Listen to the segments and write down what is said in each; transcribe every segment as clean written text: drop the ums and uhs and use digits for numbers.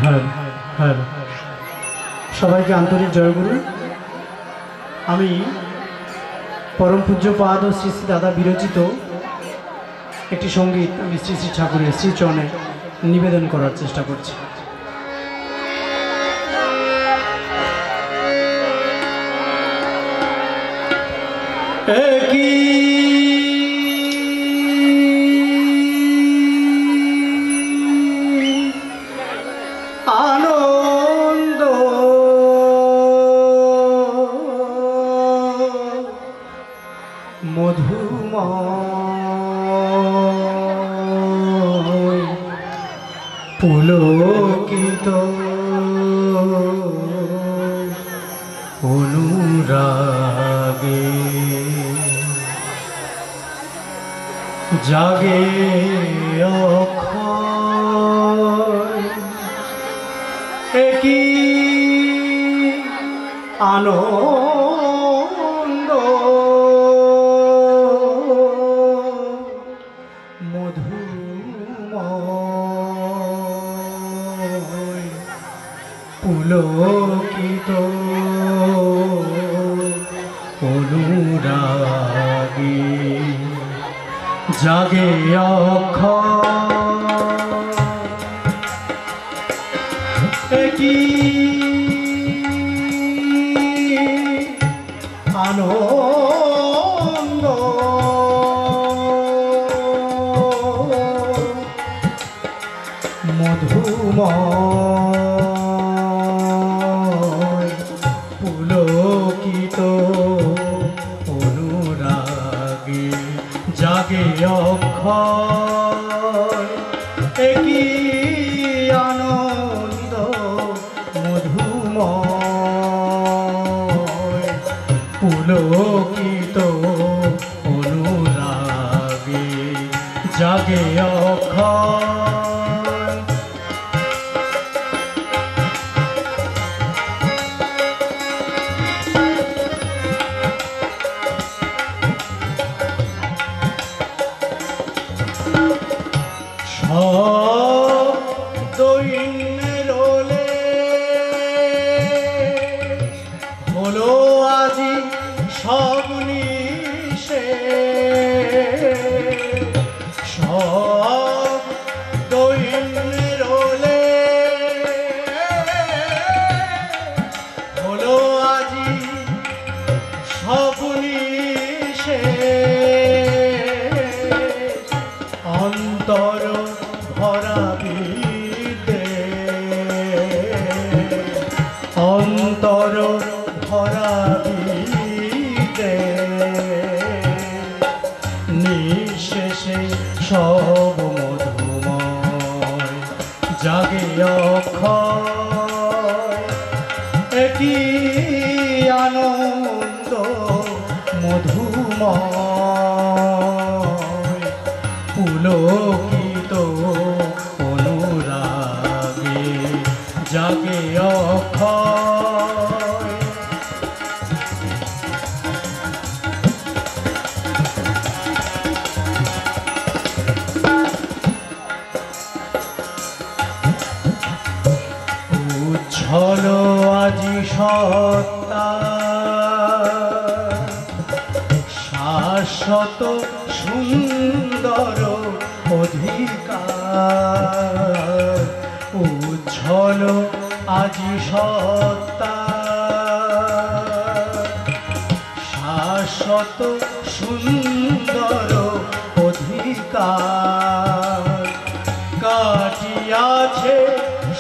হ্যাঁ হ্যাঁ সবাইকে আন্তরিক জয়গুরু। আমি পরম পূজ্যপাদ ও শ্রী শ্রী দাদা বিরচিত একটি সঙ্গীত আমি শ্রী শ্রী ঠাকুরের শ্রীচরণে নিবেদন করার চেষ্টা করছি। আনন্দ মধুময় পুলকিত অনুরাগে জাগে অক্ষয় একই আনন্দ মধুময় পুলকিত অনুরাগে জাগে অক্ষয় কি আনন্দ মধুময় পুলকিত অনুরাগে জাগে অক্ষয় একই আনন্দ মধুময় পুলকিত অনুরাগে জাগে অক্ষয় দৈন্যের রোলে হলো আজি সব নিশে সব দৈন্যের রোলে হলো আজি সব নিশে অন্তর ভরাবিতে অন্তর ভরাবিতে নিঃশেষে সব মধুময় জাগে অক্ষয় একই আনন্দ মধুময় পুলকিত অনুরাগে জাগে অক্ষয় উজ্জ্বল আজি সত্তা শাশ্বত সুন্দর অধিকার উজ্জ্বল আজি সত্তা শাশ্বত সুন্দর অধিকার কাটিয়াছে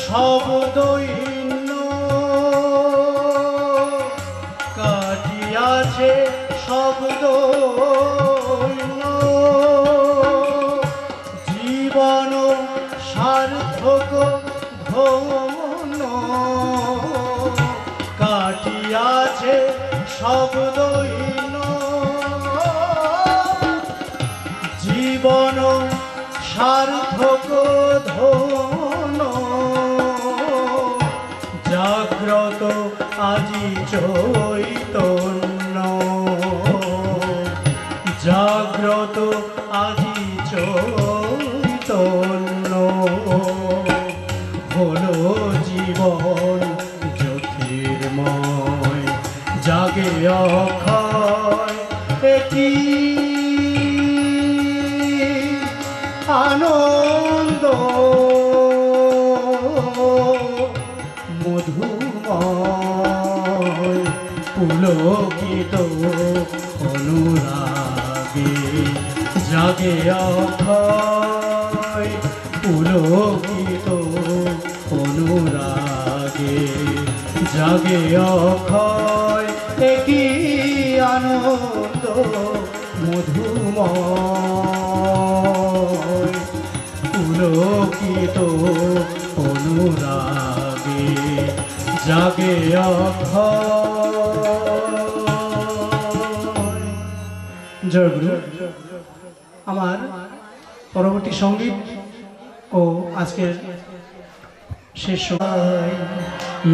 সব দৈন্য কাটিয়াছে সব দৈন্য জীবন সার্থক ধন্য কাটিয়াছে সব দৈন্য জীবন সার্থক ধন্য জাগ্রত আজি চৈতন্য জাগ্রত আজি চৈতন্য হলো জীবন জ্যোতির্ময়, জাগে অক্ষয় একটি আনন্দ মধুময়, পুলকিত অনুরাগে জাগে অক্ষয়, পুলকিত অনুরাগে জাগে অক্ষয় একই আনন্দ মধুময়, পুলকিত অনুরাগে জাগে অক্ষয়। জয় গুরু। আমার পরবর্তী সঙ্গীত ও আজকের শেষ সময়।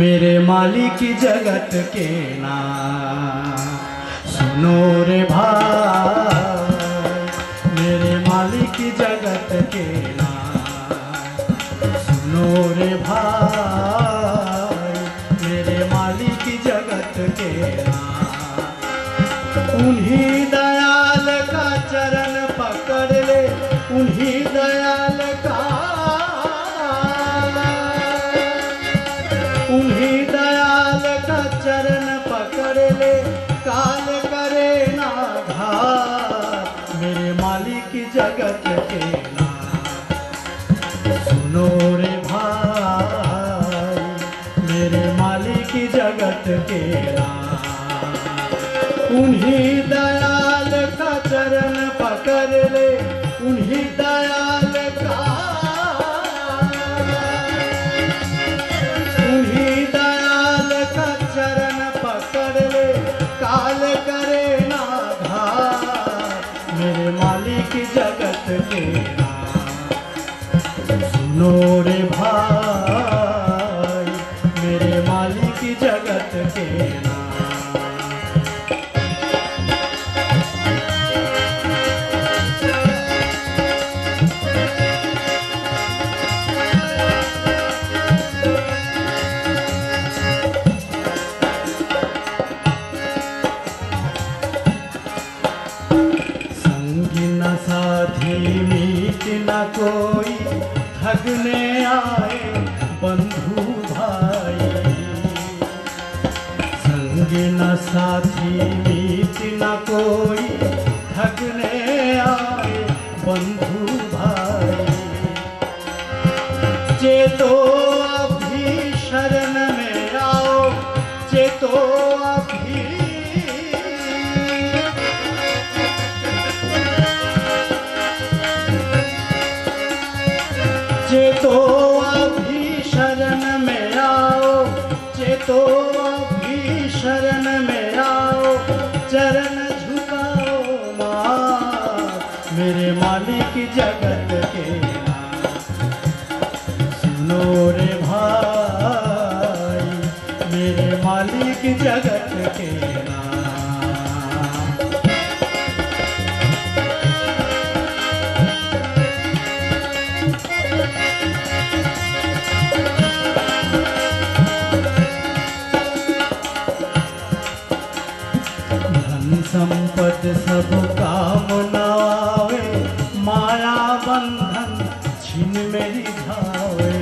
मेरे मालिक जगत के नाम सुनो रे भाई, मेरे मालिक जगत के नाम सुनो रे भाई, मेरे मालिक जगत के नाम। उन्हीं दयाल का चरण पकड़ ले, उन्हीं दयाल का, उन्हीं दयाल का चरण पकड़ ले, काल करे ना घात। मेरे मालिक जगत के नाम सुनो रे भाई, मेरे मालिक जगत के नाम। उन्हीं दयाल का चरण पकड़ ले, उन्हीं दयाल का, उन्हीं दयाल का चरण पकड़ ले, काल करे ना घात। मेरे मालिक जगत के नाम सुनो रे भाई, मेरे मालिक जगत के नाम। साथी मीत न कोई, ठगने आए बंधु भाई। संग न साथी मीत न कोई, ठगने आए बंधु भाई। चेतो अभी शरण में आओ, चेतो अभी, चेतो अभी शरण में आओ, चेतो अभी शरण में आओ, चरण झुकाओ मात। मेरे मालिक जगत के नाम सुनो रे भाई, मेरे मालिक जगत के नाम। संपद सब काम न आवे, माया बंधन छीन मेरी धावे।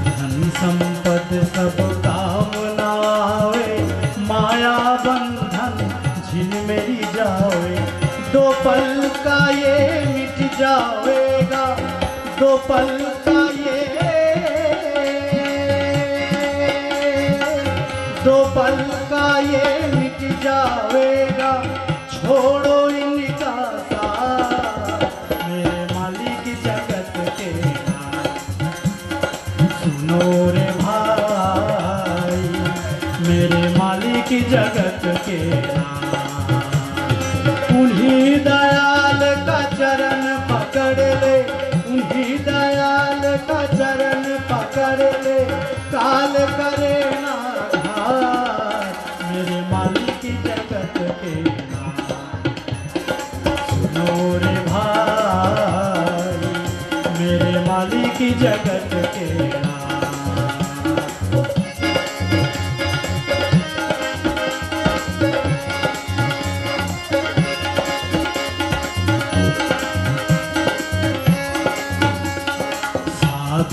धन संपद सब काम न आवे, माया बंधन छीन मेरी जावे। दो पल का ये मिट जावेगा, दो पल का ये, दो पल का ये मिट जावेगा, छोड़ो इनका साथ। मेरे मालिक जगत के नाम सुनो रे भाई, मेरे मालिक जगत के नाम। उन्हीं दयाल का चरण पकड़ ले, उन्हीं दयाल का चरण पकड़ ले, काल करे ना घात। मेरे मालिक जगत के नाम सुनो रे भाई, मेरे मालिक जगत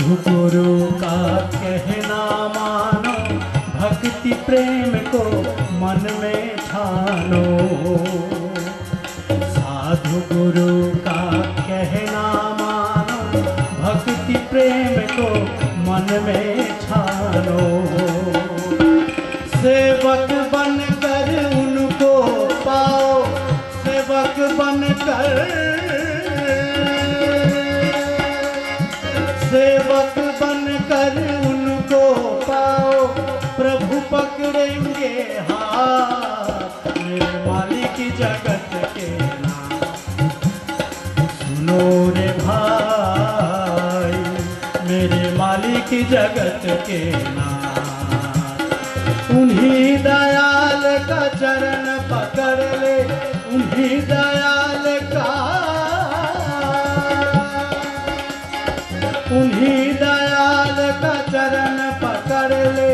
साधु गुरु का कहना मानो, भक्ति प्रेम को मन में ठानो। साधु गुरु का कहना मानो, भक्ति प्रेम को मन में ठानो। सेवक बनकर उनको पाओ, सेवक बनकर, सेवक बनकर उनको पाओ, प्रभु पकड़ेंगे हाथ। मेरे मालिक जगत के नाम सुनो रे भाई, मेरे मालिक जगत के नाम। उन्हीं दयाल का चरण पकड़ ले, उन्हीं दयाल का, उन्हीं दयाल का चरण पकड़ ले,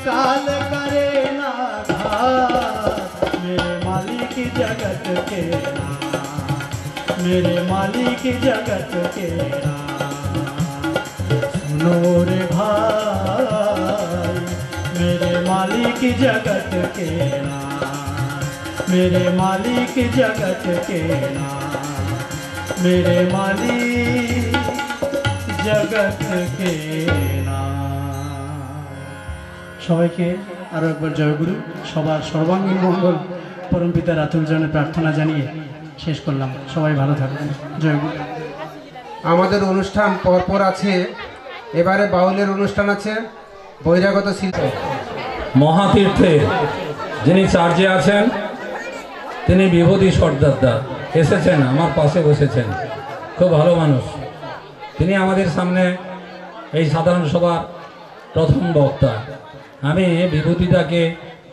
काल करे ना घात। मेरे मालिक जगत के नाम, मेरे मालिक जगत के नाम सुनो रे भाई, मेरे मालिक जगत के नाम, मेरे मालिक जगत के नाम, मेरे मालिक जगत के नाम। সবাইকে আরো একবার জয়গুরু, সবার সর্বাঙ্গীন মঙ্গল পরমপিতা রাতুল জনের প্রার্থনা জানিয়ে শেষ করলাম। সবাই ভালো থাকবেন। জয়গুরু। আমাদের অনুষ্ঠান পরপর আছে। এবারে বাউলের অনুষ্ঠান আছে। বহিরাগত শিল্পী মহাতীর্থে যিনি চার্জে আছেন তিনি বিভূতি সর্দারদা এসেছেন, আমার পাশে বসেছেন, খুব ভালো মানুষ। তিনি আমাদের সামনে এই সাধারণ সভার প্রথম বক্তা। আমি বিভূতিদাকে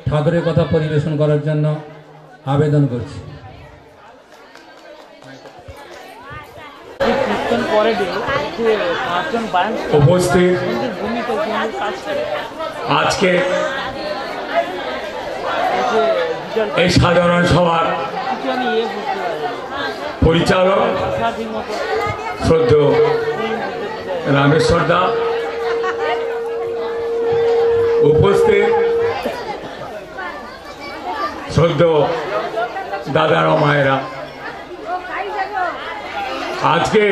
ঠাকুরের কথা পরিবেশন করার জন্য আবেদন করছি। উপস্থিত আজকে এই সাধারণ সভার পরিচালক শ্রদ্ধেয় রামেশ্বর দা, উপস্থিত শ্রদ্ধেয় দাদার ও মায়েরা, আজকে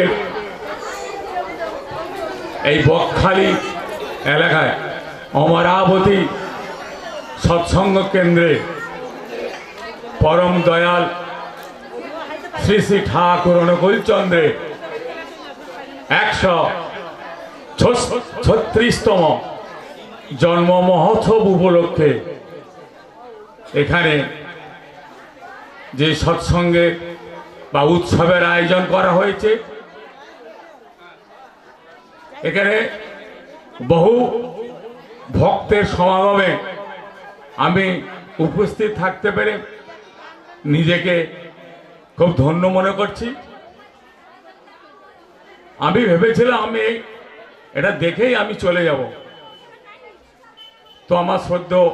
এই বকখালি এলাকায় অমরাবতী সৎসঙ্গ কেন্দ্রে পরম দয়াল শ্রী শ্রী ঠাকুর অনুকূল চন্দ্রের 136তম জন্ম মহোৎসব উপলক্ষে এখানে যে সৎসঙ্গে বা উৎসবের আয়োজন করা হয়েছে, এখানে বহু ভক্তের সমাগমে আমি উপস্থিত থাকতে পেরে নিজেকে খুব ধন্য মনে করছি। আমি ভেবেছিলাম আমি এটা দেখেই আমি চলে যাব, তো আমার শ্রদ্ধেয়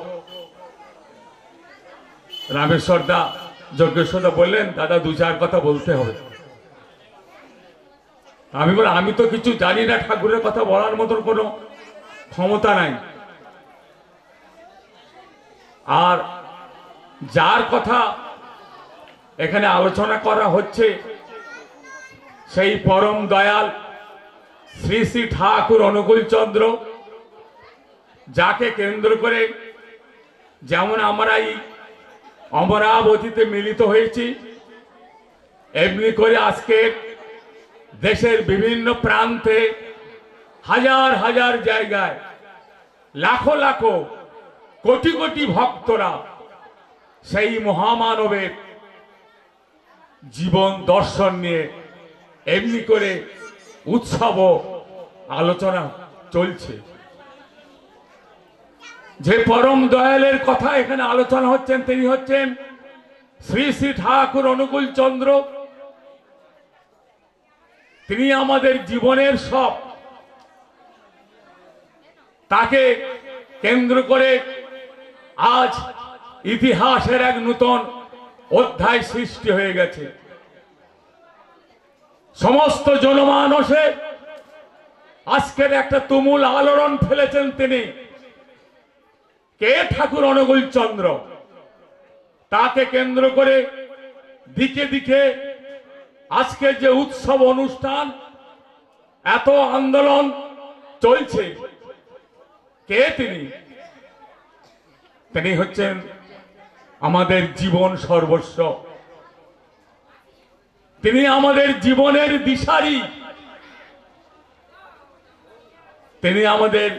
রামেশ্বর দা, যজ্ঞেশ্বর দা বললেন দাদা 2-4 কথা বলতে হবে। আমি বলি আমি তো কিছু জানি না, ঠাকুরের কথা বলার মতন কোনো ক্ষমতা নাই। আর যার কথা এখানে আলোচনা করা হচ্ছে সেই পরম দয়াল শ্রী শ্রী ঠাকুর অনুকূল চন্দ্র, যাকে কেন্দ্র করে যেমন আমরা এই অমরাবতীতে মিলিত হয়েছি, এমনি করে আজকে দেশের বিভিন্ন প্রান্তে হাজার হাজার জায়গায় লাখো লাখো কোটি কোটি ভক্তরা সেই মহামানবের জীবন দর্শন নিয়ে এমনি করে উৎসব আলোচনা চলছে। যে পরম দয়ালের কথা এখানে আলোচনা হচ্ছেন তিনি হচ্ছেন শ্রী শ্রী ঠাকুর অনুকূল চন্দ্র। তিনি আমাদের জীবনের সব, তাকে কেন্দ্র করে আজ ইতিহাসের এক নূতন অধ্যায় সৃষ্টি হয়ে গেছে। সমস্ত জনমানসে আজকের একটা তুমুল আলোড়ন ফেলেছেন তিনি। কে ঠাকুর অনুকূল চন্দ্র, তাকে কেন্দ্র করে দিকে দিকে আজকের যে উৎসব অনুষ্ঠান, এত আন্দোলন চলছে, কে তিনি? তিনি হচ্ছেন আমাদের জীবন সর্বস্ব, তিনি আমাদের জীবনের দিশারি, তিনি আমাদের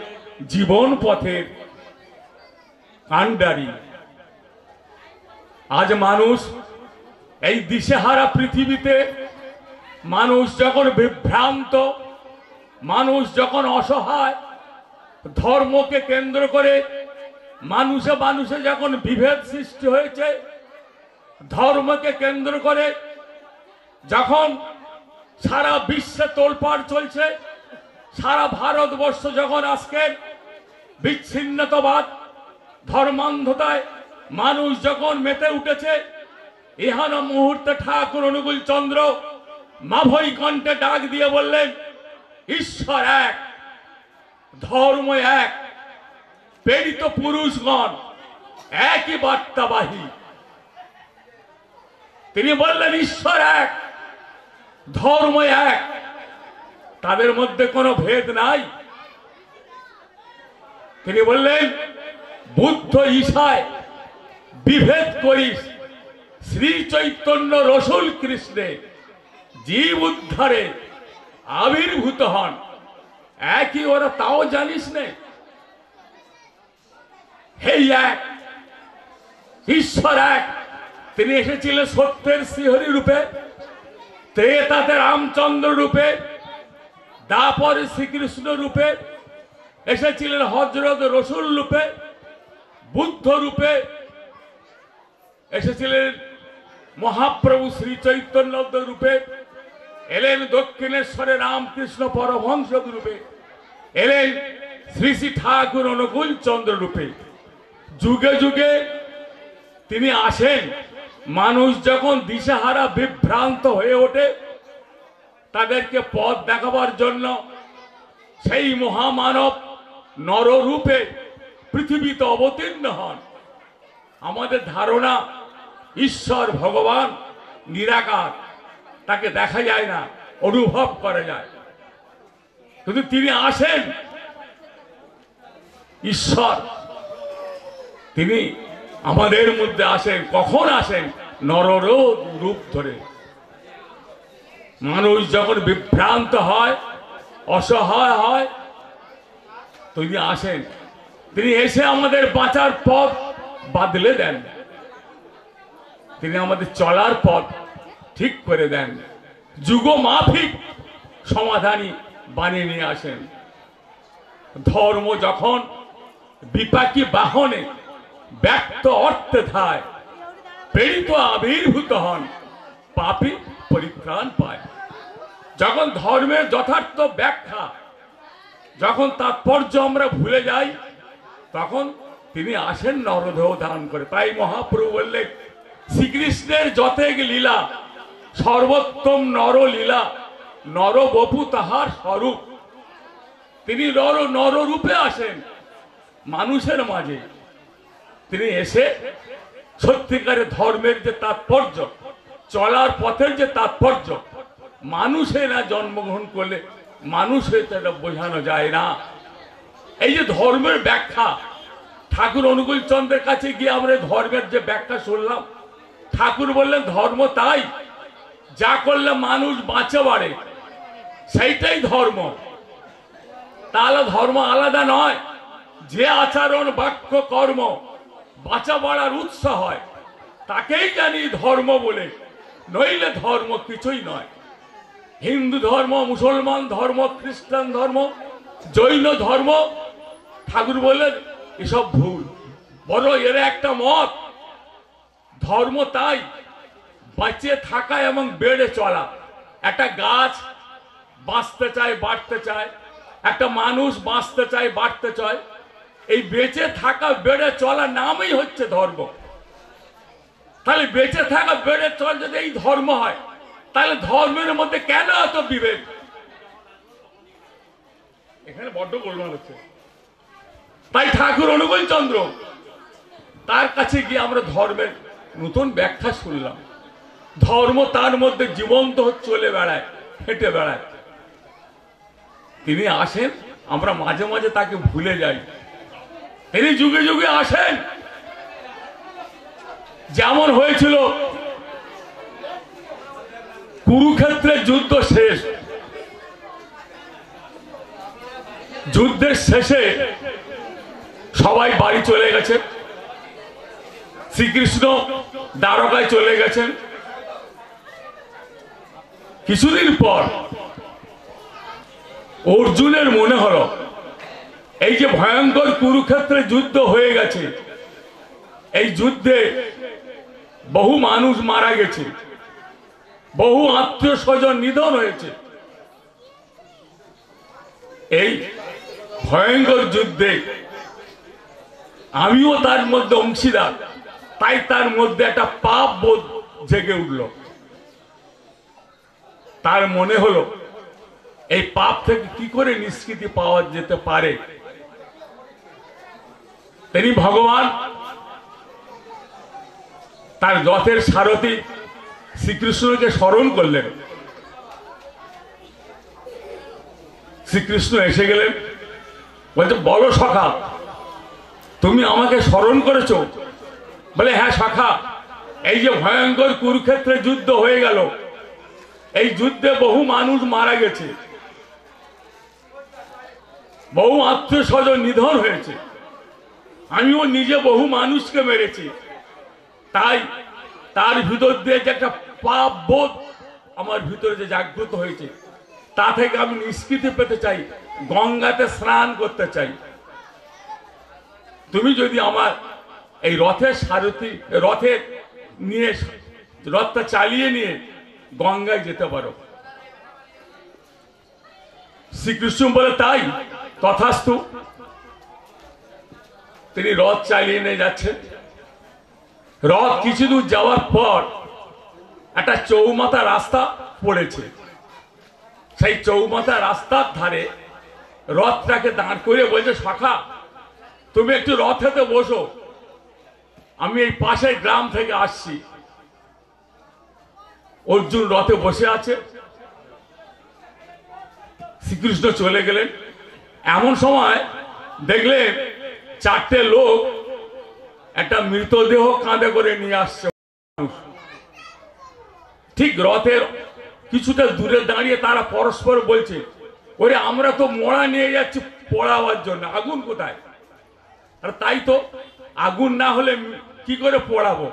জীবন পথের কাণ্ডারি। আজ মানুষ এই দিশেহারা পৃথিবীতে, মানুষ যখন বিভ্রান্ত, মানুষ যখন অসহায়, ধর্মকে কেন্দ্র করে মানুষে মানুষে যখন বিভেদ সৃষ্টি হয়েছে, ধর্মকে কেন্দ্র করে যখন সারা বিশ্বে তোলপাড় চলছে, সারা ভারতবর্ষ যখন আজকে বিচ্ছিন্নতাবাদ, ধর্মান্ধতায় মানুষ যখন মেতে উঠেছে, ইহান মুহূর্তে ঠাকুর অনুকূল চন্দ্র মাভৈ কণ্ঠে ডাক দিয়ে বললেন, ঈশ্বর এক, ধর্ম এক, প্রেরিত পুরুষগণ একই বার্তাবাহী। তিনি বললেন ঈশ্বর এক, ধর্ম এক, তাদের মধ্যে কোনো ভেদ নাই। তিনি বললেন, বুদ্ধ ঈশায় বিভেদ করিস, শ্রী চৈতন্য রসুল কৃষ্ণে জীব উদ্ধারে আবির্ভূত হন, একই ওরা, তাও জানিস নে? এই এক ঈশ্বর এক। তিনি এসেছিলেন সত্যের শ্রীহরি রূপে, ত্রেতাতে রামচন্দ্র রূপে, দাপরে শ্রীকৃষ্ণ রূপে, এসেছিলেন হযরত রসুল রূপে, বুদ্ধ রূপে, এসেছিলেন মহাপ্রভু শ্রী চৈতন্য রূপে, এলেন দক্ষিণেশ্বরে রামকৃষ্ণ পরমহংস রূপে, এলেন শ্রী শ্রী ঠাকুর অনুকূল চন্দ্র রূপে। যুগে যুগে তিনি আসেন। মানুষ যখন দিশাহারা বিভ্রান্ত হয়ে ওঠে, তাদেরকে পথ দেখাবার জন্য সেই মহামানব নররূপে পৃথিবীতে অবতীর্ণ হন। আমাদের ধারণা ঈশ্বর ভগবান নিরাকার, তাকে দেখা যায় না, অনুভব করা যায়, কিন্তু তিনি আসেন ঈশ্বর, তিনি আমাদের মধ্যে আসেন। কখন আসেন? নররূপ রূপ ধরে। মানুষ যখন বিভ্রান্ত হয়, অসহায় হয়, তিনি আসেন। তিনি এসে আমাদের বাঁচার পথ বাদলে দেন, তিনি আমাদের চলার পথ ঠিক করে দেন, যুগ মাফিক সমাধানী বানিয়ে নিয়ে আসেন। ধর্ম যখন বিপাকী বাহনে ব্যক্ত অর্থে ধায়, প্রেরিত আবির্ভূত হন, পাপী পরিত্রাণ পায়। যখন ধর্মের যথার্থ ব্যাখ্যা, যখন তাৎপর্য আমরা ভুলে যাই, তখন তিনি আসেন নরদেহ ধারণ করে। তাই মহাপ্রভু বললেন, শ্রীকৃষ্ণের যতেক লীলা সর্বোত্তম নরলীলা, নরবপু তাহার স্বরূপ। তিনি নররূপে আসেন মানুষের মাঝে। তিনি এসে সত্যিকারের ধর্মের যে তাৎপর্য, চলার পথের যে তাৎপর্য, মানুষে না জন্মগ্রহণ করলে মানুষের সেটা বোঝানো যায় না। এই যে ধর্মের ব্যাখ্যা, ঠাকুর অনুকূল চন্দ্রের কাছে গিয়ে আমরা ধর্মের যে ব্যাখ্যা শুনলাম, ঠাকুর বললেন ধর্ম তাই যা করলে মানুষ বাঁচে বাড়ে, সেইটাই ধর্ম। তাহলে ধর্ম আলাদা নয়। যে আচরণ বাক্য কর্ম বাঁচা বাড়ার উৎস হয়, তাকেই জানি ধর্ম বলে, নইলে ধর্ম কিছুই নয়। হিন্দু ধর্ম, মুসলমান ধর্ম, খ্রিস্টান ধর্ম, জৈন ধর্ম, ঠাকুর বললেন এসব ভুল। বড় এর একটা মত, ধর্ম তাই বাঁচিয়ে থাকা এবং বেড়ে চলা। একটা গাছ বাঁচতে চায়, বাড়তে চায়, একটা মানুষ বাঁচতে চায়, বাড়তে চায়, এই বেঁচে থাকা বেড়ে চলা নামই হচ্ছে ধর্ম। তাহলে বেঁচে থাকা বেড়ে চলা যদি এই ধর্ম হয়, তাহলে ধর্মের মধ্যে কেন এত বিভেদ? এখানে বড্ড গোলমাল হচ্ছে। তাই ঠাকুর অনুকূল চন্দ্র তার কাছে গিয়ে আমরা ধর্মের নতুন ব্যাখ্যা শুনলাম। ধর্ম তার মধ্যে জীবন্ত চলে বেড়ায়, হেঁটে বেড়ায়। তিনি আসেন, আমরা মাঝে মাঝে তাকে ভুলে যাই। তিনি যুগে যুগে আসেন। যেমন হয়েছিল কুরুক্ষেত্রের যুদ্ধ শেষ, যুদ্ধের শেষে সবাই বাড়ি চলে গেছে, শ্রীকৃষ্ণ দ্বারকায় চলে গেছেন। কিছুদিন পর অর্জুনের মনে হলো এই যে ভয়ঙ্কর কুরুক্ষেত্রে যুদ্ধ হয়ে গেছে, এই যুদ্ধে বহু মানুষ মারা গেছে, বহু আত্মীয় স্বজন নিধন হয়েছে। এই ভয়ঙ্কর যুদ্ধে আমিও তার মধ্যে অংশীদার, তাই তার মধ্যে একটা পাপ বোধ জেগে উঠল। তার মনে হলো এই পাপ থেকে কি করে নিষ্কৃতি পাওয়া যেতে পারে। তিনি ভগবান তার রথের সারথি শ্রীকৃষ্ণকে স্মরণ করলেন। শ্রীকৃষ্ণ এসে গেলেন, বলছে বলো সখা, তুমি আমাকে স্মরণ করেছো? বলে হ্যাঁ সখা, এই যে ভয়ঙ্কর কুরুক্ষেত্রে যুদ্ধ হয়ে গেল, এই যুদ্ধে বহু মানুষ মারা গেছে, বহু আত্মীয় স্বজন নিধন হয়েছে, আমিও নিজে বহু মানুষকে মেরেছি। তাই তার ভিতর দিয়ে যে একটা পাপ বোধ আমার ভিতরে যে জাগ্রত হয়েছে, তা থেকে আমি নিষ্কৃতি পেতে চাই, গঙ্গাতে স্নান করতে চাই। তুমি যদি আমার এই রথের সারথি, রথে নিয়ে রথটা চালিয়ে নিয়ে গঙ্গায় যেতে পারো। শ্রীকৃষ্ণ বলে তাই, তথাস্তু। তিনি রথ চালিয়ে নিয়ে যাচ্ছেন। রথ কিছু দূর যাওয়ার পর একটা চৌমাথা রাস্তা পড়েছে। সেই চৌমাথা রাস্তার ধারে রথটাকে দাঁড় করে বলছে সখা, তুমি একটু রথেতে বসো, আমি এই পাশের গ্রাম থেকে আসছি। অর্জুন রথে বসে আছে, শ্রীকৃষ্ণ চলে গেলেন। এমন সময় দেখলেন চারটে লোক একটা মৃতদেহ কাঁধে করে নিয়ে আসছে। ঠিক রথের কিছুটা দূরে দাঁড়িয়ে তারা পরস্পর বলছে, ওরে আমরা তো মোড়া নিয়ে যাচ্ছি পোড়াবার জন্য, আগুন কোথায়? আর তাই তো, আগুন না হলে কি করে পোড়াবো?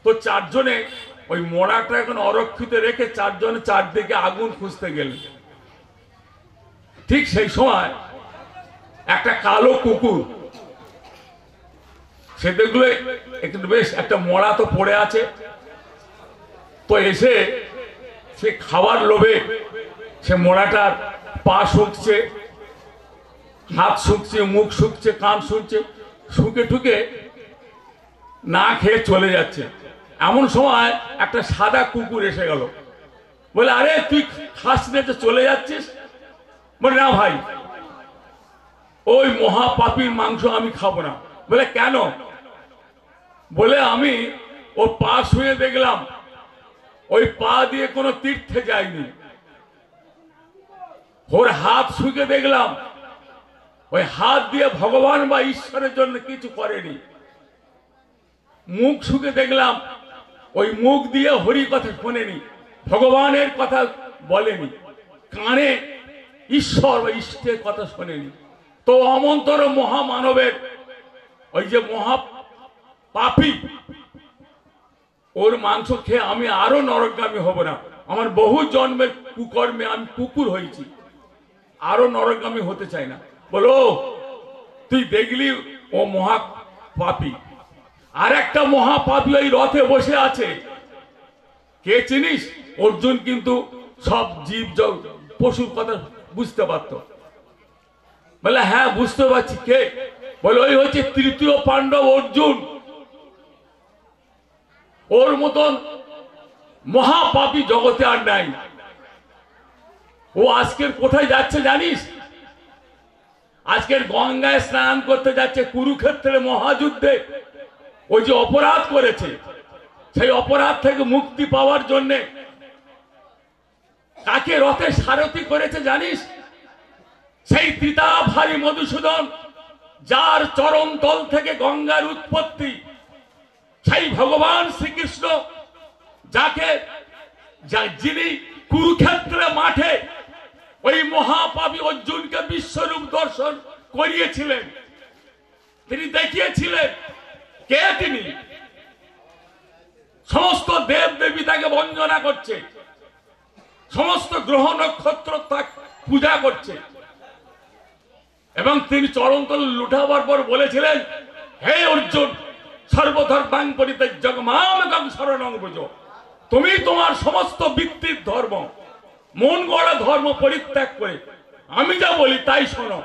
তো চারজনে ওই মোড়াটা এখন অরক্ষিত রেখে চারজনে চারদিকে আগুন খুঁজতে গেলেন। ঠিক সেই সময় একটা কালো কুকুর, সে দেখলো একটু বেশ একটা মোড়া তো পড়ে আছে, তো এসে সে খাবার লোভে সে মোড়াটার পা শুকছে, হাত শুকছে, মুখ শুকছে, কান শুকছে, শুকে ঠুকে না খেয়ে চলে যাচ্ছে। এমন সময় একটা সাদা কুকুর এসে গেল, বলে আরে তুই খাস না তো চলে যাচ্ছিস? বলে না ভাই, ওই মহাপাপীর মাংস আমি খাবো না। বলে কেন? বলে আমি ওর পা শুয়ে দেখলাম, ওই পা দিয়ে কোনো তীর্থে যায়নি। ওর হাত শুকে দেখলাম, ওই হাত দিয়ে ভগবান বা ঈশ্বরের জন্য কিছু করেনি। মুখ শুকে দেখলাম, ওই মুখ দিয়ে হরি কথা শোনেনি, ভগবানের কথা বলেনি, কানে ঈশ্বর বা ইষ্টের কথা শোনেনি। তো অমন্তর মহামানবের ওই যে মহা পাপী, ওর মাংস খেয়ে আমি আরো নরকগামী হব না। আমার বহু জন্মের কুকর্মে আমি কুকুর হয়েছি, আরো নরকগামী হতে চাই না। বলো তুই দেখলি ও মহা পাপী, আর একটা মহাপাপী ওই রথে বসে আছে, কে চিনিস? অর্জুন কিন্তু সব জীব পশুর কথা বুঝতে পারত। বলে হ্যাঁ বুঝতে পারছি, কে? বলে ওই হচ্ছে তৃতীয় পাণ্ডব অর্জুন। ওর মতন মহাপাপী জগতে আর নাই। ও আজকের কোথায় যাচ্ছে জানিস? আজকের গঙ্গায় স্নান করতে যাচ্ছে, কুরুক্ষেত্রের মহাযুদ্ধে ওই যে অপরাধ করেছে সেই অপরাধ থেকে মুক্তি পাওয়ার জন্য কাকে রথে সারথি করেছে জানিস? সেই ত্রিতাভারী মধুসূদন, যার চরণ তল থেকে গঙ্গার উৎপত্তি, সেই ভগবান শ্রীকৃষ্ণ, যিনি কুরুক্ষেত্রের মাঠে ওই মহাপাপী অর্জুনকে বিশ্বরূপ দর্শন করিয়েছিলেন। তিনি দেখিয়েছিলেন কে তিনি। সমস্ত দেব দেবী তাকে বন্দনা করছে, সমস্ত গ্রহ নক্ষত্র তাকে পূজা করছে, এবং তিনি চরণতল লুঠাবার পর বলেছিলেন, হে অর্জুন, সর্বধর্মাং পরিত্যাজ্য মামেকং শরণং ব্রজ। তুমি তোমার সমস্ত বৃত্তির ধর্ম, মন গড়া ধর্ম পরিত্যাগ করে আমি যা বলি তাই শোনো।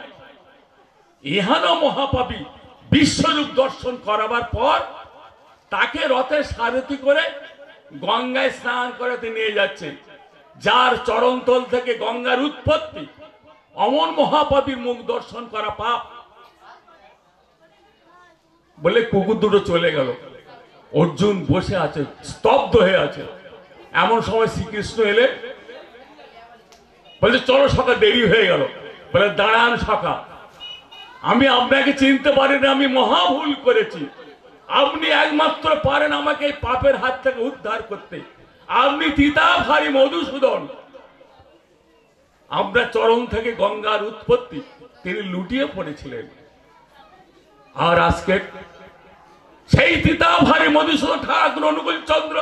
ইহান মহাপাপী বিশ্বরূপ দর্শন করাবার পর তাকে রথে সারথি করে গঙ্গায় স্নান করাতে নিয়ে যাচ্ছে, যার চরণতল থেকে গঙ্গার উৎপত্তি। অমন মহাপাপীর মুখ দর্শন করা পাপ। বলে কুকুর দুটো চলে গেল। অর্জুন বসে আছে, স্তব্ধ হয়ে আছে। এমন সময় শ্রীকৃষ্ণ এলে, বলছে চলো সখা, দেরি হয়ে গেল। বলে দাঁড়ান সখা, আমি আপনাকে চিনতে পারিনি, আমি মহা ভুল করেছি। আপনি একমাত্র পারেন আমাকে এই পাপের হাত থেকে উদ্ধার করতে। আপনি ত্রিতাভারী মধুসূদন, আপনার চরণ থেকে গঙ্গার উৎপত্তি। তিনি লুটিয়ে পড়েছিলেন। আর আজকে সেই ত্রিতাভারী মধুসূদন ঠাকুর অনুকূল চন্দ্র,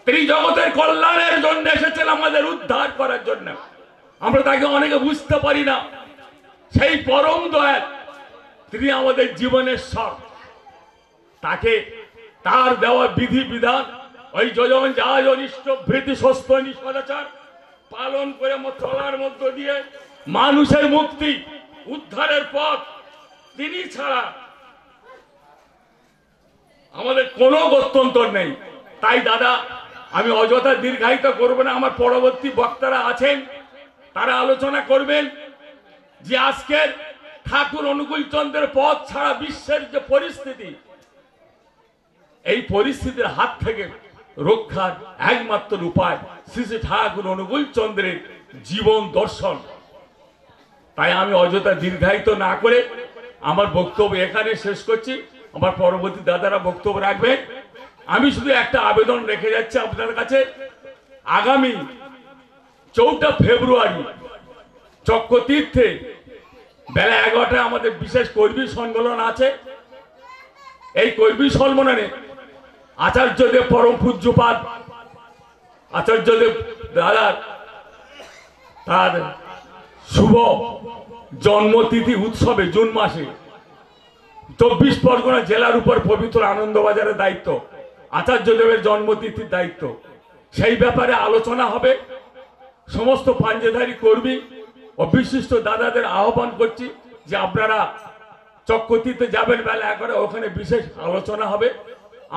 তিনি জগতের কল্যাণের জন্য এসেছেন, আমাদের উদ্ধার করার জন্য। আমরা তাকে অনেকে বুঝতে পারি না। সেই পরম দয়াল, তিনি আমাদের জীবনের সব। তাকে তার দেওয়া বিধি বিধান, ওই যোজন জাহাজ অনিষ্ট ভৃতি সস্ত সদাচার পালন করে চলার মধ্য দিয়ে মানুষের মুক্তি উদ্ধারের পথ তিনি ছাড়া আমাদের কোনো গত্যন্তর নেই। তাই দাদা, আমি অযথা দীর্ঘায়িত করব না। আমার পরবর্তী বক্তারা আছেন, তারা আলোচনা করবেন যে আজকের ঠাকুর অনুকূল চন্দ্রের পথ ছাড়া বিশ্বের যে পরিস্থিতি, এই পরিস্থিতির হাত থেকে রক্ষার একমাত্র উপায় শ্রী শ্রী ঠাকুর অনুকূল চন্দ্রের জীবন দর্শন। তাই আমি অযথা দীর্ঘায়িত না করে আমার বক্তব্য এখানে শেষ করছি। আমার পরবর্তী দাদারা বক্তব্য রাখবেন। আমি শুধু একটা আবেদন রেখে যাচ্ছি আপনার কাছে। আগামী 4 ফেব্রুয়ারি চক্রতীর্থে বেলা 11টায় আমাদের বিশেষ কর্মী সম্মেলন আছে। এই কর্মী সম্মেলনে আচার্যদেব পরম পূজ্যপাদ আচার্যদেব দাদার তার শুভ জন্মতিথি উৎসবে জুন মাসে 24 পরগনা জেলার উপর পবিত্র আনন্দবাজারের দায়িত্ব, আচার্যদেবের জন্মতিথির দায়িত্ব। সেই ব্যাপারে আলোচনা হবে। সমস্ত পাঞ্জেধারী কর্মী ও বিশিষ্ট দাদাদের আহ্বান করছি যে আপনারা চক্রতীর্থে যাবেন বেলা 11টায়। ওখানে বিশেষ আলোচনা হবে।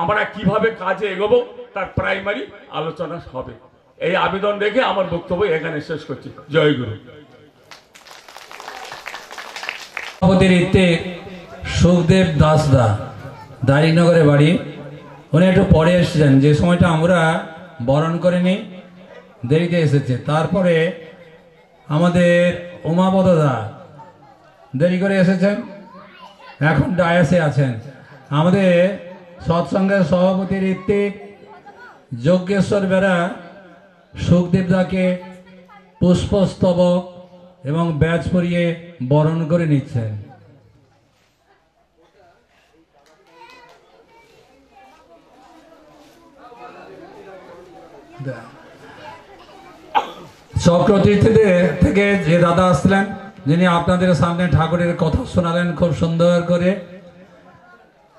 আমরা কিভাবে কাজে এগোবো তার প্রাইমারি আলোচনা হবে। এই আবেদন রেখে আমার বক্তব্য এখানে শেষ করছি। জয় গুরু। সুখদেব দাসদা, দারিনগরে বাড়ি। উনি একটু পরে এসেছেন, যে সময়টা আমরা বরণ করিনি, দেরিতে এসেছে। তারপরে আমাদের উমাপদদা দেরি করে এসেছেন, এখন ডায়াসে আছেন। আমাদের সৎসঙ্গের সভাপতি ঋত্বিক যজ্ঞেশ্বর বেরা সুখদেবদাকে পুষ্পস্তবক এবং ব্যাজ পরিয়ে বরণ করে নিচ্ছেন। চক্রতীর্থে থেকে যে দাদা আসলেন, যিনি আপনাদের সামনে ঠাকুরের কথা শোনালেন খুব সুন্দর করে।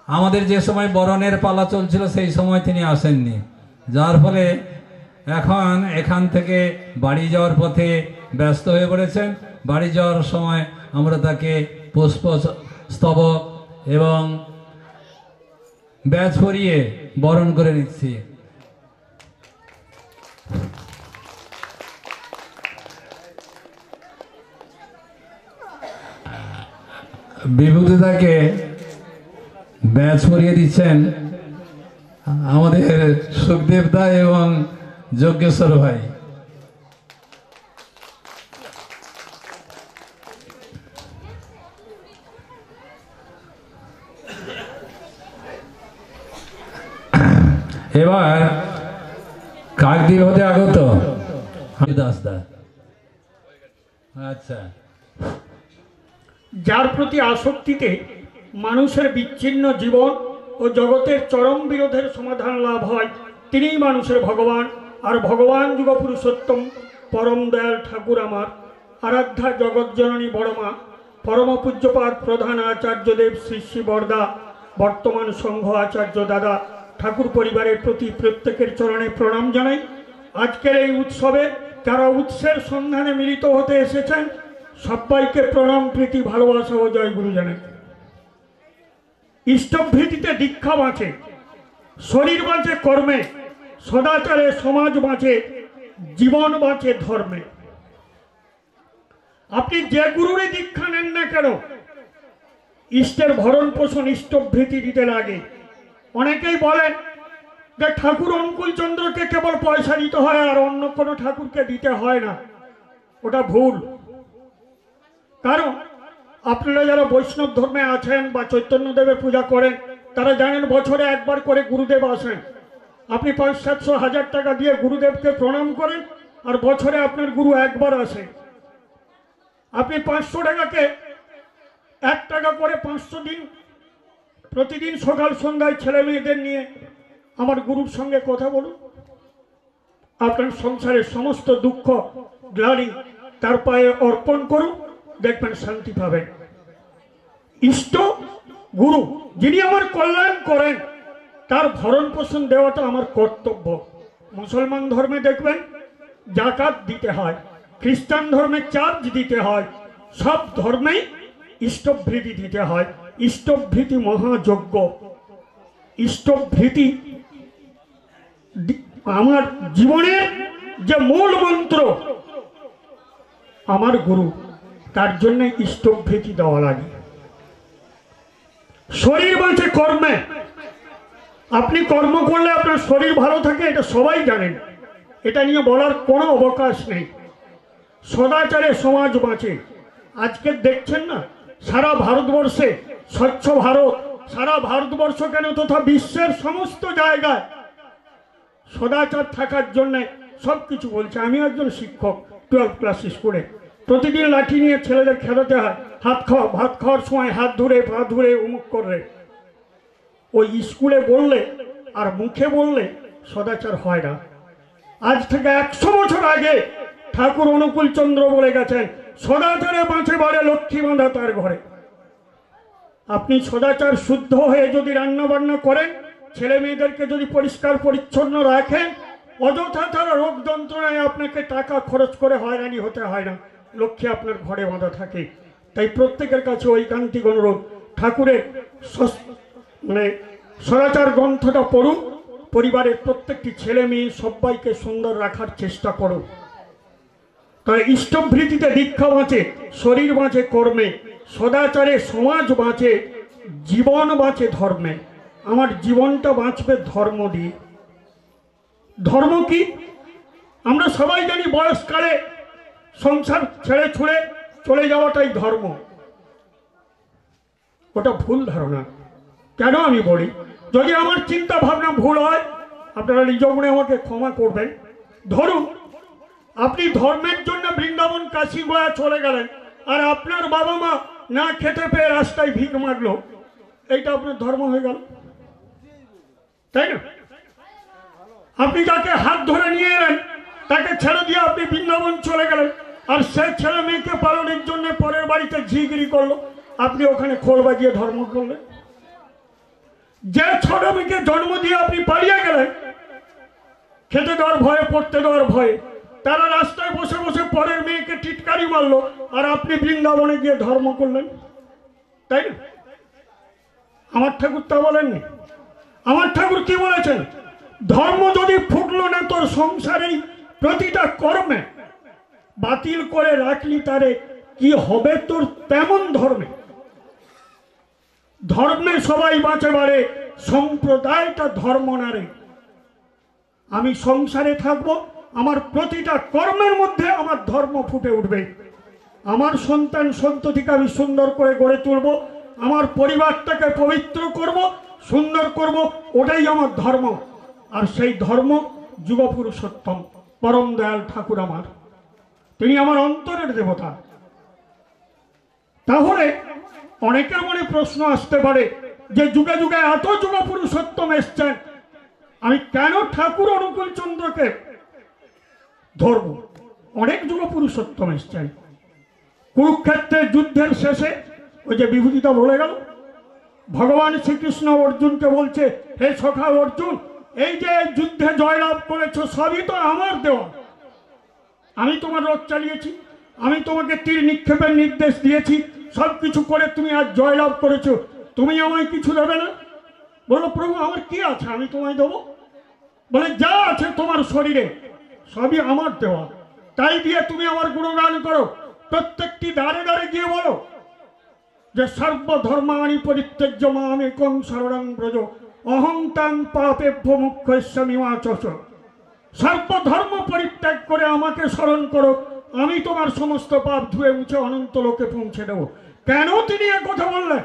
আমাদের যে সময় বরণের পালা চলছিল সেই সময় তিনি আসেননি, যার ফলে এখন এখান থেকে বাড়ি যাওয়ার পথে ব্যস্ত হয়ে পড়েছেন। বাড়ি যাওয়ার সময় আমরা তাকে পুষ্প স্তবক এবং ব্যাজ পরিয়ে বরণ করে নিচ্ছি। বিভূতিদাকে ব্যাচ পরিয়ে দিচ্ছেন আমাদের সুখদেব দা এবং যজ্ঞেশ্বর ভাই। এবার কাকদ্বীপ হতে আগত দাস দা। আচ্ছা, যার প্রতি আসক্তিতে মানুষের বিচ্ছিন্ন জীবন ও জগতের চরম বিরোধের সমাধান লাভ হয়, তিনিই মানুষের ভগবান। আর ভগবান যুগ পুরুষোত্তম পরম দয়াল ঠাকুর আমার আরাধ্যা জগৎজননী বড়মা পরম পূজ্যপাদ প্রধান আচার্যদেব শ্রী শ্রী বরদা বর্তমান সংঘ আচার্য দাদা ঠাকুর পরিবারের প্রতি প্রত্যেকের চরণে প্রণাম জানাই। আজকের এই উৎসবে যারা উৎসের সন্ধানে মিলিত হতে এসেছেন সবাইকে প্রণাম, প্রীতি, ভালোবাসা ও জয় গুরু জানাই। ইষ্টভৃতিতে দীক্ষা বাঁচে, শরীর বাঁচে কর্মে, সদাচারে সমাজ বাঁচে, জীবন বাঁচে ধর্মে। আপনি যে গুরুরই দীক্ষা নেন না কেন ইষ্টের ভরণ পোষণ ইষ্টভৃতি দিতে লাগে। অনেকেই বলেন যে ঠাকুর অনুকূল চন্দ্রকে কেবল পয়সা দিতে হয় আর অন্য কোনো ঠাকুরকে দিতে হয় না। ওটা ভুল। কারণ আপনারা যারা বৈষ্ণব ধর্মে আছেন বা চৈতন্যদেবের পূজা করেন তারা জানেন বছরে একবার করে গুরুদেব আসেন। আপনি 500-700-1000 টাকা দিয়ে গুরুদেবকে প্রণাম করেন আর বছরে আপনার গুরু একবার আসে। আপনি 500 টাকাকে 1 টাকা করে 500 দিন প্রতিদিন সকাল সন্ধ্যায় ছেলে মেয়েদের নিয়ে আমার গুরুর সঙ্গে কথা বলুন। আপনার সংসারের সমস্ত দুঃখ গ্লানি তার পায়ে অর্পণ করুন, দেখবেন শান্তি পাবেন। ইষ্ট গুরু যিনি আমার কল্যাণ করেন তার ভরণ পোষণ দেওয়াটা আমার কর্তব্য। মুসলমান ধর্মে দেখবেন জাকাত দিতে হয়, খ্রিস্টান ধর্মে চার্জ দিতে হয়, সব ধর্মেই ইষ্টভৃতি দিতে হয়। ইষ্টভৃতি মহাযজ্ঞ। ইষ্টভৃতি আমার জীবনের যে মূল মন্ত্র, আমার গুরু, তার জন্য ইষ্টভৃতি দেওয়া লাগে। শরীর বাঁচে কর্মে। আপনি কর্ম করলে আপনার শরীর ভালো থাকে, এটা সবাই জানেন, এটা নিয়ে বলার কোনো অবকাশ নেই। সদাচারে সমাজ বাঁচে। আজকে দেখছেন না সারা ভারতবর্ষে স্বচ্ছ ভারত, সারা ভারতবর্ষ কেন তথা বিশ্বের সমস্ত জায়গায় সদাচার থাকার জন্য সব কিছু বলছে। আমি একজন শিক্ষক 12 ক্লাস স্কুলে, প্রতিদিন লাঠি নিয়ে ছেলেদের খেলাতে হয়, হাত খাওয়া, ভাত খাওয়ার সময় হাত ধরে পা ধরে উমুক করে। ওই স্কুলে বললে আর মুখে বললে সদাচার হয় না। আজ থেকে 100 বছর আগে ঠাকুর অনুকূল চন্দ্র বলে গেছেন, সদাচারে বাঁচে বাড়ে লক্ষ্মী বাঁধা তার ঘরে। আপনি সদাচার শুদ্ধ হয়ে যদি রান্না বান্না করেন, ছেলে মেয়েদেরকে যদি পরিষ্কার পরিচ্ছন্ন রাখেন, অযথা তারা রোগ যন্ত্রণায় আপনাকে টাকা খরচ করে হয়রানি হতে হয় না, লক্ষ্মী আপনার ঘরে বাঁধা থাকে। তাই প্রত্যেকের কাছে ঐকান্তিক অনুরোধ, ঠাকুরের সদাচার গ্রন্থটা পড়ুন, পরিবারের প্রত্যেকটি ছেলে মেয়ে সবাইকে সুন্দর রাখার চেষ্টা করুন। তাই ইষ্টভৃতিতে দীক্ষা বাঁচে, শরীর বাঁচে কর্মে, সদাচারে সমাজ বাঁচে, জীবন বাঁচে ধর্মে। আমার জীবনটা বাঁচবে ধর্ম দিয়ে। ধর্ম কি? আমরা সবাই জানি বয়সকালে সংসার ছেড়ে ছুড়ে চলে যাওয়াটাই ধর্ম। ওটা ভুল ধারণা। কেন আমি বলি, যদি আমার চিন্তা ভাবনা ভুল হয় আপনারা নিজ মনে আমাকে ক্ষমা করবেন। ধরুন আপনি ধর্মের জন্য বৃন্দাবন কাশী গয়া চলে গেলেন আর আপনার বাবা মা না খেতে পেয়ে রাস্তায় ভিক মাগলো, এইটা আপনার ধর্ম হয়ে গেল, তাই না? আপনি যাকে হাত ধরে নিয়ে এলেন তাকে ছেড়ে দিয়ে আপনি বৃন্দাবন চলে গেলেন আর সে ছেলে মেয়েকে পালনের জন্য পরের বাড়িতে ঝিগিরি করলো, আপনি ওখানে খোল বাজিয়ে ধর্ম করলেন। যে ছোট মেয়েকে জন্ম দিয়ে আপনি পালিয়ে গেলেন খেতে দেওয়ার ভয়ে, পড়তে দেওয়ার ভয়ে, তারা রাস্তায় বসে বসে পরের মেয়েকে টিটকারি মারলো আর আপনি বৃন্দাবনে গিয়ে ধর্ম করলেন, তাই না? আমার ঠাকুর তা বলেননি। আমার ঠাকুর কি বলেছেন? ধর্ম যদি ফুটলো না তোর সংসারেই প্রতিটা কর্মে, বাতিল করে রাখলি তারে কি হবে তোর তেমন ধর্মে। ধর্মে সবাই বাঁচে বাড়ে, সম্প্রদায়টা ধর্ম নারে। আমি সংসারে থাকবো, আমার প্রতিটা কর্মের মধ্যে আমার ধর্ম ফুটে উঠবে। আমার সন্তান সন্ততিকে আমি সুন্দর করে গড়ে তুলব, আমার পরিবারটাকে পবিত্র করব, সুন্দর করব, ওটাই আমার ধর্ম। আর সেই ধর্ম যুগপুরুষোত্তম পরম দয়াল ঠাকুর আমার, তিনি আমার অন্তরের দেবতা। তাহলে অনেকের মনে প্রশ্ন আসতে পারে যে যুগে যুগে এত যুগপুরুষোত্তম এসছেন, আমি কেন ঠাকুর অনুকূল চন্দ্রকে ধরব? অনেক যুগপুরুষোত্তম এসছেন। কুরুক্ষেত্রের যুদ্ধের শেষে ওই যে বিভূতিটা বলে গেল, ভগবান শ্রীকৃষ্ণ অর্জুনকে বলছে, হে সখা অর্জুন, এই যে যুদ্ধে জয়লাভ করেছো সবই তো আমার দেওয়া। আমি তোমার রথ চালিয়েছি, আমি তোমাকে তীর নিক্ষেপের নির্দেশ দিয়েছি, সব কিছু করে তুমি আজ জয়লাভ করেছো, তুমি আমায় কিছু দেবে না? বলো, প্রভু আমার কি আছে আমি তোমায় দেবো? বলে, যা আছে তোমার শরীরে সবই আমার দেওয়া, তাই দিয়ে তুমি আমার গুণগান করো। প্রত্যেকটি দ্বারে দ্বারে গিয়ে বলো যে সর্বধর্মাণি পরিত্যজ্য মামেকং শরণং ব্রজ অহং তাং পাপেভ্যো মুখ্যস্যামি ওয়াচস। সর্বধর্ম পরিত্যাগ করে আমাকে স্মরণ করো, আমি তোমার সমস্ত পাপ ধুয়ে মুছে অনন্ত লোকে পৌঁছে দেব। কেন তিনি এ কথা বললেন?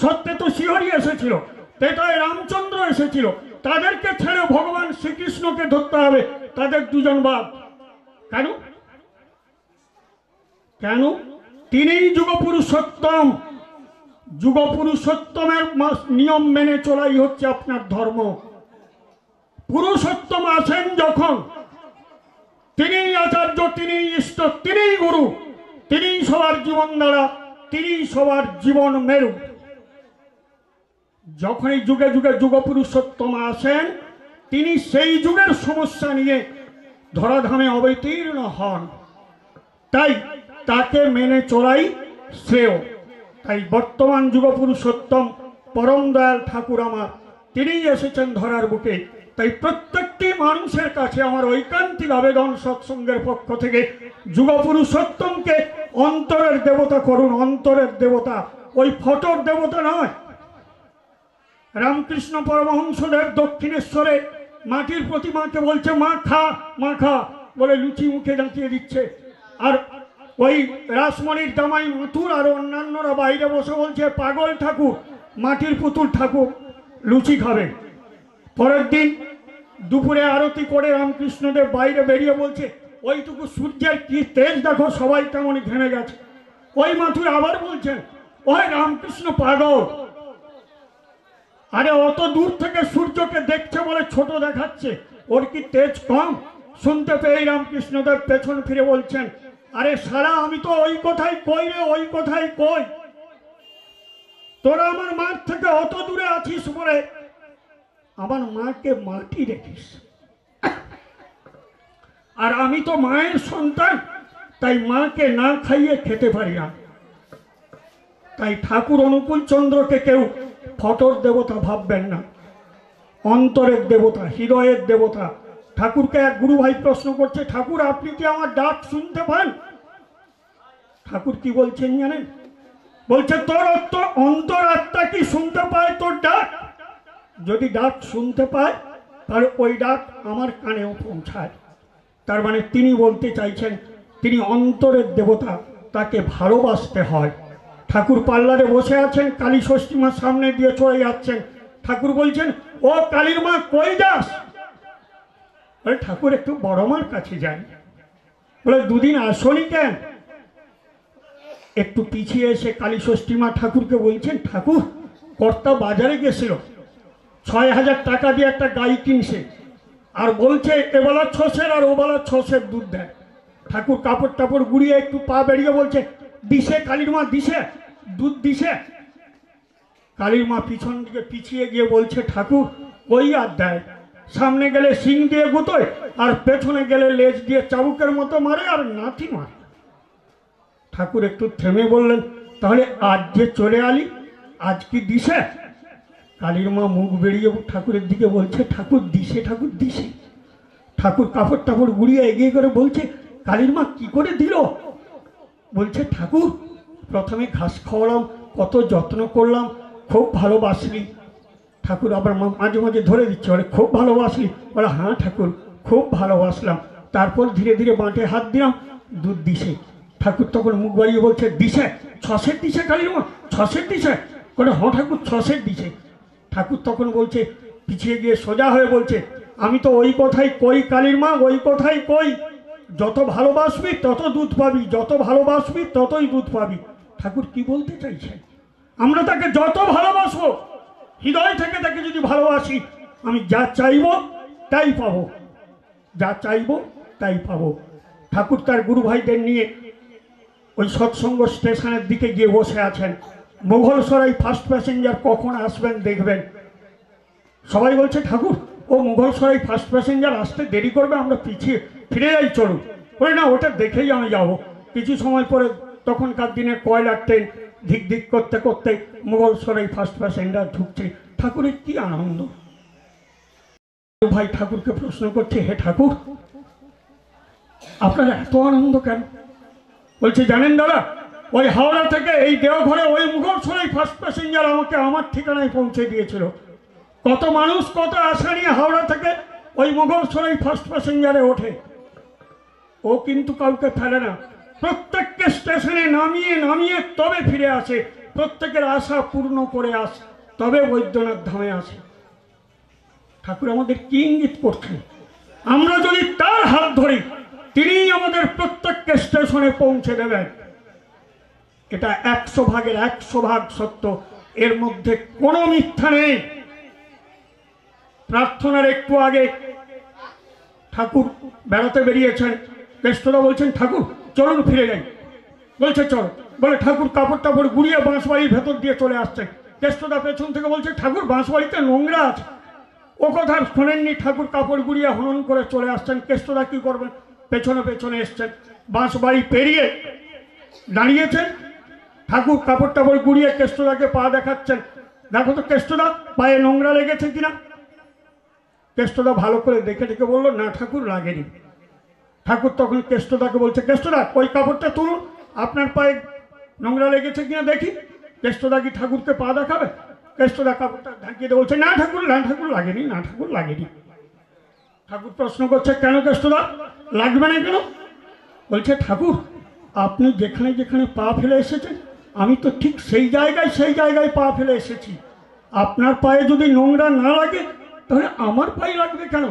সত্যে তো শিহরি এসেছিল, তেটায় রামচন্দ্র এসেছিল, তাদেরকে ছেড়ে ভগবান শ্রীকৃষ্ণকে ধরতে হবে, তাদের দুজন বাদ। কেন? কেন? তিনিই যুগপুরুষোত্তম। যুগপুরুষোত্তমের নিয়ম মেনে চলাই হচ্ছে আপনার ধর্ম। পুরুষোত্তম আছেন যখন, তিনিই আচার্য, তিনিই ইষ্ট, তিনিই গুরু, তিনিই সবার জীবন দ্বারা, তিনিই সবার জীবন মেরু। যখনই যুগে যুগে যুগপুরুষোত্তম আসেন, তিনি সেই যুগের সমস্যা নিয়ে ধরাধামে অবতীর্ণ হন, তাই তাকে মেনে চলাই শ্রেয়। তাই বর্তমান যুগপুরুষোত্তম পরম দয়াল ঠাকুর আমার, তিনিই এসেছেন ধরার বুকে। তাই প্রত্যেকটি মানুষের কাছে আমার ঐকান্তিক আবেদন সৎসঙ্গের পক্ষ থেকে, যুগপুরুষোত্তমকে অন্তরের দেবতা করুন। অন্তরের দেবতা, ওই ফটোর দেবতা নয়। রামকৃষ্ণ পরমহংসদেব দক্ষিণেশ্বরে মাটির প্রতিমাকে বলছে মা খা, মা খা বলে লুচি মুখে দাঁতিয়ে দিচ্ছে। আর ওই রাসমণির জামাই মাথুর আর অন্যান্যরা বাইরে বসে বলছে পাগল ঠাকুর, মাটির পুতুল ঠাকুর লুচি খাবে। পরের দিন দুপুরে আরতি করে রামকৃষ্ণদেব বাইরে বেরিয়ে বলছে, ওইটুকু সূর্যের কি তেজ দেখো, সবাই কেমন ঘেমে গেছে। ওই মাথুর আবার বলছেন, ওই রামকৃষ্ণ পাগল, আরে অত দূর থেকে সূর্যকে দেখছে বলে ছোট দেখাচ্ছে, ওর কি তেজ কম? শুনতে পেয়ে রামকৃষ্ণদেব পেছন ফিরে বলছেন, আরে সারা আমি তো ওই কথাই কই রে, ওই কথাই কই। তোরা আমার মাঠ থেকে অত দূরে আছিস বলে আমার মাকে মাটি রেখিস, আর আমি তো মায়ের সন্তান, তাই মাকে না খাইয়ে খেতে পারি না। তাই ঠাকুর অনুকূল চন্দ্রকে কেউ ফটোর দেবতা ভাববেন না, অন্তরের দেবতা, হৃদয়ের দেবতা। ঠাকুরকে এক গুরু ভাই প্রশ্ন করছে, ঠাকুর আপনি কি আমার ডাক শুনতে পান? ঠাকুর কি বলছেন জানেন? বলছে, তোর অন্তরাত্মা কি শুনতে পায় তোর ডাক? যদি ডাক শুনতে পায় তাহলে ওই ডাক আমার কানেও পৌঁছায়। তার মানে তিনি বলতে চাইছেন তিনি অন্তরের দেবতা, তাকে ভালোবাসতে হয়। ঠাকুর পার্লারে বসে আছেন, কালী ষষ্ঠী মা সামনে দিয়ে চলে যাচ্ছেন। ঠাকুর বলছেন, ও কালীর মা কই যাস? বলে, ঠাকুর একটু বড় মার কাছে যাই। বলে, দুদিন আসনি কেন? একটু পিছিয়ে এসে কালী ষষ্ঠী মা ঠাকুরকে বলছেন, ঠাকুর কর্তা বাজারে গেছিল, ৬,০০০ টাকা দিয়ে একটা গাই কিনছে, আর বলছে এবেলা ৬০০ আর ওবেলা ৬০০ দুধ দেয়। ঠাকুর কাপড় টাপড় গুড়িয়ে একটু পা বেরিয়ে বলছে, দিশে কালীর মা, দিশে দুধ দিশে। কালীর মা পিছন দিকে পিছিয়ে গিয়ে বলছে, ঠাকুর ওই আর দেয়, সামনে গেলে শিং দিয়ে গুতোয়, আর পেছনে গেলে লেজ দিয়ে চাবুকের মতো মারে আর নাথি মারে। ঠাকুর একটু থেমে বললেন, তাহলে আজ যে চলে আলি, আজ কি দিশে? কালীর মা মুখ বেরিয়ে ঠাকুরের দিকে বলছে, ঠাকুর দিশে, ঠাকুর দিশে। ঠাকুর কাপড় টাপড় গুড়িয়ে এগিয়ে করে বলছে, কালীর মা কি করে দিল? বলছে, ঠাকুর প্রথমে ঘাস খাওয়ালাম, কত যত্ন করলাম, খুব ভালোবাসলি? ঠাকুর আবার মাঝে মাঝে ধরে দিচ্ছে, বলে খুব ভালোবাসলি? বলে হ্যাঁ ঠাকুর, খুব ভালোবাসলাম। তারপর ধীরে ধীরে বাঁটে হাত দিলাম, দুধ দিছে। ঠাকুর তখন মুখ বাড়িয়ে বলছে, দিছে? 6 দিছে কালীর মা? 6 দিছে? বলে হ্যাঁ ঠাকুর, 6 দিছে। ঠাকুর তখন বলছে, পিছিয়ে গিয়ে সোজা হয়ে বলছে, আমি তো ওই কথাই কই কালীর মা, ওই কথাই কই, যত ভালোবাসবি তত দুধ পাবি, যত ভালোবাসবি ততই দুধ পাবি। ঠাকুর কি বলতে চাইছেন? আমরা তাকে যত ভালোবাসবো, হৃদয় থেকে তাকে যদি ভালোবাসি, আমি যা চাইব তাই পাবো, যা চাইব তাই পাবো। ঠাকুর তার গুরু ভাইদের নিয়ে ওই সৎসঙ্গ স্টেশনের দিকে গিয়ে বসে আছেন। মুঘলসরাই ফার্স্ট প্যাসেঞ্জার কখন আসবেন দেখবেন। সবাই বলছে ঠাকুর, ও মুঘলসরাই ফার্স্ট প্যাসেঞ্জার আসতে দেরি করবে, আমরা পিছিয়ে ফিরে যাই চলুন। বলে না, ওটা দেখেই আমি যাব। কিছু সময় পরে তখনকার দিনে কয়লার ট্রেন ধিক ধিক করতে করতে মুঘলসরাই ফার্স্ট প্যাসেঞ্জার ঢুকছে। ঠাকুরের কি আনন্দ! ভাই ঠাকুরকে প্রশ্ন করছে, হে ঠাকুর, আপনার এত আনন্দ কেন? বলছে, জানেন দাদা, ওই হাওড়া থেকে এই দেওঘরে ওই মুঘলসরাই ফার্স্ট প্যাসেঞ্জার আমাকে আমার ঠিকানায় পৌঁছে দিয়েছিল। কত মানুষ কত আশা নিয়ে হাওড়া থেকে ওই মুঘলসরাই ফার্স্ট প্যাসেঞ্জারে ওঠে, ও কিন্তু কাউকে ফেলে না, প্রত্যেককে স্টেশনে নামিয়ে নামিয়ে তবে ফিরে আসে, প্রত্যেকের আশা পূর্ণ করে আসে, তবে বৈদ্যনাথ ধামে আসে। ঠাকুর আমাদের কি ইঙ্গিত করছেন? আমরা যদি তার হাত ধরি, তিনিই আমাদের প্রত্যেককে স্টেশনে পৌঁছে দেবেন। এটা 100 ভাগের 100 ভাগ সত্য, এর মধ্যে কোনো মিথ্যা নেই। প্রার্থনার একটু আগে ঠাকুর বেড়াতে বেরিয়েছেন। কেষ্টদা বলছেন, ঠাকুর চলুন ফিরে যাই। বলছে চলো। বলে ঠাকুর কাপড় টাপড় গুড়িয়ে বাঁশবাড়ির ভেতর দিয়ে চলে আসছেন। কেষ্টদা পেছন থেকে বলছে, ঠাকুর বাঁশবাড়িতে নোংরা আছে। ও কথা শোনেননি, ঠাকুর কাপড় গুড়িয়ে হনন করে চলে আসছেন। কেষ্টদা কি করবেন, পেছনে পেছনে এসছেন। বাঁশবাড়ি পেরিয়ে দাঁড়িয়েছেন, ঠাকুর কাপড় টাপড় গুড়িয়ে কেষ্টদাকে পা দেখাচ্ছেন, দেখো তো কেষ্টদা পায়ে নোংরা লেগেছে কিনা। কেষ্টদা ভালো করে দেখে দেখে বললো, না ঠাকুর, লাগেনি। ঠাকুর তখন কেষ্টদাকে বলছে, কেষ্টদা ওই কাপড়টা তুলুন, আপনার পায়ে নোংরা লেগেছে কিনা দেখি। কেষ্টদা কি ঠাকুরকে পা দেখাবে? কেষ্টদা কাপড়টা ঢাকিয়ে দিয়ে বলছে, না ঠাকুর, না ঠাকুর লাগেনি, না ঠাকুর লাগেনি। ঠাকুর প্রশ্ন করছে, কেন কেষ্টদা লাগবে না কেন? বলছে, ঠাকুর আপনি যেখানে যেখানে পা ফেলে এসেছেন, আমি তো ঠিক সেই জায়গায় পা ফেলে এসেছি। আপনার পায়ে যদি নোংরা না লাগে, তাহলে আমার পায়ে লাগবে কেন?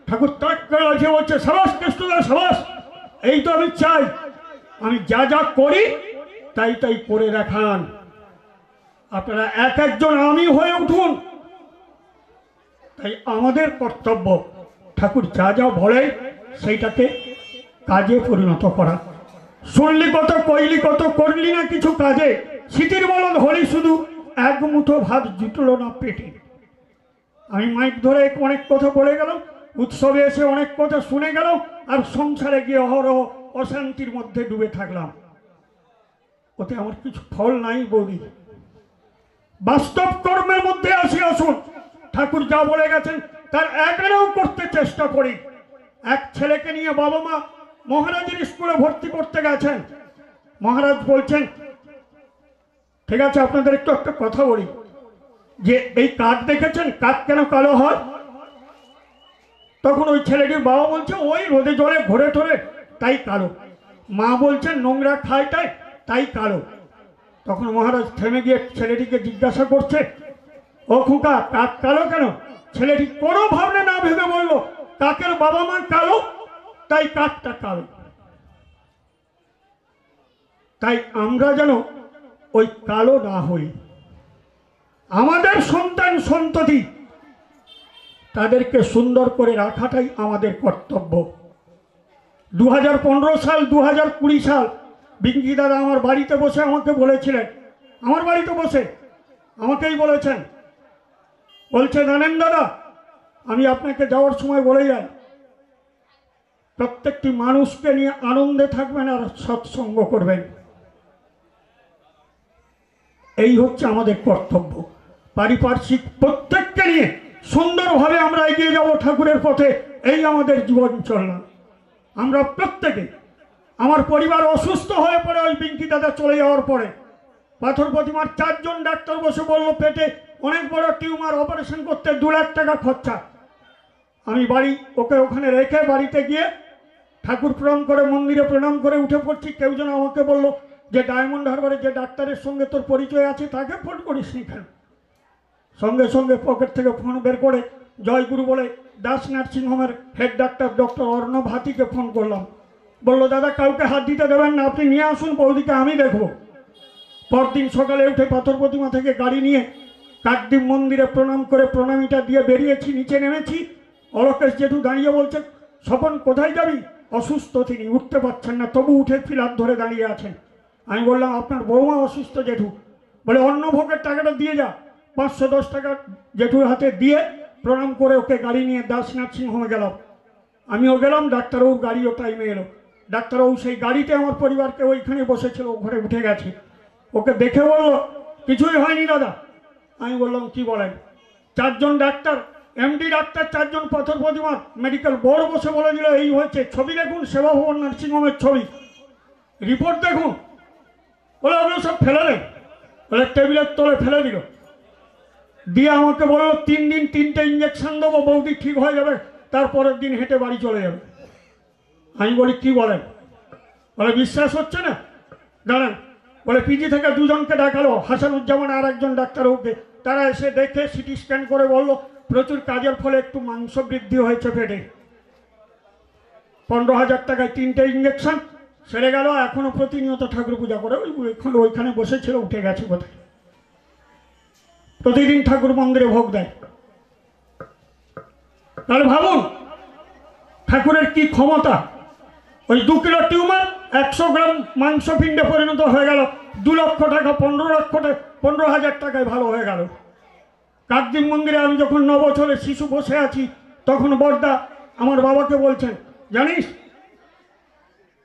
ঠাকুর তাক করে আছে, বলছে, সাবাস কেষ্টদা সাবাস, এই তো আমি চাই, আমি যা যা করি তাই তাই করে দেখান। আপনারা এক একজন আমি হয়ে উঠুন। তাই আমাদের কর্তব্য ঠাকুর যা যা বলে সেইটাকে কাজে পরিণত করা। শুনলি কত, কইলি কত, করলি না কিছু কাজে, স্মৃতির বলদ হলি শুধু, এক মুঠো ভাত জুটলো না পেটে। আমি মাইক ধরে অনেক কথা বলে গেলাম, উৎসবে এসে অনেক কথা শুনে গেল, আর সংসারে গিয়ে অহরহ অশান্তির মধ্যে ডুবে থাকলাম। ওতে আমার কিছু ফল নাই বৌদি। বাস্তব কর্মের মধ্যে আসি আসুন। ঠাকুর যা বলে গেছেন তার একারেও করতে চেষ্টা করি। এক ছেলেকে নিয়ে বাবা মা মহারাজের স্কুলে ভর্তি করতে গেছেন। মহারাজ বলছেন, ঠিক আছে আপনাদের একটু একটা কথা বলি, যে এই কাক দেখেছেন, কাক কেন কালো হয়? তখন ওই ছেলেটির বাবা বলছে, ওই রোদে জলে ঘোরে টোরে তাই কালো। মা বলছেন, নোংরা খায় তাই কালো। তখন মহারাজ থেমে গিয়ে ছেলেটিকে জিজ্ঞাসা করছে, ও খোকা, কাক কালো কেন? ছেলেটি কোনো ভাবনা না ভেবে বলল, কাকের বাবা মা কালো, তাই কাকটা কালো। তাই আমরা যেন ওই কালো না হই। আমাদের সন্তান সন্ততি তাদেরকে সুন্দর করে রাখাটাই আমাদের কর্তব্য। 2015 সাল 2020 সাল বিঙ্কি দাদা আমার বাড়িতে বসে আমাকে বলেছিলেন, আমার বাড়িতে বসে আমাকেই বলেছেন, বলছে, জানেন দাদা, আমি আপনাকে যাওয়ার সময় বলে যাই, প্রত্যেকটি মানুষকে নিয়ে আনন্দে থাকবেন আর সৎসঙ্গ করবেন। এই হচ্ছে আমাদের কর্তব্য। পারিপার্শ্বিক প্রত্যেককে নিয়ে সুন্দরভাবে আমরা এগিয়ে যাব ঠাকুরের পথে, এই আমাদের জীবন চলনা। আমরা প্রত্যেকে, আমার পরিবার অসুস্থ হয়ে পড়ে ওই বিঙ্কি দাদা চলে যাওয়ার পরে পাথর প্রতিমার 4 জন ডাক্তার বসে বলল পেটে অনেক বড় টিউমার, অপারেশন করতে 2 লাখ টাকা খরচা। আমি ওকে ওখানে রেখে বাড়িতে গিয়ে ঠাকুর প্রণাম করে মন্দিরে প্রণাম করে উঠে পড়ছি, কেউ যেন আমাকে বলল যে ডায়মন্ড হারবারে যে ডাক্তারের সঙ্গে তোর পরিচয় আছে তাকে ফোন করিস নি কেন? সঙ্গে সঙ্গে পকেট থেকে ফোন বের করে জয়গুরু বলে দাস নার্সিংহোমের হেড ডাক্তার ডক্টর অর্ণব হাতিকে ফোন করলাম। বলল দাদা কাউকে হাত দিতে দেবেন না, আপনি নিয়ে আসুন, বৌদিকে আমি দেখব। পরদিন সকালে উঠে পাথর প্রতিমা থেকে গাড়ি নিয়ে কাকদ্বীপ মন্দিরে প্রণাম করে প্রণামীটা দিয়ে বেরিয়েছি, নিচে নেমেছি। অলকেশ জেঠু দাঁড়িয়ে বলছে স্বপন কোথায় যাবি? অসুস্থ তিনি, উঠতে পারছেন না, তবু উঠে ফিলার ধরে দাঁড়িয়ে আছেন। আমি বললাম আপনার বৌমা অসুস্থ জেঠু। বলে অন্নভোগের টাকাটা দিয়ে যা। 510 টাকা জেঠুর হাতে দিয়ে প্রণাম করে ওকে গাড়ি নিয়ে দাস নার্সিংহোমে গেলাম। আমিও গেলাম, ডাক্তারবাবুর গাড়িও টাইমে এলো। ডাক্তারবাবু সেই গাড়িতে আমার পরিবারকে ওইখানে বসেছিল, ঘরে উঠে গেছে। ওকে দেখে বলল কিছুই হয়নি দাদা। আমি বললাম কি বলেন? 4 জন ডাক্তার, এমডি ডাক্তার, 4 জন পাথর প্রতিমার মেডিকেল বোর্ড বসে বলে দিল এই হয়েছে। ছবি দেখুন, সেবা ভবন নার্সিংহোমের ছবি, রিপোর্ট দেখুন। বলে ওগুলো সব ফেলে দেন। বলে টেবিলের তলে ফেলে দিল, দিয়ে আমাকে বললো 3 দিন 3টে ইঞ্জেকশন দেবো, বৌদি ঠিক হয়ে যাবে, তারপরের দিন হেঁটে বাড়ি চলে যাবে। আমি বলি কি বলেন? বলে বিশ্বাস হচ্ছে না, দাঁড়ান। বলে পিজি থেকে 2 জনকে দেখালো, হাসানুজ্জামান আর একজন ডাক্তারবাবুকে। তারা এসে দেখে সিটি স্ক্যান করে বলল প্রচুর কাজের ফলে একটু মাংস বৃদ্ধি হয়েছে পেটে। 15,000 টাকায় 3টে ইঞ্জেকশন সেরে গেল। এখনো প্রতিনিয়ত ঠাকুর পূজা করে ওইখানে বসেছিল, উঠে গেছে কোথায়। প্রতিদিন ঠাকুর মন্দিরে ভোগ দেয়। তাহলে ভাবুন ঠাকুরের কি ক্ষমতা। ওই 2 কিলো টিউমার 100 গ্রাম মাংসপিণ্ডে পরিণত হয়ে গেল। 2 লক্ষ টাকা 15,000 টাকায় ভালো হয়ে গেল। কাকদ্বীপ মন্দিরে আমি যখন 9 বছরের শিশু বসে আছি, তখন বড়দা আমার বাবাকে বলছেন জানিস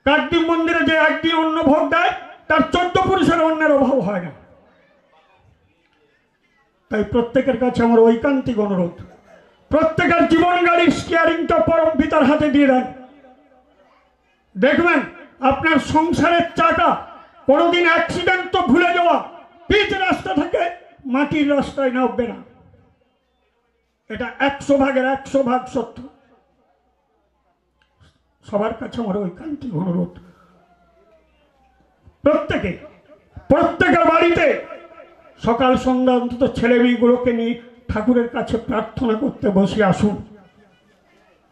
কাকদ্বীপ মন্দিরে যে একদিন অন্ন ভোগ দেয় তার 14 পুরুষের অন্নের অভাব হয় না। তাই প্রত্যেকের কাছে আমার ঐকান্তিক অনুরোধ, প্রত্যেকের জীবন গাড়ির স্টিয়ারিংটা পরম পিতার হাতে দিয়ে দেন। দেখবেন আপনার সংসারের চাকা কোনোদিন অ্যাক্সিডেন্ট তো ভুলে যাওয়া, পিচ রাস্তা থেকে মাটির রাস্তায় নামবে না। এটা 100 ভাগের 100 ভাগ সত্য। সবার কাছে আমার ঐকান্তিক অনুরোধ, প্রত্যেকের বাড়িতে সকাল সন্ধ্যা অন্তত ছেলে মেয়েগুলোকে নিয়ে ঠাকুরের কাছে প্রার্থনা করতে বসে আসুন।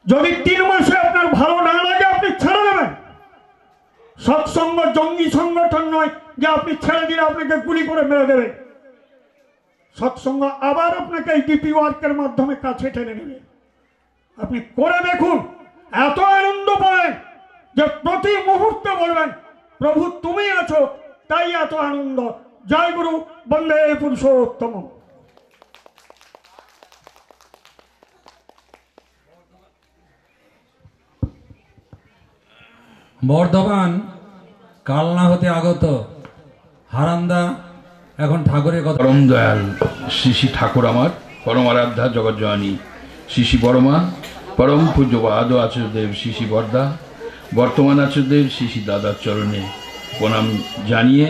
যদি 3 মাসে আপনার ভালো না লাগে আপনি ছেড়ে দেবেন। সৎসঙ্গ জঙ্গি সংগঠন নয় যে আপনি ছেড়ে দিলে আপনাকে গুলি করে মেরে দেবে। সৎসঙ্গ আবার আপনাকে এই ডিপি ওয়ার্কের মাধ্যমে কাছে টেনে নেবে। আপনি করে দেখুন, এত আনন্দ পাবেন যে প্রতি মুহূর্তে বলবেন প্রভু তুমি আছো, তাই এত আনন্দ। জয় গুরু, বন্দে পুরুষোত্তম। বর্ধমান কালনা হতে আগত হারান্দা এখন ঠাকুরের কথা। পরম দয়াল শ্রী শ্রী ঠাকুর আমার পরম আরাধ্যা জগৎজননী শ্রী শ্রী বড়মা, পরম পূজ্য আদৌ আচার্যদেব শ্রী শ্রী বর্দা, বর্তমান আচার্যদেব শ্রী শ্রী দাদার চরণে প্রণাম জানিয়ে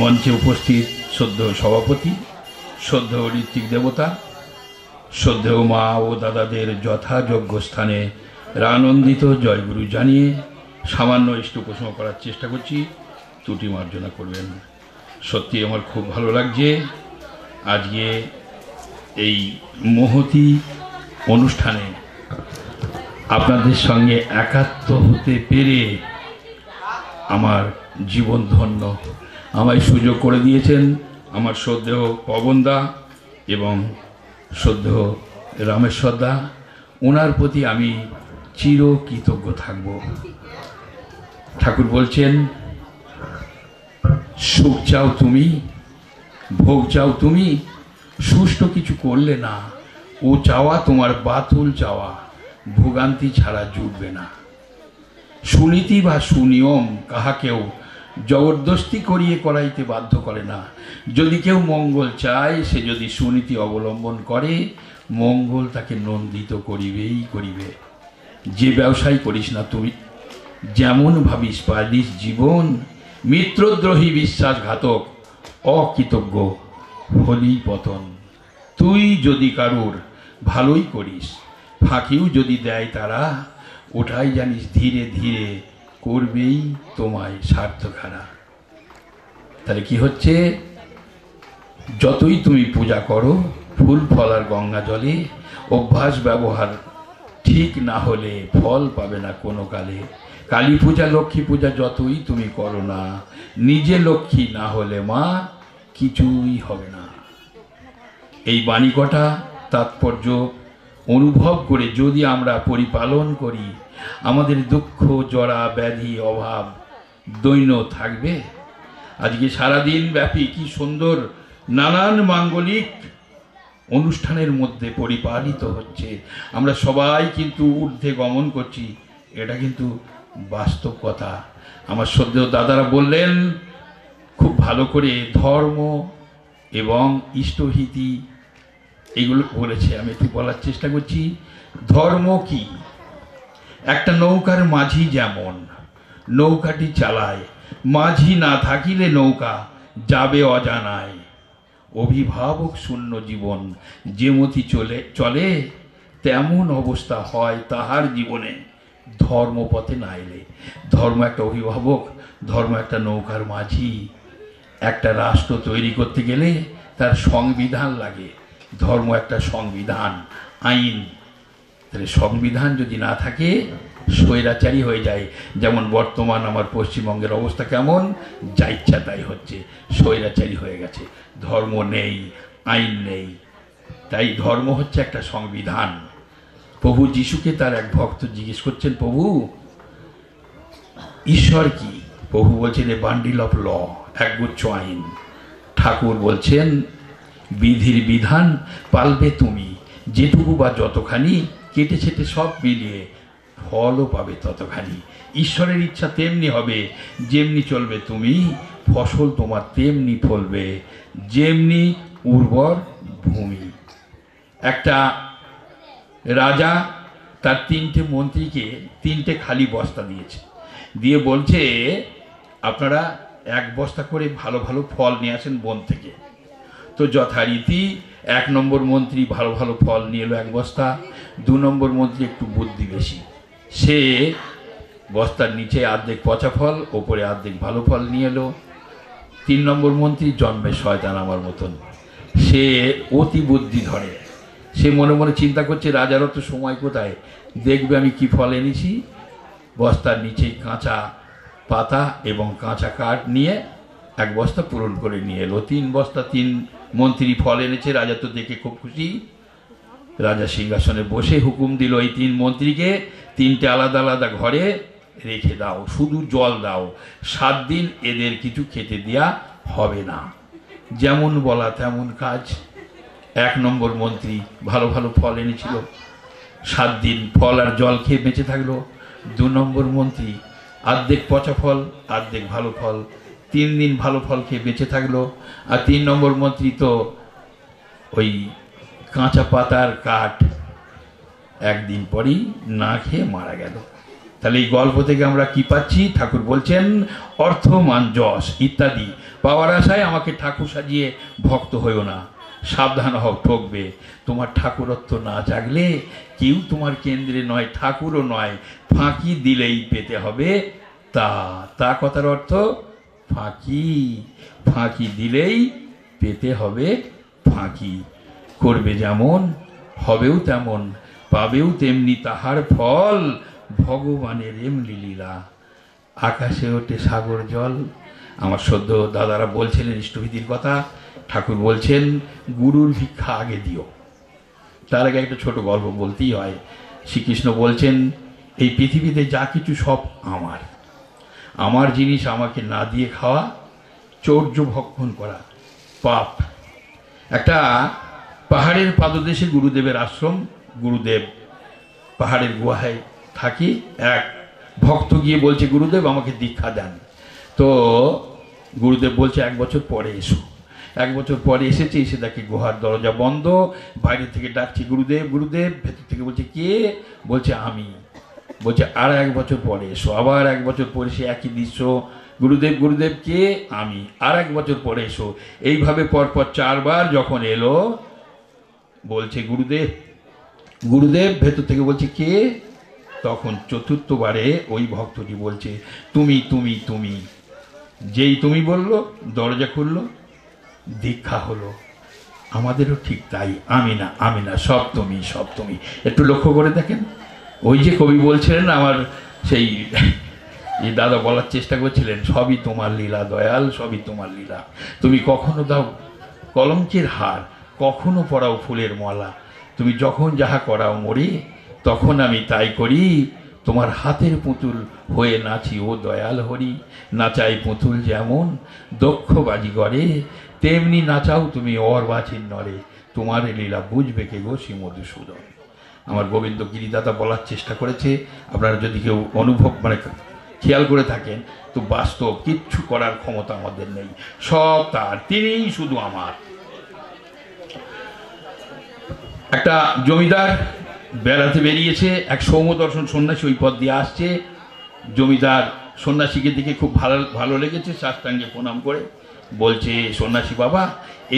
মঞ্চে উপস্থিত শ্রদ্ধেয় সভাপতি, শ্রদ্ধেয় ঋত্বিক দেবতা, শ্রদ্ধেয় মা ও দাদাদের যথাযোগ্য স্থানে আনন্দিত জয়গুরু জানিয়ে সামান্য ইষ্ট প্রশ্ন করার চেষ্টা করছি, ত্রুটি মার্জনা করবেন। সত্যি আমার খুব ভালো লাগছে আজকে এই মহতি অনুষ্ঠানে আপনাদের সঙ্গে একাত্ম হতে পেরে আমার জীবন ধন্য। আমায় সুযোগ করে দিয়েছেন আমার শ্রদ্ধেয় পবনদা এবং শ্রদ্ধেয় রামেশ্বরদা, ওনার প্রতি আমি চিরকৃতজ্ঞ থাকব। ঠাকুর বলছেন সুখ চাও তুমি, ভোগ চাও তুমি, সুষ্ঠু কিছু করলে না, ও চাওয়া তোমার বাতুল চাওয়া, ভোগান্তি ছাড়া জুটবে না। সুনীতি বা সুনিয়ম কাহাকেও জবরদস্তি করিয়ে করাইতে বাধ্য করে না। যদি কেউ মঙ্গল চায়, সে যদি সুনীতি অবলম্বন করে, মঙ্গল তাকে নন্দিত করিবেই করিবে। যে ব্যবসায় করিস না তুই, যেমন ভাবিস পারিস জীবন, মিত্রদ্রোহী বিশ্বাসঘাতক অকৃতজ্ঞ হলেই পতন। তুই যদি কারুর ভালোই করিস, ফাঁকিও যদি দেয় তারা, ওটাই জানিস ধীরে ধীরে করবেই তোমায় স্বার্থখানা। তাহলে কি হচ্ছে, যতই তুমি পূজা করো ফুল ফল আর গঙ্গা জলে, অভ্যাস ব্যবহার ঠিক না হলে ফল পাবে না কোনো কালে। কালী পূজা লক্ষ্মী পূজা যতই তুমি করো না, নিজে লক্ষ্মী না হলে মা কিছুই হবে না। এই বাণী কটা তাৎপর্য অনুভব করে যদি আমরা পরিপালন করি, আমাদের দুঃখ জরা ব্যাধি অভাব দৈন্য থাকবে। আজকে সারাদিন ব্যাপী কি সুন্দর নানান মাঙ্গলিক অনুষ্ঠানের মধ্যে পরিপালিত হচ্ছে, আমরা সবাই কিন্তু ঊর্ধ্বে গমন করছি, এটা কিন্তু বাস্তব কথা। আমার শ্রদ্ধেয় দাদারা বললেন খুব ভালো করে, ধর্ম এবং ইষ্টহিতি এগুলো বলেছে, আমি একটু বলার চেষ্টা করছি। ধর্ম কি? একটা নৌকার মাঝি যেমন নৌকাটি চালায়, মাঝি না থাকিলে নৌকা যাবে অজানায়। অভিভাবক শূন্য জীবন যেমতি চলে তেমন অবস্থা হয় তাহার জীবনে ধর্মপথে না এলে। ধর্ম একটা অভিভাবক, ধর্ম একটা নৌকার মাঝি। একটা রাষ্ট্র তৈরি করতে গেলে তার সংবিধান লাগে, ধর্ম একটা সংবিধান, আইন। তাহলে সংবিধান যদি না থাকে স্বৈরাচারী হয়ে যায়। যেমন বর্তমান আমার পশ্চিমবঙ্গের অবস্থা কেমন, যা ইচ্ছা তাই হচ্ছে, স্বৈরাচারী হয়ে গেছে, ধর্ম নেই, আইন নেই। তাই ধর্ম হচ্ছে একটা সংবিধান। প্রভু যিশুকে তার এক ভক্ত জিজ্ঞেস করছেন, প্রভু ঈশ্বর কি? প্রভু বলছেন এ বান্ডিল অফ ল, একগুচ্ছ আইন। ঠাকুর বলছেন বিধির বিধান পালবে তুমি, যেটুকু বা যতখানি কেটে ছেটে সব মিলিয়ে ফলও পাবে ততখানি। ঈশ্বরের ইচ্ছা তেমনি হবে, যেমনি চলবে তুমি ফসল তোমার তেমনি ফলবে, যেমনি উর্বর ভূমি। একটা রাজা তার 3টে মন্ত্রীকে 3টে খালি বস্তা দিয়েছে, দিয়ে বলছে আপনারা 1 বস্তা করে ভালো ভালো ফল নিয়ে আসেন বন থেকে। তো যথারীতি 1 নম্বর মন্ত্রী ভালো ভালো ফল নিয়ে এলো 1 বস্তা, 2 নম্বর মন্ত্রী একটু বুদ্ধি বেশি, সে বস্তার নিচে অর্ধেক পচা ফল, ওপরে অর্ধেক ভালো ফল নিয়ে এলো। 3 নম্বর মন্ত্রী জন্মে শয়তান আমার মতন, সে অতি বুদ্ধি ধরে, সে মনে মনে চিন্তা করছে রাজারও তো সময় কোথায়, দেখবে আমি কি ফল এনেছি। বস্তার নিচে কাঁচা পাতা এবং কাঁচা কাঠ নিয়ে 1 বস্তা পূরণ করে নিয়ে এলো। 3 বস্তা 3 মন্ত্রী ফল এনেছে, রাজা তো দেখে খুব খুশি। রাজা সিংহাসনে বসে হুকুম দিল এই 3 মন্ত্রীকে 3টে আলাদা আলাদা ঘরে রেখে দাও, শুধু জল দাও, 7 দিন এদের কিছু খেতে দেয়া হবে না। যেমন বলা তেমন কাজ। 1 নম্বর মন্ত্রী ভালো ভালো ফল এনেছিল, 7 দিন ফল আর জল খেয়ে বেঁচে থাকলো। 2 নম্বর মন্ত্রী অর্ধেক পচা ফল অর্ধেক ভালো ফল, 3 দিন ভালো ফল খেয়ে বেঁচে থাকলো। আর 3 নম্বর মন্ত্রী তো ওই কাঁচা পাতার কাঠ 1 দিন পরেই না খেয়ে মারা গেল। তাহলে এই গল্প থেকে আমরা কি পাচ্ছি? ঠাকুর বলছেন অর্থ মান যশ ইত্যাদি পাওয়ার আশায় আমাকে ঠাকুর সাজিয়ে ভক্ত হইও না, সাবধান হও ঠকবে। তোমার ঠাকুরত্ব না জাগলে কেউ তোমার কেন্দ্রে নয়, ঠাকুরও নয়, ফাঁকি দিলেই পেতে হবে তা। তা কথার অর্থ ফাঁকি, ফাঁকি দিলেই পেতে হবে ফাঁকি। করবে যেমন হবেও তেমন, পাবেও তেমনি তাহার ফল, ভগবানের এমনি লীলা। আকাশে ওঠে সাগর জল। আমার সদ্য দাদারা বলছিলেন ইষ্টবিধির কথা, ঠাকুর বলছেন গুরুর ভিক্ষা আগে দিও। তার আগে একটা ছোট গল্প বলতেই হয়। শ্রীকৃষ্ণ বলছেন এই পৃথিবীতে যা কিছু সব আমার, আমার জিনিস আমাকে না দিয়ে খাওয়া চৌর্য ভক্ষণ করা পাপ। একটা পাহাড়ের পাদদেশে গুরুদেবের আশ্রম, গুরুদেব পাহাড়ের গুহায় থাকি। এক ভক্ত গিয়ে বলছে গুরুদেব আমাকে দীক্ষা দেন। তো গুরুদেব বলছে 1 বছর পরে এসো। 1 বছর পরে এসেছে, এসে দেখে গুহার দরজা বন্ধ, বাইরে থেকে ডাকছে গুরুদেব গুরুদেব, ভেতর থেকে বলছে কে? বলছে আমি। বলছে আর 1 বছর পরে এসো। আবার 1 বছর পরে সে একই দৃশ্য, গুরুদেব গুরুদেব কে? আমি। আর 1 বছর পরে এসো। এইভাবে পরপর 4 বার যখন এলো, বলছে গুরুদেব গুরুদেব, ভেতর থেকে বলছে কে? তখন 4র্থবারে ওই ভক্তটি বলছে তুমি তুমি তুমি। যেই তুমি বললো, দরজা খুললো, দীক্ষা হলো। আমাদেরও ঠিক তাই, আমি না আমি না, সব তুমি সব তুমি। একটু লক্ষ্য করে দেখেন, ওই যে কবি বলছিলেন, আমার সেই দাদা বলার চেষ্টা করছিলেন, সবই তোমার লীলা দয়াল, সবই তোমার লীলা। তুমি কখনো দাও কলঙ্কের হার, কখনো পরাও ফুলের মালা। তুমি যখন যাহা করাও মরি, তখন আমি তাই করি। তোমার হাতের পুতুল হয়ে নাচি ও দয়াল হরি। নাচাই পুতুল যেমন দক্ষ বাজিগরে, তেমনি নাচাও তুমি অর্বাচীন নরে। তোমার লীলা বুঝবে কে গো শ্রী মধুসূদন। আমার গোবিন্দ গিরিদাতা বলার চেষ্টা করেছে, আপনারা যদি কেউ অনুভব খেয়াল করে থাকেন, তো বাস্তব কিচ্ছু করার ক্ষমতা আমাদের নেই, সব তার, তিনিই শুধু আমার। একটা জমিদার বেড়াতে বেরিয়েছে, এক সৌম্যদর্শন সন্ন্যাসী ওই পথ দিয়ে আসছে। জমিদার সন্ন্যাসীকে দেখে খুব ভালো লেগেছে, সাষ্টাঙ্গে প্রণাম করে বলছে, সন্ন্যাসী বাবা,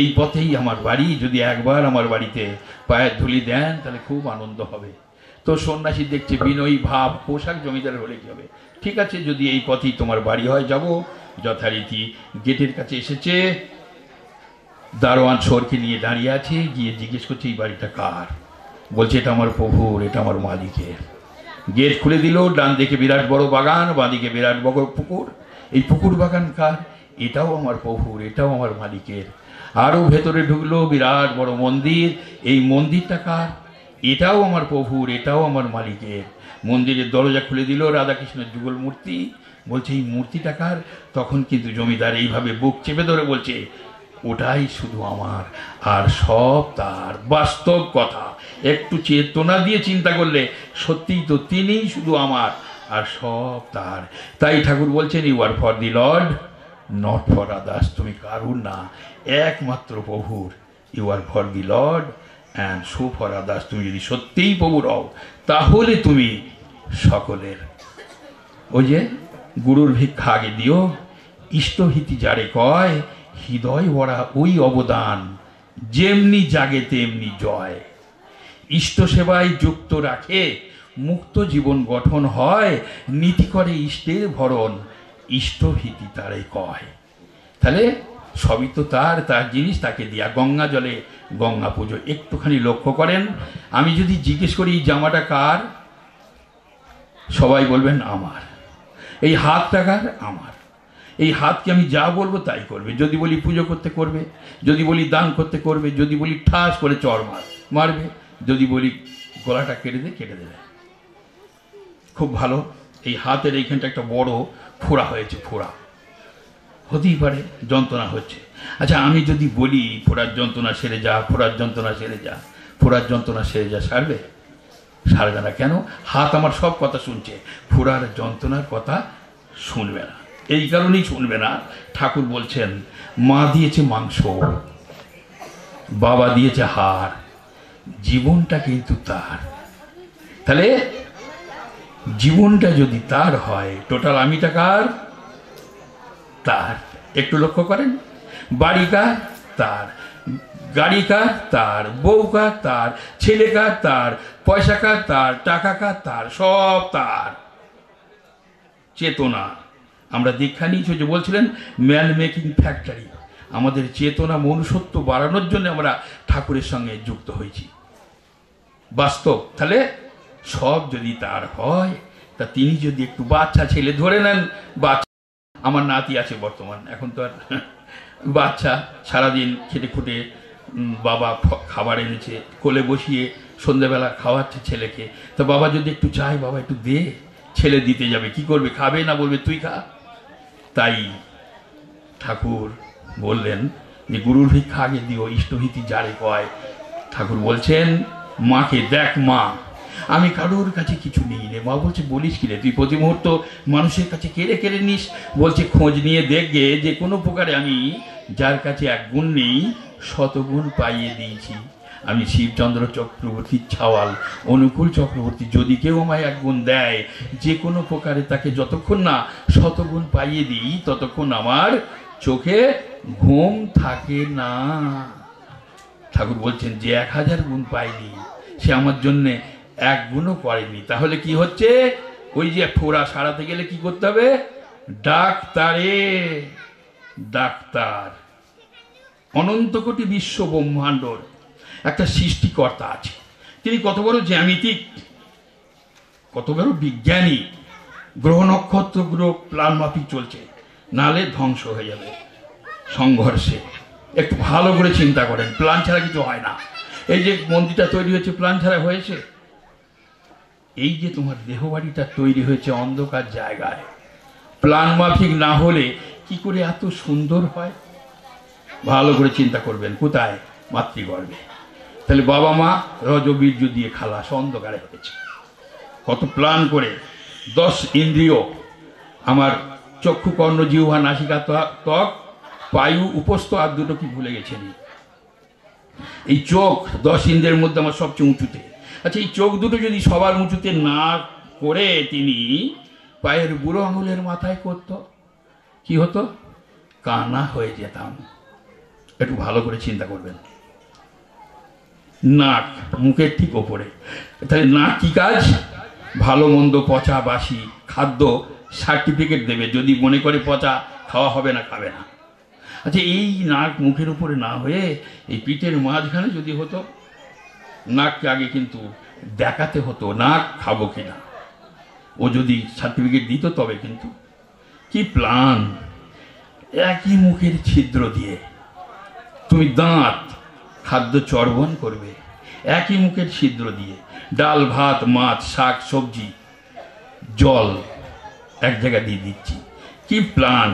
এই পথেই আমার বাড়ি, যদি একবার আমার বাড়িতে পায়ের ধুলি দেন তাহলে খুব আনন্দ হবে। তো সন্ন্যাসী দেখছে বিনয়ী ভাব, পোশাক জমিদার হলে কি হবে, ঠিক আছে যদি এই পথেই তোমার বাড়ি হয় যাব। যথারীতি গেটের কাছে এসেছে, দারোয়ান সরকে নিয়ে দাঁড়িয়ে আছে, গিয়ে জিজ্ঞেস করছে এই বাড়িটা কার? বলছে এটা আমার প্রভুর, এটা আমার মালিকের। গেট খুলে দিল, ডান দিকে বিরাট বড় বাগান, বাঁ দিকে বিরাট বড় পুকুর। এই পুকুর বাগান কার? এটাও আমার প্রভুর, এটাও আমার মালিকের। আরও ভেতরে ঢুকলো, বিরাট বড় মন্দির, এই মন্দিরটা কার? এটাও আমার প্রভুর, এটাও আমার মালিকের। মন্দিরের দরজা খুলে দিল, রাধাকৃষ্ণের যুগল মূর্তি। বলছে এই মূর্তিটা কার? তখন কিন্তু জমিদার এইভাবে বুক চেপে ধরে বলছে ওটাই শুধু আমার, আর সব তার। বাস্তব কথা, একটু চেতনা দিয়ে চিন্তা করলে সত্যিই তো তিনিই শুধু আমার, আর সব তার। তাই ঠাকুর বলছেন you are for the lord, not for others. তুমি কারুর না, একমাত্র প্রভুর। You are for the lord and so for others. তুমি যদি সত্যিই প্রভুর হও, তাহলে তুমি সকলের। ওই যে গুরুর ভিক্ষা আগে দিও, ইষ্টহিতি যারে কয়, হৃদয় ভরা ওই অবদান, যেমনি জাগে তেমনি জয়। ইষ্ট সেবায় যুক্ত রাখে, মুক্ত জীবন গঠন হয়। নীতি করে ইষ্টের ভরণ, ইষ্টহিতি তারে কয়। তাহলে সবই তো তার, তার জিনিস, তাকে দিয়া। গঙ্গা জলে গঙ্গা পুজো, একটুখানি লক্ষ্য করেন। আমি যদি জিজ্ঞেস করি এই জামাটা কার, সবাই বলবেন আমার। এই হাতটা কার? আমার। এই হাতকে আমি যা বলবো তাই করবে। যদি বলি পুজো করতে করবে, যদি বলি দান করতে করবে, যদি বলি ঠাস করে চর মারবে, যদি বলি গলাটা কেটে দে কেটে দেবে। খুব ভালো। এই হাতের এইখানটা একটা বড় ফোড়া হয়েছে, ফোড়া হতেই পারে, যন্ত্রণা হচ্ছে। আচ্ছা আমি যদি বলি ফোড়ার যন্ত্রণা সেরে যা, ফোড়ার যন্ত্রণা সেরে যা, ফোড়ার যন্ত্রণা সেরে যা, সারবে? সারবে না। কেন? হাত আমার সব কথা শুনছে, ফোড়ার যন্ত্রণার কথা শুনবে না। এই কারণেই শুনবে না। ঠাকুর বলছেন মা দিয়েছে মাংস, বাবা দিয়েছে হাড়, জীবনটা কিন্তু তার। তাহলে জীবনটা যদি তার হয়, টোটাল আমিটা কার? তার। একটু লক্ষ্য করেন, বাড়ি কার? তার। গাড়ি কার? তার। বউ কার? তার। ছেলে কার? তার। পয়সা কার? তার। টাকা কার? তার। সব তার। চেতনা, আমরা দীক্ষা নিয়েছি, যে বলছিলেন ম্যান মেকিং ফ্যাক্টরি। আমাদের চেতনা মনুষ্যত্ব বাড়ানোর জন্য আমরা ঠাকুরের সঙ্গে যুক্ত হয়েছি। বাস্তব। তাহলে সব যদি তার হয়, তা তিনি যদি একটু বাচ্চা ছেলে ধরে নেন, বাচ্চা, আমার নাতি আছে বর্তমান, এখন তো আর বাচ্চা, সারাদিন খেটে খুঁটে বাবা খাবার এনেছে, কোলে বসিয়ে সন্ধ্যেবেলা খাওয়াচ্ছে ছেলেকে। তো বাবা যদি একটু চায়, বাবা একটু দে, ছেলে দিতে যাবে, কি করবে? খাবে না, বলবে তুই খা। তাই ঠাকুর বললেন যে গুরুর ভিক্ষা আগে দিও, ইষ্টহিতি যারে কয়। ঠাকুর বলছেন মাকে দেখ, মা আমি কারোর কাছে কিছু নিই নে। মা বলছে বলিস কি রে, তুই প্রতি মুহূর্ত মানুষের কাছে কেড়ে কেড়ে নিস। বলছে খোঁজ নিয়ে দেখবে যে কোনো প্রকারে আমি যার কাছে 1 গুণ নেই, 100 গুণ পাইয়ে দিয়েছি। আমি শিবচন্দ্র চক্রবর্তীর ছাওয়াল, অনুকূল চক্রবর্তী। যদি কেউ আমায় 1 গুণ দেয়, যে কোনো প্রকারে তাকে যতক্ষণ না 100 গুণ পাইয়ে দিই ততক্ষণ আমার চোখে ঘুম থাকে না। ঠাকুর বলছেন যে 1000 গুণ পায়নি সে আমার জন্যে 1 গুণও করেনি। তাহলে কি হচ্ছে? ওই যে ফোড়া সারাতে গেলে কি করতে হবে? ডাক্তারে ডাক্তার। অনন্ত কোটি বিশ্ব ব্রহ্মাণ্ডর একটা সৃষ্টিকর্তা আছে। তিনি কত বড় জ্যামিতিক, কত বড় বিজ্ঞানী। গ্রহ নক্ষত্রগুলো প্লান মাফিক চলছে, নালে ধ্বংস হয়ে যাবে সংঘর্ষে। একটু ভালো করে চিন্তা করেন, প্ল্যান ছাড়া কিছু হয় না। এই যে মন্দিরটা তৈরি হয়েছে প্ল্যান ছাড়া হয়েছে। এই যে তোমার দেহবাড়িটা তৈরি হয়েছে অন্ধকার জায়গায়, প্ল্যান মাফিক না হলে কি করে এত সুন্দর হয়? ভালো করে চিন্তা করবেন। কোথায়? মাতৃগর্ভে। তাহলে বাবা মা রজবীর্য দিয়ে খালাস, অন্ধকারে হয়েছে। কত প্ল্যান করে 10 ইন্দ্রিয়, আমার চক্ষু, কর্ণ, জিহ্বা, নাসিকা, ত্বক, পায়ু, উপস্থ, আর দুটো কি ভুলে গেছেন? এই চোখ 10 ইন্দ্রিয়ের মধ্যে আমার সবচেয়ে উঁচুতে। আচ্ছা, এই চোখ দুটো যদি সবার উঁচুতে না করে তিনি পায়ের বুড়ো আঙুলের মাথায় করত, কি হতো? কানা হয়ে যেতাম। একটু ভালো করে চিন্তা করবেন। নাক মুখের ঠিক ওপরে, তাহলে নাক কি কাজ? ভালো মন্দ, পচা বাসি খাদ্য সার্টিফিকেট দেবে। যদি মনে করে পচা খাওয়া হবে না, খাবে না। আচ্ছা, এই নাক মুখের উপরে না হয়ে এই পিঠের মাঝখানে যদি হতো, নাককে আগে কিন্তু দেখাতে হতো নাক খাবো কিনা। ও যদি সার্টিফিকেট দিত তবে কিন্তু। কি প্ল্যান! একই মুখের ছিদ্র দিয়ে তুমি দাঁত খাদ্য চর্বণ করবে, একই মুখের ছিদ্র দিয়ে। ডাল ভাত মাছ শাক সবজি জল এক জায়গা দিয়ে দিচ্ছি। কি প্ল্যান!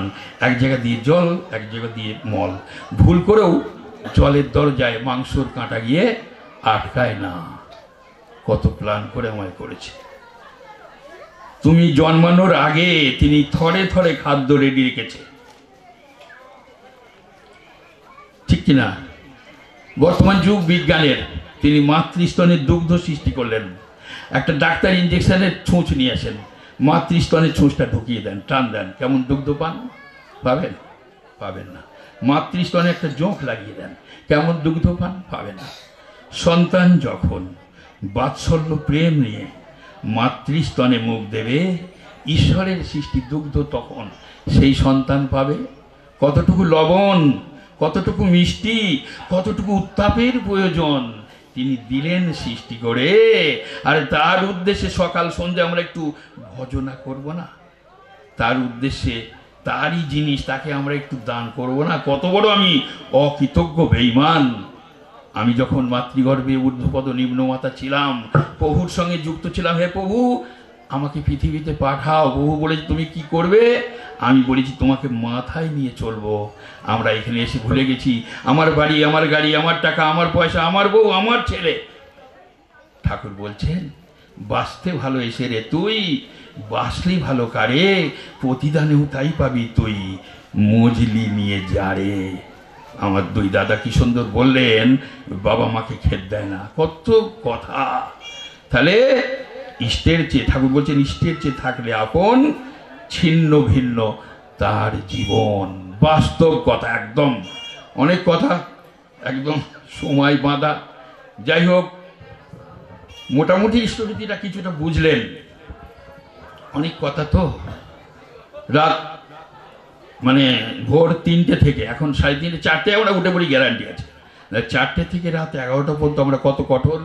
এক জায়গা দিয়ে জল, এক জায়গা দিয়ে মল। ভুল করেও জলের দরজায় মাংসর কাঁটা গিয়ে আটকায় না। কত প্ল্যান করে আমায় করেছে। তুমি জন্মানোর আগে তিনি থরে থরে খাদ্য রেডি রেখেছে, ঠিক কিনা? বর্তমান যুগ বিজ্ঞানের, তিনি মাতৃস্তনের দুগ্ধ সৃষ্টি করলেন। একটা ডাক্তার ইঞ্জেকশনের ছুঁচ নিয়ে আসেন, মাতৃস্তনের ছুঁচটা ঢুকিয়ে দেন, টান দেন, কেমন দুগ্ধ পান? পাবেন? পাবেন না। মাতৃস্তনে একটা জোঁক লাগিয়ে দেন, কেমন দুগ্ধ পান? পাবেন না। সন্তান যখন বাৎসল্য প্রেম নিয়ে মাতৃস্তনে মুখ দেবে, ঈশ্বরের সৃষ্টি দুগ্ধ তখন সেই সন্তান পাবে। কতটুকু লবণ, কতটুকু মিষ্টি, কতটুকু উত্তাপের প্রয়োজন তিনি দিলেন সৃষ্টি করে। আর তার উদ্দেশ্যে সকাল সন্ধ্যা আমরা একটু ভজনা করব না? তার উদ্দেশ্যে তারই জিনিস তাকে আমরা একটু দান করব না? কত বড় আমি অকৃতজ্ঞ বেঈমান! আমি যখন মাতৃগর্ভে ঊর্ধ্বপদ নিম্নমাতা ছিলাম, প্রভুর সঙ্গে যুক্ত ছিলাম, হে প্রভু আমাকে পৃথিবীতে পাঠাও। প্রভু বলেছে তুমি কি করবে? আমি বলেছি তোমাকে মাথায় নিয়ে চলবো। আমরা এখানে এসে ভুলে গেছি আমার বাড়ি, আমার গাড়ি, আমার টাকা, আমার পয়সা, আমার বউ, আমার ছেলে। ঠাকুর বলছেন বাঁচতে ভালো এসে রে তুই, বাঁচলি ভালো কারে, প্রতিদানেও তাই পাবি তুই, মজলি নিয়ে যা রে। আমার দুই দাদা কি সুন্দর বললেন, বাবা মাকে খেত দেয় না। কত কথা! তাহলে ইষ্টের চেয়ে, ঠাকুর বলছেন ইষ্টের চেয়ে থাকলে আপন, ছিন্ন ভিন্ন তার জীবন। বাস্তব কথা একদম। অনেক কথা একদম সময় বাঁধা। যাই হোক, মোটামুটি স্টোরিটা কিছুটা বুঝলেন। অনেক কথা তো। রাত মানে ভোর 3টে থেকে এখন 3:30 4টে আমরা উঠে পড়ি, গ্যারান্টি আছে। 4টে থেকে রাত 11টা পর্যন্ত আমরা কত কঠোর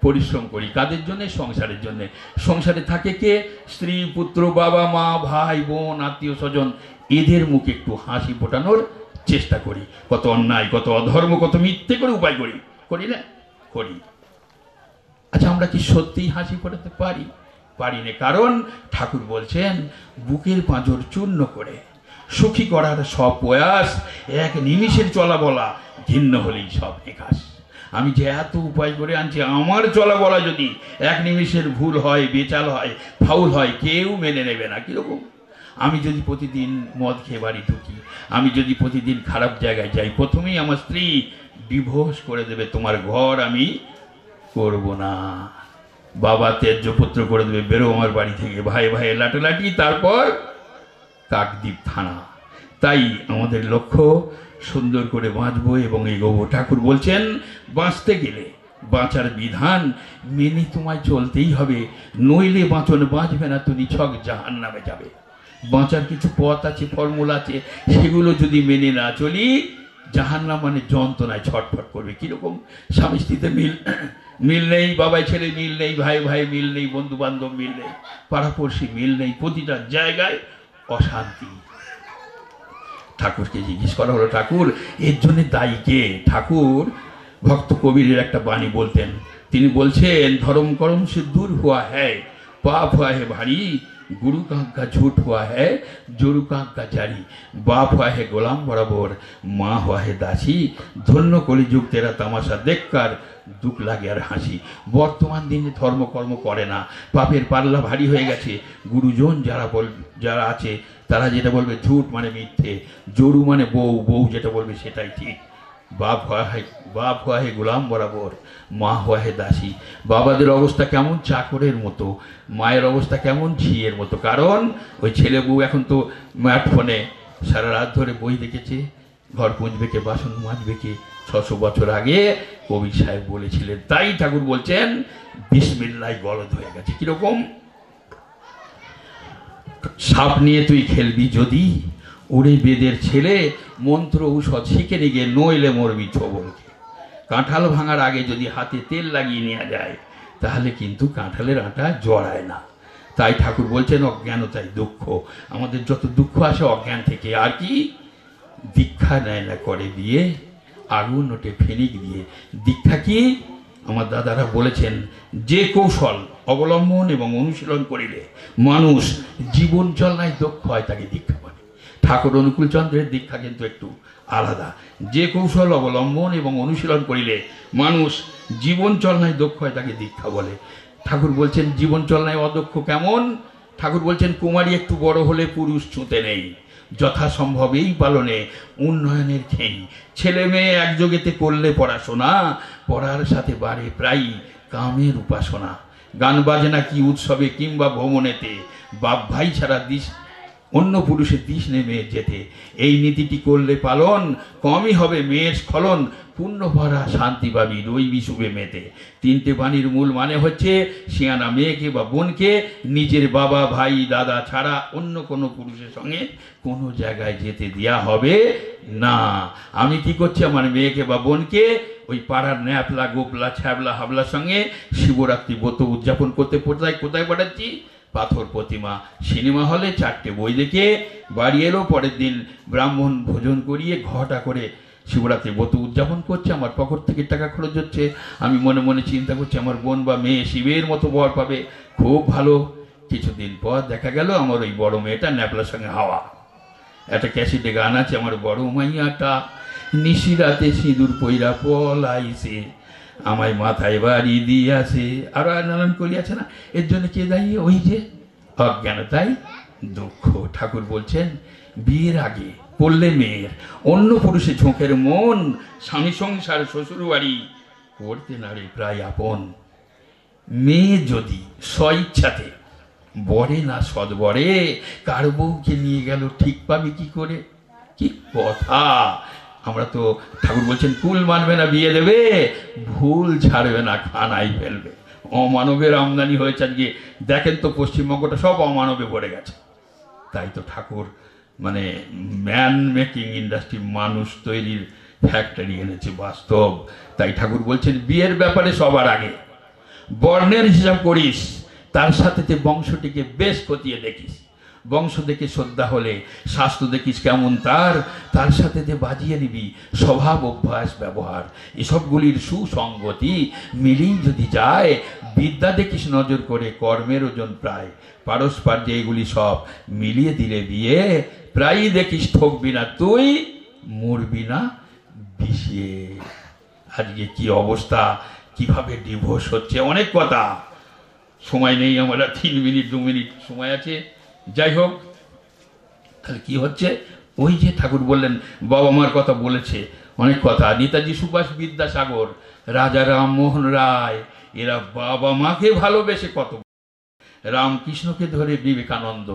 পরিশ্রম করি। কাদের জন্য? সংসারের জন্য। সংসারে থাকে কে? স্ত্রী, পুত্র, বাবা মা, ভাই বোন, আত্মীয় স্বজন। এদের মুখে একটু হাসি ফোটানোর চেষ্টা করি। কত অন্যায়, কত অধর্ম, কত মিথ্যে করে উপায় করি না? করি। আচ্ছা, আমরা কি সত্যিই হাসি ফোটাতে পারি? পারি না। কারণ ঠাকুর বলছেন বুকের পাঁজর চূর্ণ করে সুখী করার সব প্রয়াস, এক নিমিষের চলা বলা ঘিন্ন হলেই সব নিকাশ। আমি যে এত উপায় করে আনছি, আমার চলা বলা যদি এক নিমিষের ভুল হয়, বেচাল হয়, ফাউল হয়, কেউ মেনে নেবে না। কিরকম? আমি যদি প্রতিদিন মদ খেয়ে বাড়ি ঢুকি, আমি যদি প্রতিদিন খারাপ জায়গায় যাই, প্রথমেই আমার স্ত্রী ডিভোর্স করে দেবে, তোমার ঘর আমি করব না, বাবা ত্যায্যপুত্র করে দেবে, বেরো আমার বাড়ি থেকে, ভাই ভাই লাটালাটি, তারপর কাকদ্বীপ থানা। তাই আমাদের লক্ষ্য সুন্দর করে বাঁচবো এবং এগোবো। ঠাকুর বলছেন বাঁচতে গেলে বাঁচার বিধান মেনে তোমায় চলতেই হবে, নইলে বাঁচন বাঁচবে না, তুমি ছক জাহান্নামে যাবে। বাঁচার কিছু পথ আছে, ফর্মুলা আছে, সেগুলো যদি মেনে না চলি জাহান্নাম মানে যন্ত্রণায় ছটফট করবে। কীরকম? স্বামী স্ত্রীতে মিল নেই, বাবাই ছেলে মিল নেই, ভাই ভাই মিল নেই, বন্ধু বান্ধব মিল নেই, পাড়াপড়শি মিল নেই, প্রতিটা জায়গায় অশান্তি। ঠাকুরকে জিজ্ঞেস করা হলো, ঠাকুর এর জন্য দায়ী কে? ঠাকুর ভক্ত কবিরের একটা বাণী বলতেন, তিনি বলছেন ধর্ম করম সে দূর হুয়া হ্যায়, পাপ হুয়া হে ভারী, गुरु का झूठ हुआ है, जोरू का जारी, बाप हुआ है गोलाम बराबर, माँ हुआ है दासी, धन्य कलिजुग तेरा तमाशा देखकर दुख लागे और हाসি। বর্তমান দিনে ধর্মকর্ম করে না, পাপের পাল্লা ভারী হয়ে গেছে। গুরুজন যারা আছে তারা যেটা বলবে ঝুট মানে মিথ্যে, জরু মানে বউ, বউ যেটা বলবে সেটাই ঠিক। বাপ হওয়া হে গোলাম বরাবর, মা হওয়া হে দাসী। বাবাদের অবস্থা কেমন? চাকরের মতো। মায়ের অবস্থা কেমন? ঝিয়ের মতো। কারণ ওই ছেলে বউ এখন তো স্মার্টফোনে সারা রাত ধরে বই দেখেছে, ঘর পুঁজবে কে, বাসন মাজবে কে। 600 বছর আগে কবি সাহেব বলেছিলেন। তাই ঠাকুর বলছেন বিসমিল্লাহ গলদ হয়ে গেছে। কিরকম? সাপ নিয়ে তুই খেলবি যদি, ওরে বেদের ছেলে মন্ত্র ঔষধ শিখে নিয়ে নইলে মরবি ছোবলকে। কাঁঠাল ভাঙার আগে যদি হাতে তেল লাগিয়ে নেওয়া যায় তাহলে কিন্তু কাঁঠালের আটা জড়ায় না। তাই ঠাকুর বলছেন অজ্ঞানতাই দুঃখ। আমাদের যত দুঃখ আসে অজ্ঞান থেকে। আর কি? দীক্ষা নেয় না করে বিয়ে, আগুন ওঠে ফেনিক দিয়ে। দীক্ষা কি? আমার দাদারা বলেছেন যে কৌশল অবলম্বন এবং অনুশীলন করিলে মানুষ জীবন চলনায় দক্ষ হয় তাকে দীক্ষা বলে। ঠাকুর অনুকূলচন্দ্রের দীক্ষা কিন্তু একটু আলাদা। যে কৌশল অবলম্বন এবং অনুশীলন করিলে মানুষ জীবন চলনায় দক্ষ হয় তাকে দীক্ষা বলে। ঠাকুর বলছেন জীবন চলনায় অদক্ষ কেমন? ঠাকুর বলছেন কুমারী একটু বড় হলে পুরুষ ছুঁতে নেই, যথাসম্ভব এই পালনে উন্নয়নের খেই। ছেলে মেয়ে একযোগেতে করলে পড়াশোনা, পড়ার সাথে বাড়ে প্রায় কামের উপাসনা। গান বাজনা কি উৎসবে কিংবা ভ্রমণেতে, বাপ ভাই ছাড়া দিস অন্য পুরুষের দিস নেই মেয়ের যেতে। এই নীতিটি করলে পালন কমই হবে মেয়ের স্খলন, পূর্ণ ভরা শান্তি পাবি রইবি শুভে মেতে। 3টে বাণীর মূল মানে হচ্ছে শিয়ানা মেয়েকে বা বোনকে নিজের বাবা ভাই দাদা ছাড়া অন্য কোনো পুরুষের সঙ্গে কোনো জায়গায় যেতে দেওয়া হবে না। আমি কি করছি? আমার মেয়েকে বা বোনকে ওই পাড়ার ন্যাপলা গোপলা ছ্যাবলা হাবলার সঙ্গে শিবরাত্রি ব্রত উদযাপন করতে কোথায় পাঠাচ্ছি? পাথর প্রতিমা। সিনেমা হলে 4টে বই দেখে বাড়ি এলো, পরের দিন ব্রাহ্মণ ভোজন করিয়ে ঘটা করে শিবরাত্রি ব্রত উদযাপন করছে। আমার পকেট থেকে টাকা খরচ হচ্ছে। আমি মনে মনে চিন্তা করছি আমার বোন বা মেয়ে শিবের মতো বর পাবে, খুব ভালো। কিছুদিন পর দেখা গেল আমার ওই বড় মেয়েটা ন্যাপলার সঙ্গে হাওয়া। একটা ক্যাসেটে গান আছে, আমার বড় মাইয়াটা নিশিরাতে সিঁদুর পইরা পলাইছে, আমায় মাথায় বাড়ি দিয়াছে, আরো নানান করি আছে না। এর জন্য কে দায়ী? ওই যে অজ্ঞানতাই দুঃখ। ঠাকুর বলছেন বিয়ের আগে পড়লে মেয়ের অন্য পুরুষে ঝোঁকের মন, স্বামী সংসার শ্বশুর বাড়ি করতে নারে প্রায় আপন। মেয়ে যদি স্বইচ্ছাতে বরে না সদবরে, কার বউকে নিয়ে গেল ঠিক পাবে কি করে? কি কথা! আমরা তো ঠাকুর বলছেন কুল মানবে না বিয়ে দেবে, ভুল ছাড়বে না খানাই ফেলবে। অমানবের আমদানি হয়েছে আজকে। দেখেন তো পশ্চিমবঙ্গটা সব অমানবে ভরে গেছে। তাই তো ঠাকুর মানে ম্যান মেকিং ইন্ডাস্ট্রি, মানুষ তৈরির ফ্যাক্টরি এনেছে বাস্তব। তাই ঠাকুর বলছেন বিয়ের ব্যাপারে সবার আগে বর্ণের হিসাব করিস, তার সাথে বংশটিকে বেশ খতিয়ে দেখিস। বংশ দেখে শ্রদ্ধা হলে স্বাস্থ্য দেখিস কেমন তার সাথে বাজিয়ে নিবি স্বভাব অভ্যাস ব্যবহার। এসবগুলির সুসঙ্গতি মিলেই যদি যায়, বিদ্যা দেখিস নজর করে কর্মের ওজন প্রায়। পারস্পর্যে এগুলি সব মিলিয়ে দিলে বিয়ে প্রায়ই দেখিস ঠকবি না তুই, মরবি না বিষিয়ে। আজকে কি অবস্থা, কিভাবে ডিভোর্স হচ্ছে, অনেক কথা। সময় নেই, আমরা 3 মিনিট 2 মিনিট সময় আছে। যাই হোক, তাহলে কি হচ্ছে? ওই যে ঠাকুর বললেন, বাবা মার কথা বলেছে অনেক কথা, নেতাজি সুভাষ বিদ্যাসাগর, রাজা রামমোহন রায়, এরা বাবা মাকে ভালোবেসে কত, রামকৃষ্ণকে ধরে বিবেকানন্দ,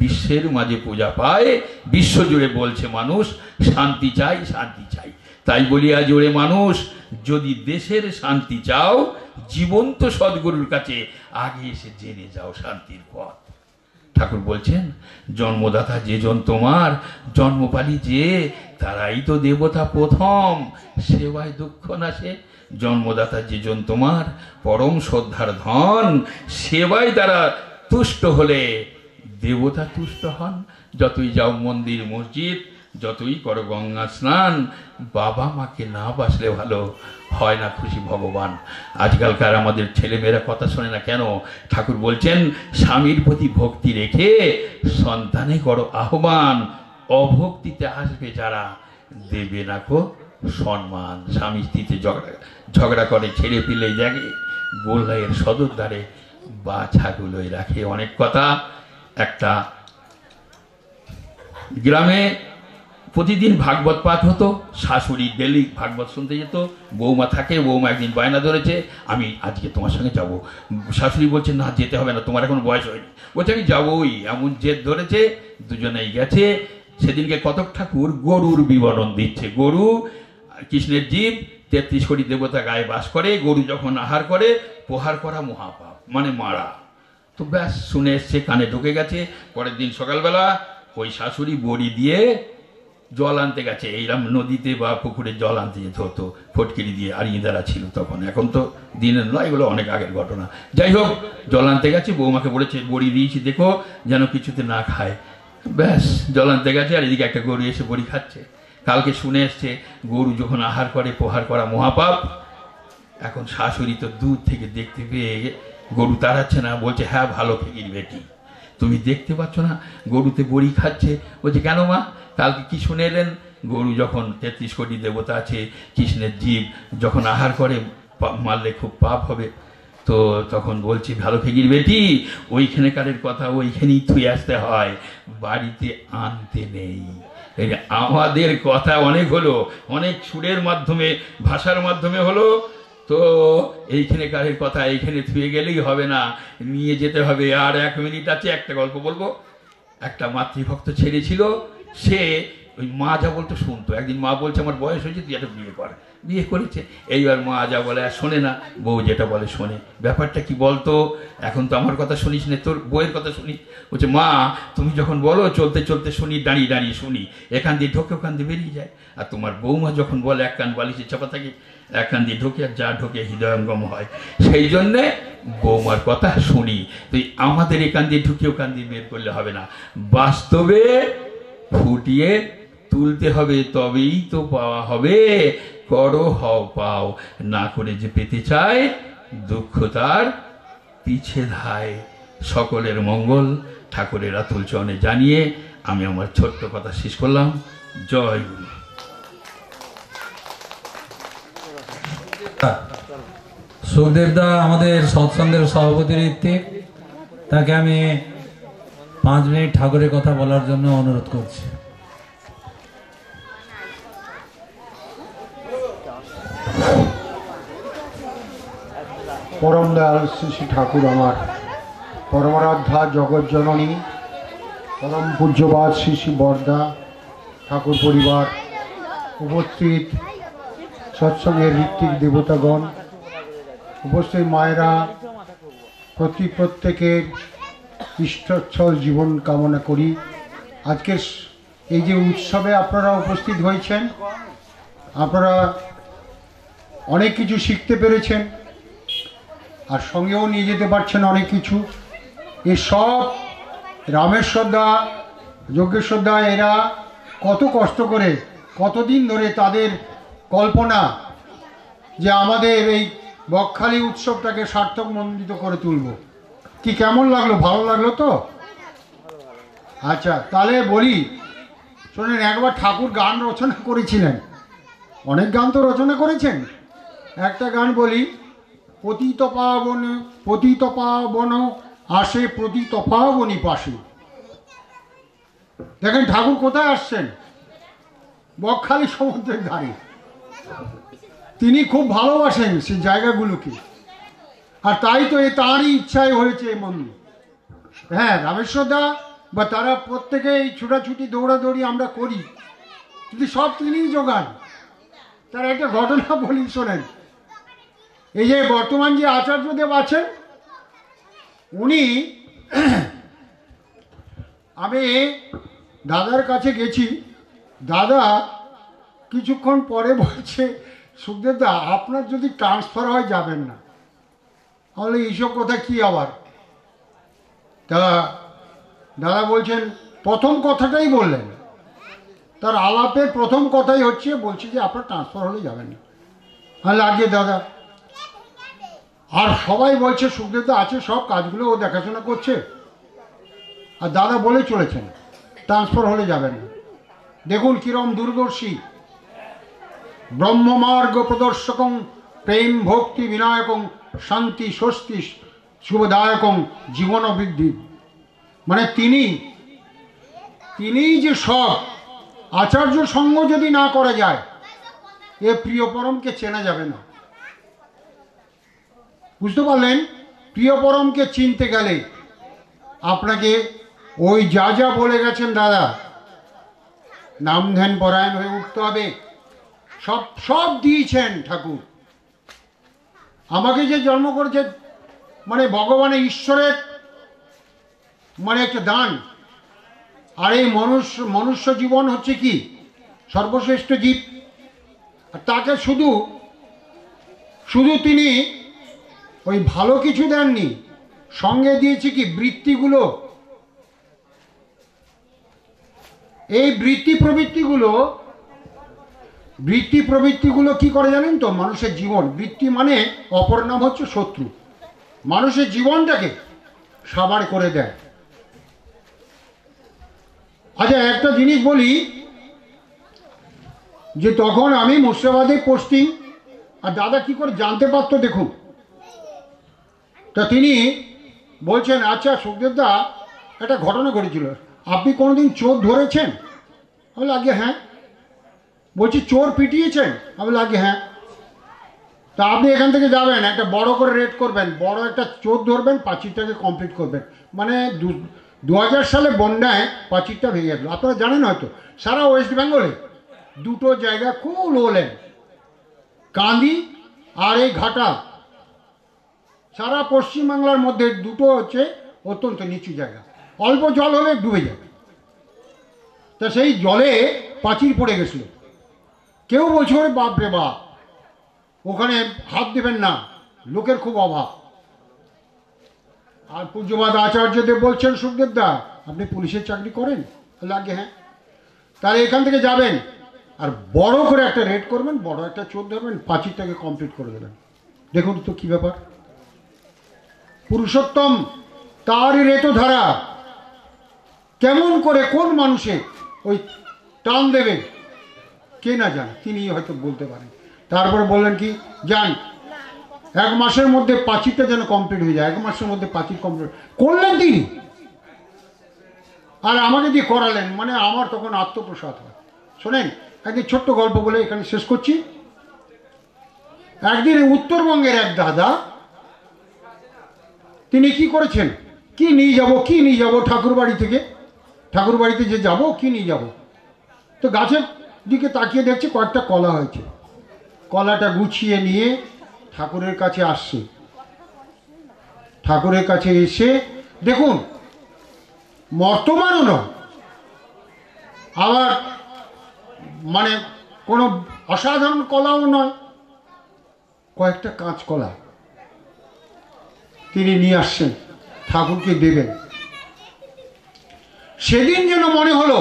বিশ্বের মাঝে পূজা পায়, বিশ্বজুড়ে বলছে মানুষ শান্তি চাই, শান্তি চাই। তাই বলিয়া জোরে মানুষ, যদি দেশের শান্তি চাও, জীবন্ত সদ্গুরুর কাছে আগে এসে জেনে যাও শান্তির পথ। ঠাকুর বলছেন, জন্মদাতা যে জন তোমার, জন্মপালি যে, তারাই তো দেবতা প্রথম, সেবায় দুঃখ নাশে। জন্মদাতা যে জন তোমার, পরম শ্রদ্ধার ধন, সেবায় তারা তুষ্ট হলে দেবতা তুষ্ট হন। যতই যাও মন্দির মসজিদ, যতই করো গঙ্গা স্নান, বাবা মাকে না বাসলে ভালো হয় না খুশি ভগবান। আজকালকার আমাদের ছেলেমেয়েরা কথা শোনে না কেন? ঠাকুর বলছেন, স্বামীর প্রতি ভক্তি রেখে সন্তানে করো আহ্বান, অভক্তিতে আসবে যারা, দেবে না কো সম্মান। স্বামী স্ত্রীতে ঝগড়া করে, ছেড়ে পিলে জাগে, গোল্লাইয়ের সদর দ্বারে বাছাগুলোই রাখে। অনেক কথা। একটা গ্রামে প্রতিদিন ভাগবত পাঠ হতো, শাশুড়ি ডেলি ভাগবত শুনতে যেত, বৌমা থাকে, বৌমা একদিন বায়না ধরেছে, আমি আজকে তোমার সঙ্গে যাব। শাশুড়ি বলছে, না যেতে হবে না, তোমার এখন বয়স হয়নি। বলছে, আমি যাবোই। এমন জেদ ধরেছে, দুজনেই গেছে। সেদিনকে কতক ঠাকুর গরুর বিবরণ দিচ্ছে। গরু কৃষ্ণের জীব, 33 কোটি দেবতা গায়ে বাস করে, গরু যখন আহার করে, প্রহার করা মহাপাপ, মানে মারা। তো ব্যাস শুনে এসছে, কানে ঢুকে গেছে। পরের দিন সকালবেলা ওই শাশুড়ি বড়ি দিয়ে জল আনতে গেছে। এইরকম নদীতে বা পুকুরে জল আনতে যেতে হতো ফটকিরি দিয়ে, আর ইঁদারা ছিল তখন, এখন তো দিনের নয়, এগুলো অনেক আগের ঘটনা। যাই হোক, জল আনতে গেছে, বৌমাকে বলেছে বড়ি দিয়েছি দেখো যেন কিছুতে না খায়। ব্যাস জল আনতে গেছে, আর এদিকে একটা গরু এসে বড়ি খাচ্ছে। কালকে শুনে এসছে গরু যখন আহার করে প্রহার করা মহাপাপ। এখন শাশুড়ি তো দূর থেকে দেখতে পেয়ে গরু তাড়াচ্ছে না, বলছে, হ্যাঁ ভালো ফিকির বেটি, তুমি দেখতে পাচ্ছ না গরুতে বড়ি খাচ্ছে? বলছে, কেন মা? কালকে কি শুনে এলেন? গরু যখন 33 কোটি দেবতা আছে, কৃষ্ণের জীব, যখন আহার করে মারলে খুব পাপ হবে। তো তখন বলছি, ভালো ফিকির বেটি, ওইখানেকারের কথা ওইখানেই থুয়ে আসতে হয়, বাড়িতে আনতে নেই। এই আমাদের কথা অনেক হলো, অনেক সুরের মাধ্যমে, ভাষার মাধ্যমে হলো, তো এইখানে কারের কথা এইখানে থুয়ে গেলেই হবে না, নিয়ে যেতে হবে। আর 1 মিনিট আছে, একটা গল্প বলবো। একটা মাতৃভক্ত ছেলে ছিল, সে ওই মা যা বলতো শুনতো। একদিন মা বলছে, আমার বয়স হয়েছে, তুই একটা বিয়ে কর। বিয়ে করেছে। এইবার মা যা বলে আর শোনে না, বউ যেটা বলে শোনে। ব্যাপারটা কি বলতো? এখন তো আমার কথা শুনিস না, তোর বউয়ের কথা শুনি। বলছে, মা তুমি যখন বলো চলতে চলতে শুনি, দাঁড়িয়ে দাঁড়িয়ে শুনি, এখান দিয়ে ঢোকে ওখান দিয়ে বেরিয়ে যায়। আর তোমার বৌমা যখন বলে এক কান বালিশে চাপা থাকে, এক কান দিয়ে ঢোকে, আর যা ঢোকে হৃদয়ঙ্গম হয়। সেই জন্যে বৌমার কথা শুনি। তুই আমাদের এখান দিয়ে ঢুকে ওখান দিয়ে বের করলে হবে না, বাস্তবে ফুটিয়ে তুলতে হবে, তবেই তো পাওয়া হবে। করো হও পাও, না করে যে পেতে চায়, দুঃখ তার পিছে ধায়। সকলের মঙ্গল ঠাকুরের আতুল চরণে জানিয়ে আমি আমার ছোট্ট কথা শেষ করলাম। জয় গুরু। সুখদেব দা আমাদের সৎসঙ্গের সভাপতি ঋত্বিক, তাকে আমি 5 মিনিট ঠাকুরের কথা বলার জন্য অনুরোধ করছি। পরম দয়াল শ্রী শ্রী ঠাকুর আমার, পরমারাধ্যা জগৎজননী, পরম পূজ্যবাদ শ্রী শ্রী বরদা ঠাকুর পরিবার, উপস্থিত সৎসঙ্গের ঋত্বিক দেবতাগণ, উপস্থিত মায়েরা, প্রত্যেকের ইষ্টচ্ছল জীবন কামনা করি। আজকের এই যে উৎসবে আপনারা উপস্থিত হয়েছেন, আপনারা অনেক কিছু শিখতে পেরেছেন, আর সঙ্গেও নিয়ে যেতে পারছেন অনেক কিছু। এসব রামেশ্বরদা, যজ্ঞেশ্বরদা, এরা কত কষ্ট করে, কতদিন ধরে তাদের কল্পনা যে আমাদের এই বকখালি উৎসবটাকে সার্থক মণ্ডিত করে তুলব। কি কেমন লাগলো? ভালো লাগলো তো? আচ্ছা, তাহলে বলি শোনেন, একবার ঠাকুর গান রচনা করেছিলেন, অনেক গান তো রচনা করেছেন। একটা গান বলি, পতিত পাবন আসে প্রতিত পাবনী পাশে। দেখেন ঠাকুর কোথায় আসছেন, বকখালি সমুদ্রের ধারে। তিনি খুব ভালোবাসেন সেই জায়গাগুলোকে, আর তাই তো তাঁরই ইচ্ছায় হয়েছে এই মন্দির। হ্যাঁ, রামেশ্বরদা বা তারা প্রত্যেকে এই ছুটাছুটি দৌড়াদৌড়ি আমরা করি, কিন্তু সব তিনিই যোগান। তার একটা ঘটনা বলি শোনেন। এই যে বর্তমান যে আচার্যদেব আছেন, উনি, আমি দাদার কাছে গেছি, দাদা কিছুক্ষণ পরে বলছে, সুখদেবদা আপনার যদি ট্রান্সফার হয় যাবেন না। তাহলে এইসব কথা কি আবার? দাদা বলছেন, প্রথম কথাটাই বললেন, তার আলাপের প্রথম কথাই হচ্ছে, বলছে যে আপনার ট্রান্সফার হলে যাবেন না। তাহলে আগে দাদা, আর সবাই বলছে সুখদেবদা আছে, সব কাজগুলো ও দেখাশোনা করছে, আর দাদা বলে চলেছেন ট্রান্সফার হলে যাবেন না। দেখুন কিরম দূরদর্শী। ব্রহ্মমার্গ প্রদর্শকং প্রেম ভক্তি বিনায়কং শান্তি স্বস্তি শুভদায়কং জীবন বৃদ্ধি। মানে তিনি যে সব, আচার্য সঙ্গ যদি না করা যায়, এ প্রিয় পরমকে চেনা যাবে না। বুঝতে পারলেন? প্রিয় পরমকে চিনতে গেলে আপনাকে ওই যা যা বলে গেছেন দাদা, নাম ধ্যান পরায়ণ হয়ে উঠতে হবে। সব দিয়েছেন ঠাকুর। আমাকে যে জন্ম করেছে, মানে ভগবানের ঈশ্বরের মানে একটা দান। আর এই মনুষ্য জীবন হচ্ছে কি সর্বশ্রেষ্ঠ জীব। আর তাকে শুধু তিনি ওই ভালো কিছু দেননি, সঙ্গে দিয়েছে কি বৃত্তিগুলো। এই বৃত্তি প্রবৃত্তিগুলো কি করে জানেন তো? মানুষের জীবন, বৃত্তি মানে অপর নাম হচ্ছে শত্রু, মানুষের জীবনটাকে সাবার করে দেয়। আচ্ছা, একটা জিনিস বলি, যে তখন আমি মুর্শিদাবাদে পোস্টিং, আর দাদা কি করে জানতে পারতো দেখুন। তা তিনি বলছেন, আচ্ছা সুখদেবদা, একটা ঘটনা ঘটেছিল, আপনি কোনোদিন চোর ধরেছেন? আমি আগে হ্যাঁ। বলছি চোর পিটিয়েছেন? আমি আগে হ্যাঁ। তা আপনি এখান থেকে যাবেন, একটা বড় করে রেড করবেন, বড় একটা চোর ধরবেন, পাঁচিরটাকে কমপ্লিট করবেন। মানে 2000 সালে বন্যায় পাঁচিরটা ভেঙে গেল, আপনারা জানেন হয়তো। সারা ওয়েস্ট বেঙ্গলে দুটো জায়গা খুব লো ল্যান্ড, কান্দি আর এই ঘাটা। সারা পশ্চিমবাংলার মধ্যে দুটো হচ্ছে অত্যন্ত নিচু জায়গা, অল্প জল হলে ডুবে যায়। তা সেই জলে পাঁচির পড়ে গেছিল। কেউ বলছে ওরে বাপ রে বাপ, ওখানে হাত দেবেন না, লোকের খুব অভাব। আর পূজ্যপাদ আচার্যদেব বলছেন, সুখদেবদা আপনি পুলিশের চাকরি করেন? লাগে হ্যাঁ। তাহলে এখান থেকে যাবেন আর বড় করে একটা রেড করবেন, বড় একটা চোর ধরবেন, পাঁচিরটাকে কমপ্লিট করে দেবেন। দেখুন তো কি ব্যাপার। পুরুষোত্তম তারই রেতো ধারা, কেমন করে কোন মানুষে ওই টান দেবে কে না জানে, তিনি হয়তো বলতে পারেন। তারপরে বললেন কি, যান 1 মাসের মধ্যে পাঁচিরটা যেন কমপ্লিট হয়ে যায়। 1 মাসের মধ্যে পাঁচির কমপ্লিট করলেন তিনি, আর আমাকে দিয়ে করালেন। মানে আমার তখন আত্মপ্রসাদ হয়। শোনেন, একদিন ছোট্ট গল্প বলে এখানে শেষ করছি। একদিন উত্তরবঙ্গের এক দাদা, তিনি কি করেছেন, কি নিয়ে যাব ঠাকুর বাড়িতে যে যাব, কি নিয়ে যাব। তো গাছের দিকে তাকিয়ে দেখছে কয়েকটা কলা হয়েছে। কলাটা গুছিয়ে নিয়ে ঠাকুরের কাছে আসছে। ঠাকুরের কাছে এসে দেখুন, মর্তমানও নয়, আবার মানে কোনো অসাধারণ কলাও নয়, কয়েকটা কাঁচ কলা তিনি নিয়ে আসছেন, ঠাকুরকে দেবেন। সেদিন যেন মনে হলো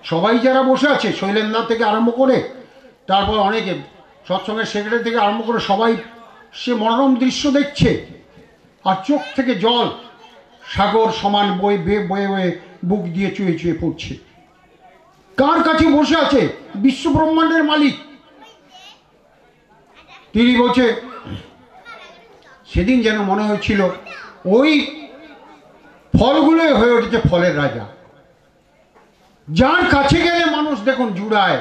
সবাই যারা বসে আছে, শৈলেন্দ্রনাথ থেকে আরম্ভ করে, তারপর অনেকে সৎসঙ্গের সেক্রেটারি থেকে আরম্ভ করে, সবাই সে মনোরম দৃশ্য দেখছে, আর চোখ থেকে জল সাগর সমান বয়ে বয়ে বুক দিয়ে চুয়ে চুয়ে পড়ছে। কার কাছে বসে আছে? বিশ্ব ব্রহ্মাণ্ডের মালিক। তিনি বলছে, সেদিন যেন মনে হয়েছিল ওই ফলগুলোই হয়ে উঠেছে ফলের রাজা। যার কাছে গেলে মানুষ দেখুন জুড়ায়,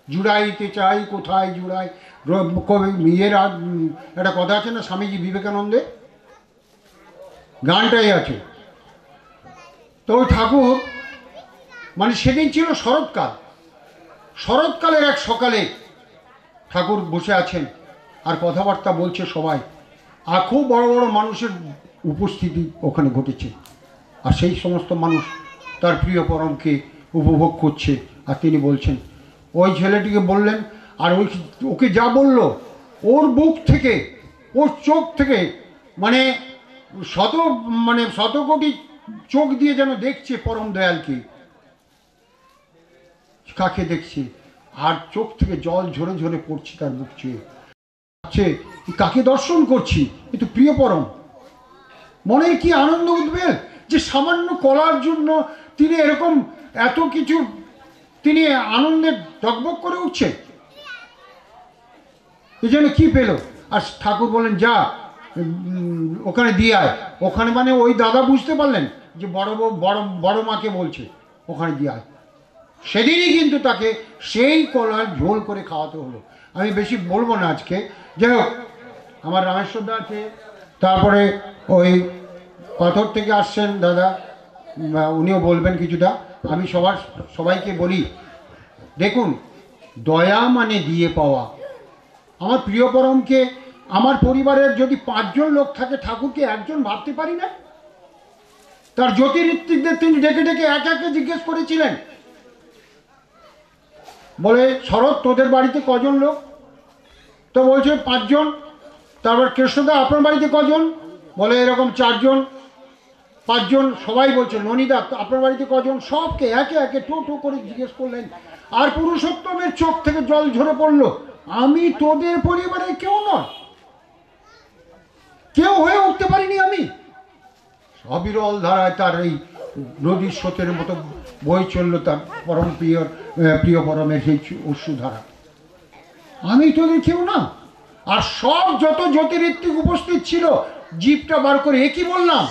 জুড়াইতে চাই কোথায় জুড়াই। কবি ইয়ের একটা কথা আছে না, স্বামীজি বিবেকানন্দের গানটাই আছে। তো ওই ঠাকুর মানে সেদিন ছিল শরৎকাল, শরৎকালের এক সকালে ঠাকুর বসে আছেন আর কথাবার্তা বলছে সবাই, আর খুব বড় বড় মানুষের উপস্থিতি ওখানে ঘটেছে। আর সেই সমস্ত মানুষ তার প্রিয় পরমকে উপভোগ করছে। আর তিনি বলছেন, ওই ছেলেটিকে বললেন, আর ওকে যা বলল ওর বুক থেকে, ওর চোখ থেকে মানে শত কোটি চোখ দিয়ে যেন দেখছে পরম দয়ালকে। কাকে দেখছে? আর চোখ থেকে জল ঝরে ঝরে পড়ছে তার বুক চেয়ে। কাকে দর্শন করছি? কিন্তু প্রিয় পরম। মনে কি আনন্দ উদ্বেগ যে সামান্য কলার জন্য তিনি এরকম এত কিছু, তিনি আনন্দে টকবক করে উঠছে। এই জন্য কি পেল? আর ঠাকুর বলেন, যা ওখানে দিয়ে আয়। ওখানে মানে ওই দাদা বুঝতে পারলেন যে বড় মাকে বলছে, ওখানে দিয়ে আয়। সেদিনই কিন্তু তাকে সেই কলার ঝোল করে খাওয়াতে হলো। আমি বেশি বলবো না আজকে। যাই হোক, আমার রামেশ্বরদা আছে, তারপরে ওই পাথর থেকে আসছেন দাদা, উনিও বলবেন কিছুটা। আমি সবাইকে বলি, দেখুন, দয়া মানে দিয়ে পাওয়া। আমার প্রিয় পরমকে, আমার পরিবারের যদি 5 জন লোক থাকে, ঠাকুরকে একজন ভাবতে পারি না? তার জ্যোতির্ঋত্বিকদের তিনি ডেকে ডেকে এক একে জিজ্ঞেস করেছিলেন, বলে, শরৎ তোদের বাড়িতে কজন লোক? তো বলছে 5 জন। তারপর কৃষ্ণদা আপনার বাড়িতে কজন? বলে এরকম 4 জন। 5 জন। সবাই বলছে, ননীদা আপনার বাড়িতে কজন? সবকে একে একে টো করে জিজ্ঞেস করলেন। আর পুরুষোত্তমের চোখ থেকে জল ঝরে পড়ল, আমি তোদের পরিবারে কেউ নয়, কেউ হয়ে উঠতে পারিনি আমি। অবিরল ধারায় তার এই নদীর স্রোতের মতো বই চলল তার পরম প্রিয় পরমের সেই অশ্রুধারা। আমি তোদের কেউ না। আর সব যত জ্যোতির্ঋত্বিক উপস্থিত ছিল, জিভটা বার করে একই বললাম,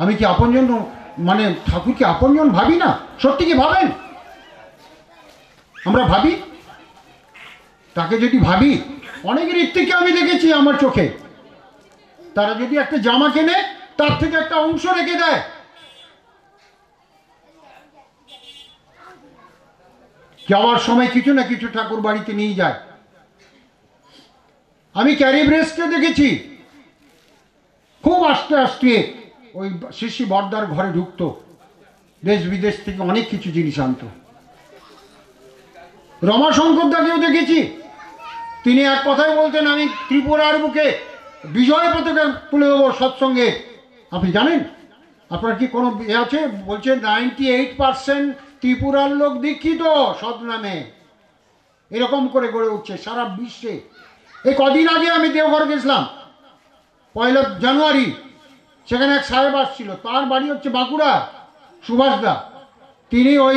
আমি কি আপনজন, মানে ঠাকুরকে আপনজন ভাবি না? সত্যি কি ভাবেন? আমরা ভাবি? তাকে যদি ভাবি, অনেক ঋত্বিককে আমি দেখেছি আমার চোখে, তারা যদি একটা জামা কেনে, তার থেকে একটা অংশ রেখে দেয়। যাওয়ার সময় কিছু না কিছু ঠাকুর বাড়িতে নিয়ে যায়। আমি ক্যারিব্রেসকে দেখেছি, খুব আস্তে আস্তে ওই শিশি বর্দার ঘরে ঢুকতো, দেশ বিদেশ থেকে অনেক কিছু জিনিস আনতো। রমাশঙ্কর দাকেও দেখেছি, তিনি এক কথাই বলতেন, আমি ত্রিপুরার বুকে বিজয় পতাকা তুলে দেবো সৎসঙ্গে। আপনি জানেন, আপনার কি কোনো এ আছে? বলছে 98% ত্রিপুরার লোক দীক্ষিত সৎ নামে। এরকম করে গড়ে উঠছে সারা বিশ্বে। এই কদিন আগে আমি দেওঘর গেছিলাম, 1 জানুয়ারি। সেখানে এক সাহেব আসছিল, তার বাড়ি হচ্ছে বাঁকুড়া, সুভাষদা। তিনি ওই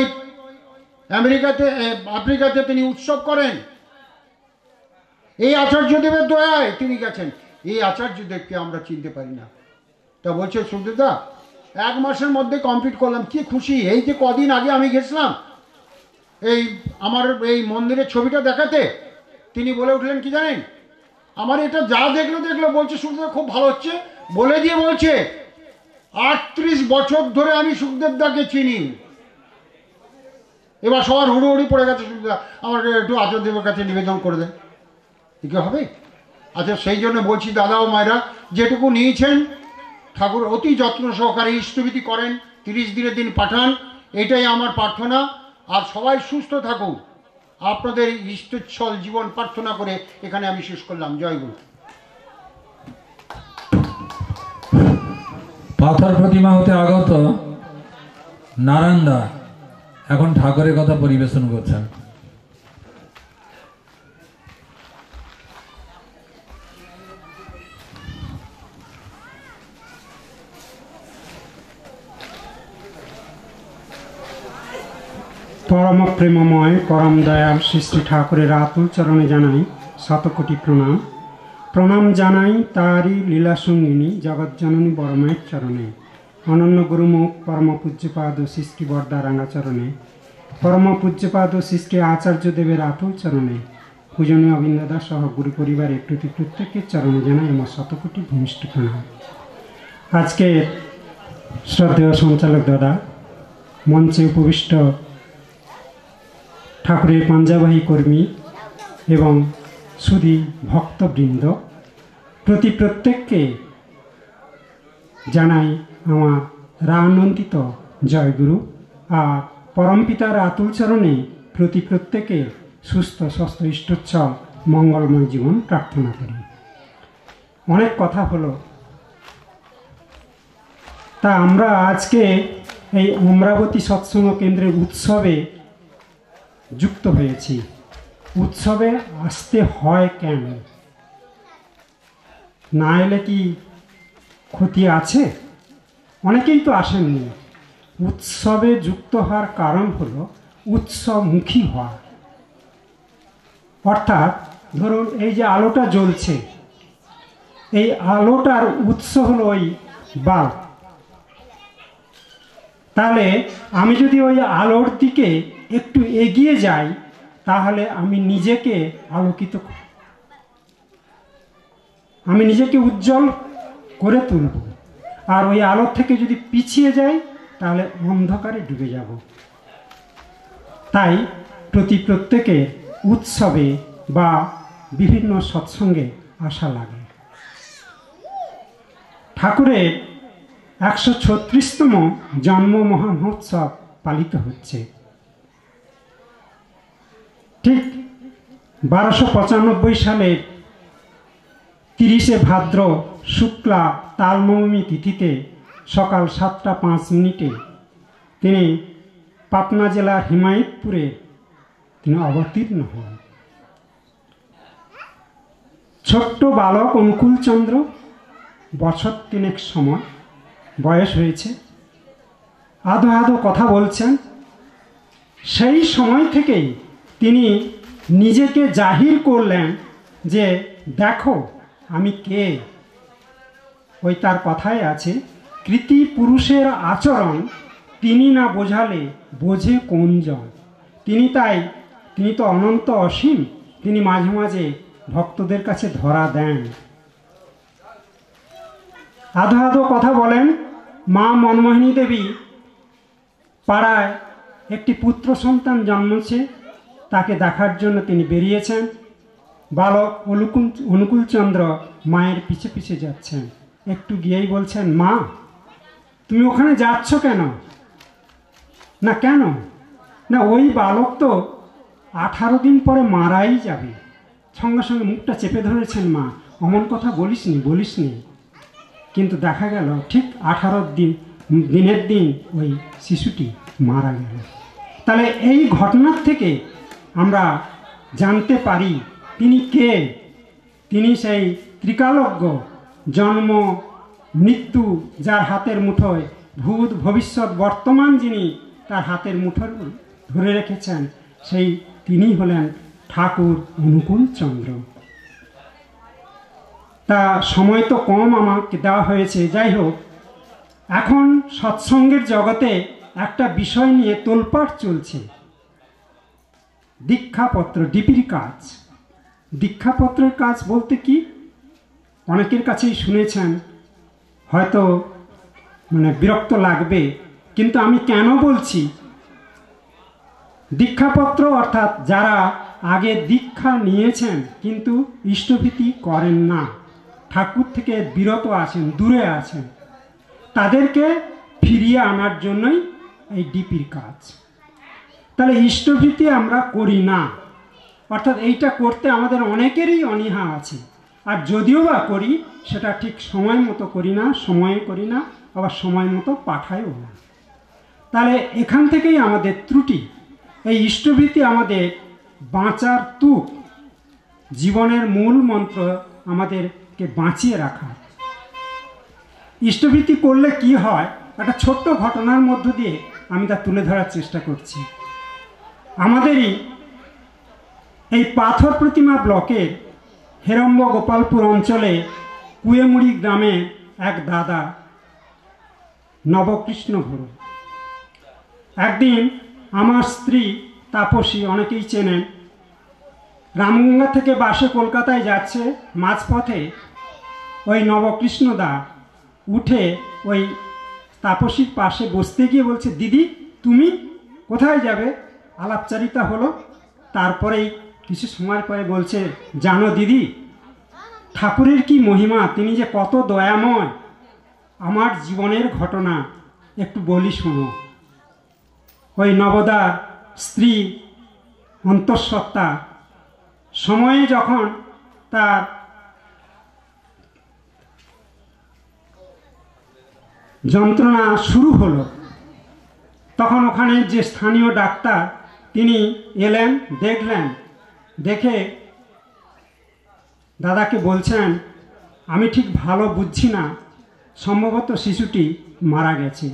আফ্রিকাতে তিনি উৎসব করেন। এই আচার্যদেবের দয়ায় তিনি গেছেন। এই আচার্যদেবকে আমরা চিনতে পারি না। তা বলছে, সুদেবদা 1 মাসের মধ্যে কমপ্লিট করলাম। কি খুশি! এই যে কদিন আগে আমি গেছিলাম এই আমার এই মন্দিরের ছবিটা দেখাতে, তিনি বলে উঠলেন কি জানেন, আমার এটা যা দেখলো বলছে, সুখদেব খুব ভালো হচ্ছে। বলে দিয়ে বলছে, 38 বছর ধরে আমি সুখদেবদাকে চিনি। এবার সবার হুড়োহুড়ি পড়ে গেছে, সুখদেবদা আমাকে একটু আচার্যদেবের কাছে নিবেদন করে দেন। কি হবে? আচ্ছা, সেই জন্য বলছি দাদা ও মায়েরা, যেটুকু নিয়েছেন ঠাকুর অতি যত্ন সহকারে ইষ্টভীতি করেন, 30 দিনের দিন পাঠান, এটাই আমার প্রার্থনা। আর সবাই সুস্থ থাকুন, আপনাদের ইষ্টচ্ছল জীবন প্রার্থনা করে এখানে আমি শেষ করলাম। জয় গুরু। পাথর প্রতিমা হতে আগত নারায়ণদা এখন ঠাকুরের কথা পরিবেশন করছেন। পরম প্রেমময় পরম দয়াল শ্রী শ্রী ঠাকুরের আতুল চরণে জানাই 100 কোটি প্রণাম। প্রণাম জানাই তারই লীলা সঙ্গিনী জগৎজননী বড়মায়ের চরণে। অনন্য গুরুমুখ পরম পূজ্যপাদ সৃষ্টি বর্দা রাঙাচরণে, পরম পূজ্যপাদ সৃষ্টি আচার্যদেবের আতুল চরণে, পূজনীয় অবিন্দাদা সহ গুরু পরিবারের প্রতি প্রত্যেকের চরণে জানাই আমার শতকোটি ভূমিষ্ঠ প্রণাম। আজকে শ্রদ্ধেয় সঞ্চালক দাদা, মঞ্চে উপবিষ্ট ঠাকুরের পাঞ্জাবাহী কর্মী এবং সুধী ভক্তবৃন্দ, প্রতি প্রত্যেককে জানাই আমার রানন্দিত জয়গুরু। আর পরমপিতার আতুল চরণে প্রতি প্রত্যেকে সুস্থ স্বাস্থ্য ইষ্টচ্ছল মঙ্গলময় জীবন প্রার্থনা করি। অনেক কথা হলো, তা আমরা আজকে এই অমরাবতী সৎসঙ্গ কেন্দ্রের উৎসবে যুক্ত হয়েছি। উৎসবে আসতে হয় কেন? না এলে কি ক্ষতি আছে? অনেকেই তো আসেননি। উৎসবে যুক্ত হওয়ার কারণ হলো উৎসবমুখী হওয়া। অর্থাৎ ধরুন এই যে আলোটা জ্বলছে, এই আলোটার উৎস হলো ওই বাল্ব। তাহলে আমি যদি ওই আলোর দিকে একটু এগিয়ে যাই, তাহলে আমি নিজেকে আলোকিত, আমি নিজেকে উজ্জ্বল করে তুলব। আর ওই আলোর থেকে যদি পিছিয়ে যাই, তাহলে অন্ধকারে ডুবে যাব। তাই প্রতি প্রত্যেকে উৎসবে বা বিভিন্ন সৎসঙ্গে আসা লাগে। ঠাকুরের 136তম জন্ম মহামহোৎসব পালিত হচ্ছে। ঠিক 1295 সালের 30শে ভাদ্র শুক্লা তালনবমী তিথিতে সকাল 7:05 তিনি পাটনা জেলার হিমায়তপুরে তিনি অবতীর্ণ হন। ছোট্ট বালক অনুকূলচন্দ্র, বছর 3 সময় বয়স হয়েছে, আধো আধো কথা বলছেন। সেই সময় থেকেই তিনি নিজেকে জাহির করলেন যে দেখো আমি কে। ওই তার কথায় আছে, কৃতি পুরুষের আচরণ তিনি না বোঝালে বোঝে কোনজন। তিনি তো অনন্ত অসীম, তিনি মাঝে মাঝে ভক্তদের কাছে ধরা দেন। আধো আধো কথা বলেন। মা মনমোহিনী দেবী পাড়ায় একটি পুত্র সন্তান জন্মেছে, তাকে দেখার জন্য তিনি বেরিয়েছেন। বালক অনুকূলচন্দ্র মায়ের পিছে পিছে যাচ্ছেন। একটু গিয়েই বলছেন, মা তুমি ওখানে যাচ্ছ কেন? না কেন? না ওই বালক তো 18 দিন পরে মারাই যাবে। সঙ্গে সঙ্গে মুখটা চেপে ধরেছেন মা, অমন কথা বলিসনি। কিন্তু দেখা গেল ঠিক 18 দিনের দিন ওই শিশুটি মারা গেল। তাহলে এই ঘটনার থেকে আমরা জানতে পারি তিনি কে। তিনি সেই ত্রিকালজ্ঞ, জন্ম মৃত্যু যার হাতের মুঠোয়, ভূত ভবিষ্যৎ বর্তমান যিনি তার হাতের মুঠোয় ধরে রেখেছেন, সেই তিনি হলেন ঠাকুর অনুকূলচন্দ্র। তা সময় তো কম আমাকে দেওয়া হয়েছে। যাই হোক, এখন সৎসঙ্গের জগতে একটা বিষয় নিয়ে তোলপাড় চলছে, দীক্ষাপত্র, ডিপির কাজ। দীক্ষাপত্রের কাজ বলতে কি, অনেকের কাছেই শুনেছেন, হয়তো বিরক্ত লাগবে, কিন্তু আমি কেন বলছি, দীক্ষাপত্র অর্থাৎ যারা আগে দীক্ষা নিয়েছেন কিন্তু ইষ্টভীতি করেন না, ঠাকুর থেকে বিরত আছেন, দূরে আছেন, তাদেরকে ফিরিয়ে আনার জন্যই এই ডিপির কাজ। তাহলে ইষ্টভীতি আমরা করি না, অর্থাৎ এইটা করতে আমাদের অনেকেরই অনীহা আছে। আর যদিও বা করি, সেটা ঠিক সময় মতো করি না, সময়ে করি না, আবার সময় মতো পাঠায়ও না। তাহলে এখান থেকেই আমাদের ত্রুটি। এই ইষ্টভীতি আমাদের বাঁচার তুক, জীবনের মূল মন্ত্র আমাদেরকে বাঁচিয়ে রাখা। ইষ্টভীতি করলে কি হয়, একটা ছোট্ট ঘটনার মধ্য দিয়ে আমি তা তুলে ধরার চেষ্টা করছি। আমাদেরই এই পাথর প্রতিমা ব্লকের হেরম্ব গোপালপুর অঞ্চলে কুয়েমুড়ি গ্রামে এক দাদা নবকৃষ্ণ গুরু। একদিন আমার স্ত্রী তাপসী, অনেকেই চেনেন, রামগঙ্গা থেকে বাসে কলকাতায় যাচ্ছে, মাঝপথে ওই নবকৃষ্ণ দা উঠে ওই তাপসীর পাশে বসতে গিয়ে বলছে, দিদি তুমি কোথায় যাবে? আলাপচারিতা হলো। তারপরেই কিছু সময় পরে বলছে, জানো দিদি, ঠাকুরের কি মহিমা, তিনি যে কত দয়াময়। আমার জীবনের ঘটনা একটু বলি শোনো। ওই নবদার স্ত্রী অন্তঃসত্ত্বা সময়ে যখন তার যন্ত্রণা শুরু হলো, তখন ওখানে যে স্থানীয় ডাক্তার তিনি এলেন, দেখলেন, দেখে দাদাকে বলছেন, আমি ঠিক ভালো বুঝছি না, সম্ভবত শিশুটি মারা গেছে।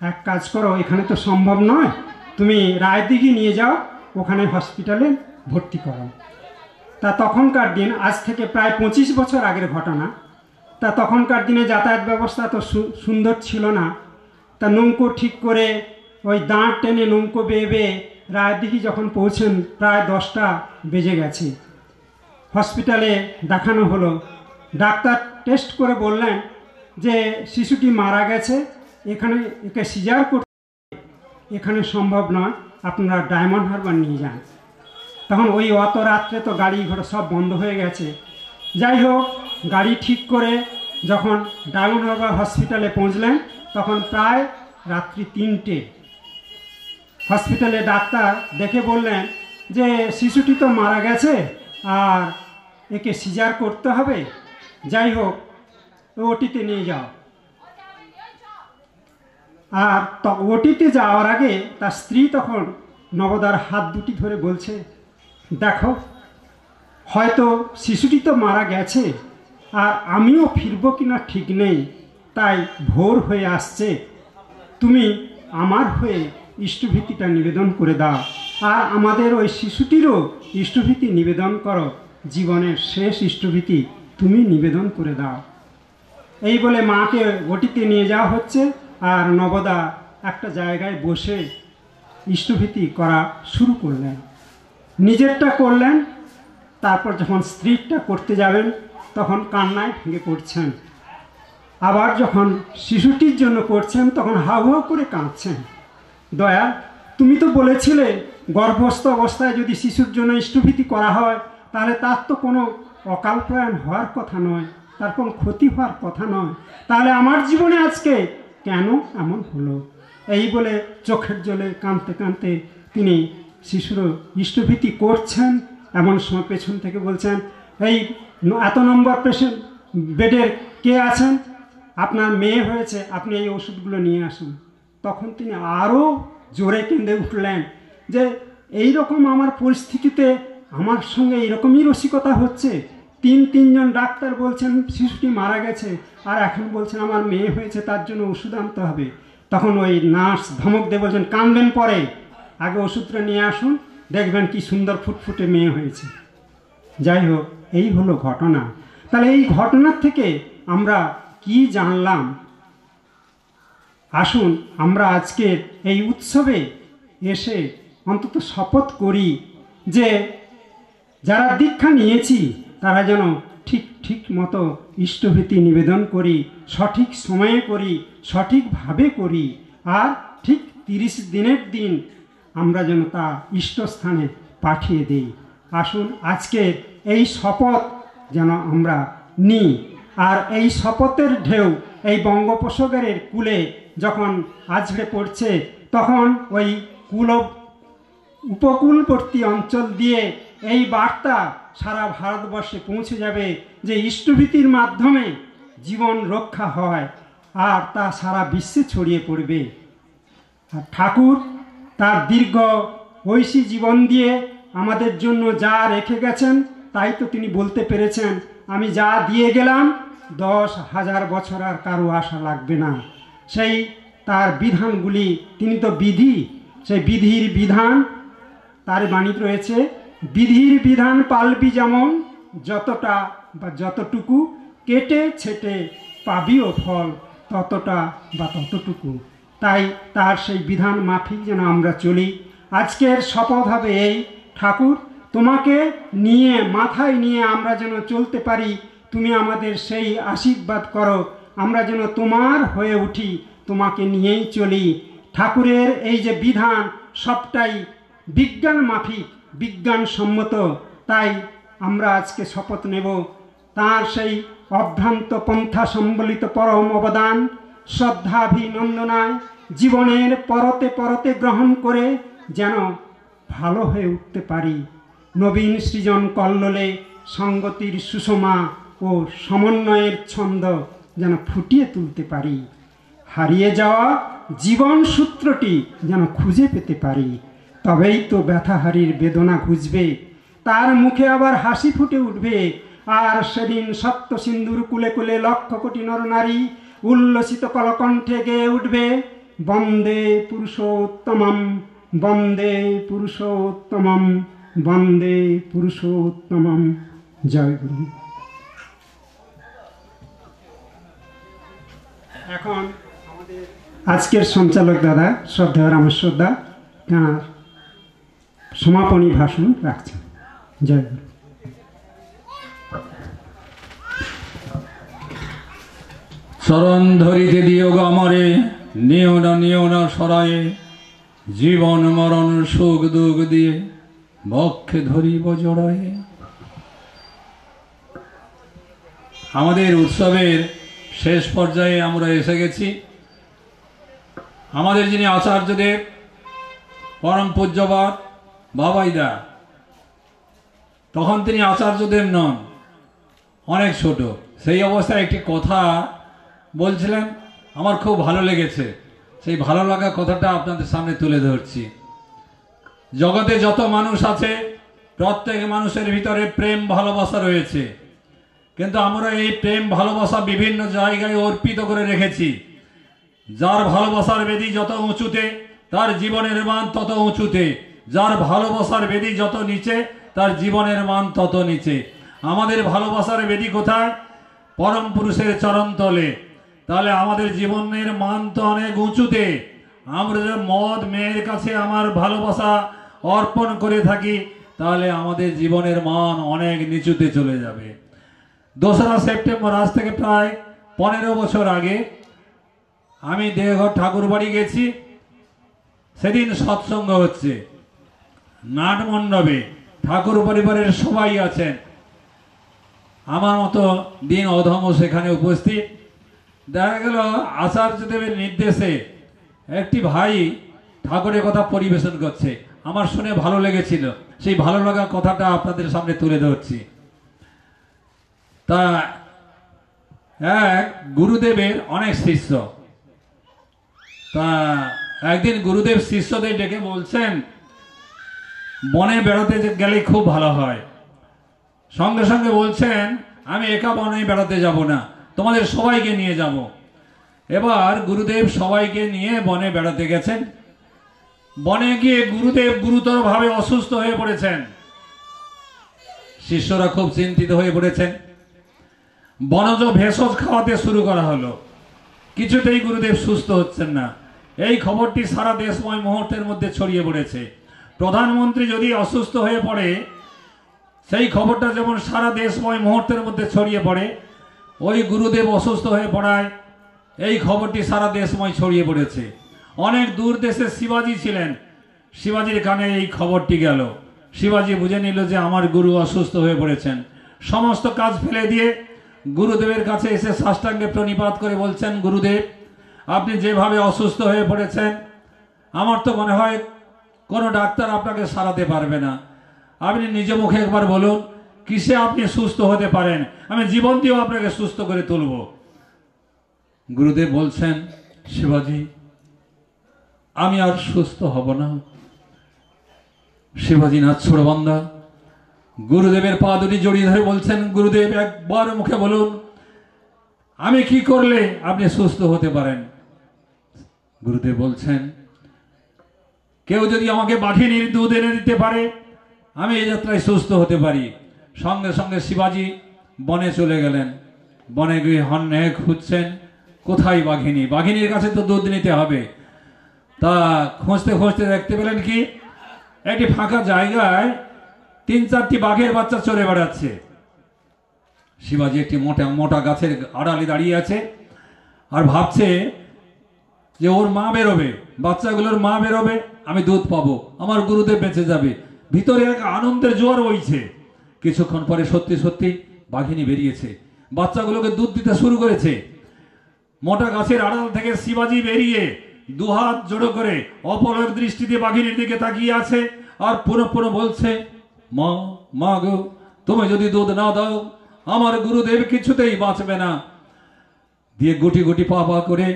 এক কাজ করো, এখানে তো সম্ভব নয়, তুমি রায়দিঘি নিয়ে যাও, ওখানে হসপিটালে ভর্তি করো। তা তখনকার দিন, আজ থেকে প্রায় 25 বছর আগের ঘটনা, তা তখনকার দিনে যাতায়াত ব্যবস্থা তো সুন্দর ছিল না। তা নৌকো ঠিক করে ওই দাঁড় টেনে নৌকো বেয়ে বেয়ে রায়দিঘি যখন পৌঁছেন, প্রায় 10টা বেজে গেছে। হসপিটালে দেখানো হলো, ডাক্তার টেস্ট করে বললেন যে শিশুটি মারা গেছে, এখানে একে সিজার করতে এখানে সম্ভব নয়, আপনারা ডায়মন্ড হারবার নিয়ে যান। তখন ওই অত রাত্রে তো গাড়ি ঘোড়া সব বন্ধ হয়ে গেছে। যাই হোক, গাড়ি ঠিক করে যখন ডায়মন্ড হারবার হসপিটালে পৌঁছলেন, তখন প্রায় রাত্রি 3টে। হসপিটালে ডাক্তার দেখে বললেন যে শিশুটি তো মারা গেছে, আর একে সিজার করতে হবে, যাই হোক ওটিতে নিয়ে যাও। আর ওটিতে যাওয়ার আগে তার স্ত্রী তখন নবদার হাত দুটি ধরে বলছে, দেখো, হয়তো শিশুটি তো মারা গেছে, আর আমিও ফিরবো কিনা ঠিক নেই, তাই ভোর হয়ে আসছে, তুমি আমার হয়ে ইষ্টভীতিটা নিবেদন করে দাও, আর আমাদের ওই শিশুটিরও ইষ্টভীতি নিবেদন করো, জীবনের শেষ ইষ্টভীতি তুমি নিবেদন করে দাও। এই বলে মাকে ওটিতে নিয়ে যাওয়া হচ্ছে, আর নবদা একটা জায়গায় বসে ইষ্টভীতি করা শুরু করলেন। নিজেরটা করলেন, তারপর যখন স্ত্রীরটা করতে যাবেন তখন কান্নায় ভেঙে পড়ছেন। আবার যখন শিশুটির জন্য করছেন তখন হাউ হাউ করে কাঁদছেন। দয়া, তুমি তো বলেছিলে গর্ভস্থ অবস্থায় যদি শিশুর জন্য ইষ্টভীতি করা হয়, তাহলে তার তো কোনো অকাল প্রয়াণ হওয়ার কথা নয়, তার কোনো ক্ষতি হওয়ার কথা নয়, তাহলে আমার জীবনে আজকে কেন এমন হলো? এই বলে চোখের জলে কাঁদতে কাঁদতে তিনি শিশুর ইষ্টভীতি করছেন। এমন সময় পেছন থেকে বলছেন, এই এত নম্বর পেশেন্ট বেডের কে আছেন, আপনার মেয়ে হয়েছে, আপনি এই ওষুধগুলো নিয়ে আসুন। তখন তিনি আরও জোরে কেঁদে উঠলেন যে এই রকম আমার পরিস্থিতিতে আমার সঙ্গে এইরকমই রসিকতা হচ্ছে। তিনজন ডাক্তার বলছেন শিশুটি মারা গেছে, আর এখন বলছেন আমার মেয়ে হয়েছে, তার জন্য ওষুধ আনতে হবে। তখন ওই নার্স ধমক দিয়ে বলছেন, কাঁদবেন পরে, আগে ওষুধটা নিয়ে আসুন, দেখবেন কি সুন্দর ফুটফুটে মেয়ে হয়েছে। যাই হোক, এই হলো ঘটনা। তাহলে এই ঘটনার থেকে আমরা কি জানলাম? আসুন আমরা আজকের এই উৎসবে এসে অন্তত শপথ করি যে যারা দীক্ষা নিয়েছি তারা যেন ঠিক মতো ইষ্টভীতি নিবেদন করি, সঠিক সময়ে করি, সঠিকভাবে করি, আর ঠিক 30 দিনের দিন আমরা যেন তা ইষ্টস্থানে পাঠিয়ে দিই। আসুন আজকের এই শপথ যেন আমরা নিই, আর এই শপথের ঢেউ এই বঙ্গোপসাগরের কূলে যখন আছড়ে পড়ছে, তখন ওই উপকূলবর্তী অঞ্চল দিয়ে এই বার্তা সারা ভারতবর্ষে পৌঁছে যাবে যে ইষ্টভীতির মাধ্যমে জীবন রক্ষা হয়, আর তা সারা বিশ্বে ছড়িয়ে পড়বে। আর ঠাকুর তার দীর্ঘ ঐশী জীবন দিয়ে আমাদের জন্য যা রেখে গেছেন, তাই তো তিনি বলতে পেরেছেন, আমি যা দিয়ে গেলাম 10,000 বছর আর কারো আশা লাগবে না। সেই তার বিধানগুলি, তিনি তো বিধি, সেই বিধির বিধান তার বাণী রয়েছে, বিধির বিধান পালবি যেমন, যতটা বা যতটুকু কেটে ছেটে পাবিও ফল, ততটা বা ততটুকু। তাই তার সেই বিধান মাফিক যেন আমরা চলি। আজকের শপথ হবে এই, ঠাকুর তোমাকে নিয়ে মাথায় নিয়ে আমরা যেন চলতে পারি, তুমি আমাদের সেই আশীর্বাদ করো, আমরা যেন তোমার হয়ে উঠি, তোমাকে নিয়েই চলি। ঠাকুরের এই যে বিধান সবটাই বিজ্ঞান মাফিক, বিজ্ঞানসম্মত। তাই আমরা আজকে শপথ নেব তার সেই অভ্রান্ত পন্থা সম্বলিত পরম অবদান শ্রদ্ধাভিনন্দনায় জীবনের পরতে পরতে গ্রহণ করে যেন ভালো হয়ে উঠতে পারি। নবীন সৃজন কল্লোলে সঙ্গতির সুষমা ও সমন্বয়ের ছন্দ যেন ফুটিয়ে তুলতে পারি। হারিয়ে যাওয়া জীবন সূত্রটি যেন খুঁজে পেতে পারি। তবেই তো ব্যথাহারির বেদনা ঘুচবে, তার মুখে আবার হাসি ফুটে উঠবে। আর সেদিন সপ্ত সিন্ধুর কুলে কুলে লক্ষ কোটি নরনারী উল্লসিত কলকণ্ঠে গেয়ে উঠবে, বন্দে পুরুষোত্তমম, বন্দে পুরুষোত্তমম, বন্দে পুরুষোত্তমম। জয় গুরু। এখন আমাদের আজকের সঞ্চালক দাদা শ্রদ্ধেয় রামেশ্বরদা তাঁর সমাপনী ভাষণ রাখছেন। জয় গুরু। চরণ ধরিতে দিও গমরে, নিও না সরায়ে, জীবন মরণ সুখ দুঃখ দিয়ে বক্ষে ধরিব জড়ায়ে। আমাদের উৎসবের শেষ পর্যায়ে আমরা এসে গেছি। আমাদের যিনি আচার্যদেব পরম পূজ্যপাদ বাবাইদা, তখন তিনি আচার্যদেব নন, অনেক ছোট। সেই অবস্থায় একটি কথা বলছিলেন, আমার খুব ভালো লেগেছে। সেই ভালো লাগা কথাটা আপনাদের সামনে তুলে ধরছি। জগতে যত মানুষ আছে প্রত্যেক মানুষের ভিতরে প্রেম ভালোবাসা রয়েছে, কিন্তু আমরা এই প্রেম ভালোবাসা বিভিন্ন জায়গায় অর্পিত করে রেখেছি। যার ভালোবাসার বেদি যত উঁচুতে তার জীবনের মান তত উঁচুতে, যার ভালোবাসার বেদি যত নিচে তার জীবনের মান তত নিচে। আমাদের ভালোবাসার বেদি কোথায়? পরম পুরুষের চরণতলে। তাহলে আমাদের জীবনের মান তো অনেক উঁচুতে। আমরা যে মদ মেয়ের কাছে আমার ভালোবাসা অর্পণ করে থাকি, তাহলে আমাদের জীবনের মান অনেক নিচুতে চলে যাবে। 2রা সেপ্টেম্বর, আজ থেকে প্রায় 15 বছর আগে আমি দেহঘর ঠাকুর বাড়ি গেছি। সেদিন সৎসঙ্গ হচ্ছে নাট মণ্ডপে, ঠাকুর পরিবারের সবাই আছেন, আমার মতো দিন অধম সেখানে উপস্থিত। দেখা গেল আচার্যদেবের নির্দেশে একটি ভাই ঠাকুরের কথা পরিবেশন করছে। আমার শুনে ভালো লেগেছিল, সেই ভালো লাগা কথাটা আপনাদের সামনে তুলে ধরছি। তা এক গুরুদেবের অনেক শিষ্য, তা একদিন গুরুদেব শিষ্যদের ডেকে বলছেন, বনে বেড়াতে গেলে খুব ভালো হয়। সঙ্গে সঙ্গে বলছেন, আমি একা বনে বেড়াতে যাব না, তোমাদের সবাইকে নিয়ে যাব। এবার গুরুদেব সবাইকে নিয়ে বনে বেড়াতে গেছেন। বনে গিয়ে গুরুদেব গুরুতরভাবে অসুস্থ হয়ে পড়েছেন। শিষ্যরা খুব চিন্তিত হয়ে পড়েছেন। বনজ ভেষজ খাওয়াতে শুরু করা হলো, কিছুতেই গুরুদেব সুস্থ হচ্ছেন না। এই খবরটি সারা দেশময় মুহূর্তের মধ্যে ছড়িয়ে পড়েছে। প্রধানমন্ত্রী যদি অসুস্থ হয়ে পড়ে, সেই খবরটা যেমন সারা দেশময় মুহূর্তের মধ্যে ছড়িয়ে পড়ে, ওই গুরুদেব অসুস্থ হয়ে পড়ায় এই খবরটি সারা দেশময় ছড়িয়ে পড়েছে। অনেক দূর দেশে শিবাজি ছিলেন, শিবাজির কানে এই খবরটি গেল। শিবাজি বুঝে নিল যে আমার গুরু অসুস্থ হয়ে পড়েছেন। সমস্ত কাজ ফেলে দিয়ে গুরুদেবের কাছে এসে সাষ্টাঙ্গে প্রণিপাত করে বলছেন, গুরুদেব আপনি যেভাবে অসুস্থ হয়ে পড়েছেন, আমার তো মনে হয় কোনো ডাক্তার আপনাকে সারাতে পারবে না। আপনি নিজ মুখে একবার বলুন কিসে আপনি সুস্থ হতে পারেন, আমি জীবন দিয়েও আপনাকে সুস্থ করে তুলব। গুরুদেব বলছেন, শিবাজি আমি আর সুস্থ হব না। শিবাজি নাথ ছোড়বান্দা গুরুদেবের পা দুটি জড়িয়ে ধরে বলছেন, গুরুদেব একবার মুখে বলুন আমি কি করলে আপনি সুস্থ হতে পারেন। গুরুদেব বলছেন, কেউ যদি আমাকে বাঘিনীর দুধ এনে দিতে পারে, আমি এই যাত্রায় সুস্থ হতে পারি। সঙ্গে সঙ্গে শিবাজি বনে চলে গেলেন। বনে গিয়ে হন্যে খুঁজছেন, কোথায় বাঘিনী? বাঘিনীর কাছে তো দুধ নিতে হবে। তা খুঁজতে খুঁজতে দেখতে পেলেন কি একটি ফাঁকা জায়গায় 3-4টি বাঘের বাচ্চা চড়ে বেড়াচ্ছে। শিবাজি একটি মোটা মোটা গাছের আড়ালে দাঁড়িয়ে আছে আর ভাবছে যে ওর মা বেরোবে, বাচ্চাগুলোর মা বেরোবে, আমি দুধ পাবো, আমার গুরুদেব বেঁচে যাবে। ভিতরে এক আনন্দের জোয়ার বইছে। কিছুক্ষণ পরে সত্যি সত্যি বাঘিনী বেরিয়েছে, বাচ্চাগুলোকে দুধ দিতে শুরু করেছে। মোটা গাছের আড়াল থেকে শিবাজি বেরিয়ে দুহাত জোড়ো করে অপলক দৃষ্টিতে বাঘিনীর দিকে তাকিয়ে আছে আর পুনঃ পুনঃ বলছে, মা মা গো, তুমি যদি দুধ না দাও আমার গুরুদেব কিছুতেই বাঁচবে না। দিয়ে গুটি গুটি পা পা করে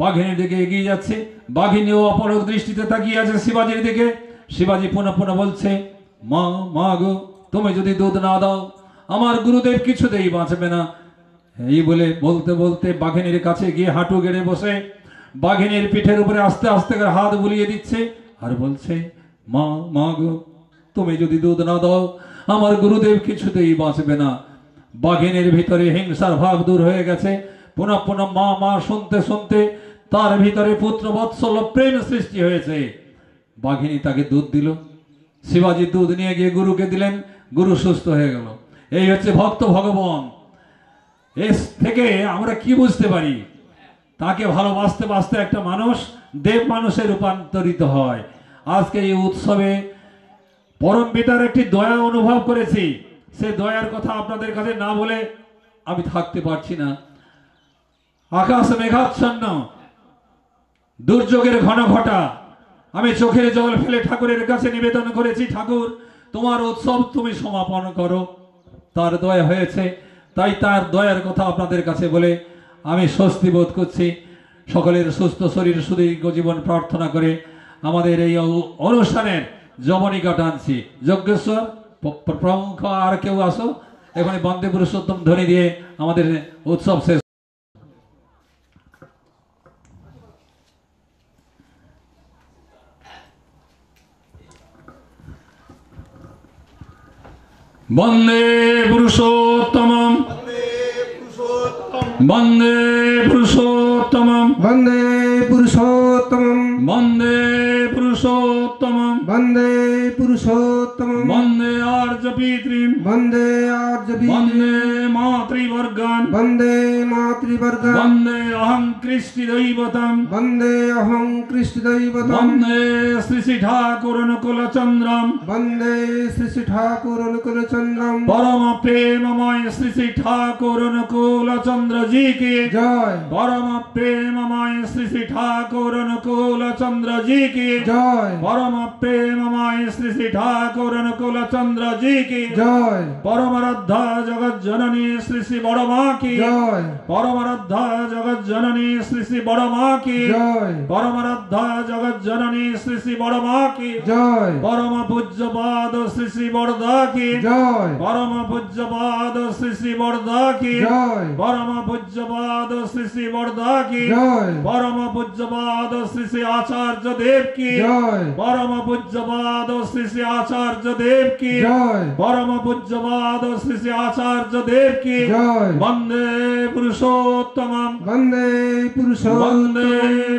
বাঘিনীর দিকে এগিয়ে যাচ্ছে। বাঘিনীও অপলক দৃষ্টিতে তাকিয়ে আছে শিবাজির দিকে। শিবাজি পুনঃ পুনঃ বলছে, মা মা গো, তুমি যদি দুধ না দাও আমার গুরুদেব কিছুতেই বাঁচবে না। এই বলে বলতে বলতে বাঘিনীর কাছে গিয়ে হাঁটু গেড়ে বসে বাঘিনীর পিঠের উপরে আস্তে আস্তে করে হাত বুলিয়ে দিচ্ছে আর বলছে, মা মা গো, তুমি যদি দুধ না দাও আমার গুরুদেব কিছুতেই বাঁচবে না। বাঘিনীর ভিতরে হিংসার ভাব দূর হয়ে গেছে। পুনঃ পুনঃ মা মা শুনতে শুনতে তার ভিতরে পুত্র বৎসল্য প্রেম সৃষ্টি হয়েছে। বাঘিনী তাকে দুধ দিল। শিবাজি দুধ নিয়ে গিয়ে গুরুকে দিলেন, গুরু সুস্থ হয়ে গেল। এই হচ্ছে ভক্ত ভগবান। এর থেকে আমরা কি বুঝতে পারি? তাকে ভালোবাসতে বাসতে একটা মানুষ দেব মানুষে রূপান্তরিত হয়। আজকে এই উৎসবে পরম পিতার একটি দয়া অনুভব করেছি। সে দয়ার কথা আপনাদের কাছে না বলে আমি থাকতে পারছি না। আকাশ মেঘাচ্ছন্ন, দুর্যোগের ঘন ঘটা, আমি চোখের জল ফেলে ঠাকুরের কাছে নিবেদন করেছি, ঠাকুর তোমার উৎসব তুমি সমাপন করো। তার দয়া হয়েছে, তাই তার দয়ার কথা আপনাদের কাছে বলে আমি স্বস্তি বোধ করছি। সকলের সুস্থ শরীর সুদীর্ঘ জীবন প্রার্থনা করে আমাদের এই অনুষ্ঠানের জবনিকা টানছি। যজ্ঞেশ্বর প্রমুখ আর কেউ আসো, এখানে বন্দে পুরুষোত্তম ধ্বনি দিয়ে আমাদের উৎসব শেষ। বন্দে পুরুষোত্তমম, বন্দে পুরুষোত্তমম, বন্দে পুরুষোত্তমম, বন্দে পুরুষোত্তমম, বন্দে পুরুষোত্তমম, বন্দে আর্য পিতৃম, বন্দে আর্যবীর, বন্দে মাতৃবর্গান, বন্দে মাতৃবর্গা, বন্দে অহং কৃষ্টি দৈবতম, বন্দে অহং কৃষ্ণদৈবতম, বন্দে শ্রী শ্রী ঠাকুর অনুকূলচন্দ্রম, বন্দে শ্রী শ্রী ঠাকুর অনুকূলচন্দ্রম, পরম প্রেমময় শ্রী শ্রী ঠাকুর অনুকূলচন্দ্র জি কি জয়, পরম প্রেমময় শ্রী শ্রী ঠাকুর অনুকূলচন্দ্র জি কি জয়, পরম প্রেমময় শ্রী শ্রী ঠাকুর অনুকূলচন্দ্র জি কি জয়, পরমারাধ্যা জগৎ জননী শ্রী শ্রী বড় মা কি জয়, পরমারাধ্যা জগৎ জননী শ্রী শ্রী বড় মা কি জয়, পরমারাধ্যা জগৎ জননী শ্রী শ্রী বড় মা কি জয়, পরম পূজ্যপাদ শ্রী শ্রী বরদা কি জয়, পরম পূজ্যপাদ শ্রী শ্রী বরদা কি জয়, পরম পূজ্যপাদ শ্রী শ্রী বরদা কি জয়, পরম পূজ্যপাদ শ্রী শ্রী আচার্য দেব কি জয়, পরম পূজ্যপাদ শ্রী শ্রী আচার্য দেব কি জয়, পরম পূজ্যপাদ শ্রী শ্রী আচার্য দেব কি জয়, বন্দে পুরুষোত্তমম, বন্দে পুরুষোত্তম, বন্দে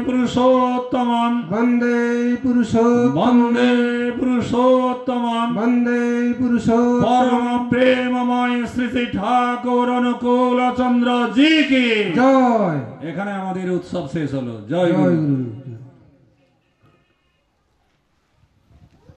পুরুষোত্তমম, বন্দে পুরুষোত্তম, বন্দে পুরুষোত্তমম, বন্দে পুরুষোত্তম, পরম প্রেমময় শ্রী শ্রী ঠাকুর অনুকূলচন্দ্র জি কি জয়, এখানে আমাদের উৎসব শেষ হলো। জয় জয় গুরু। গুরু।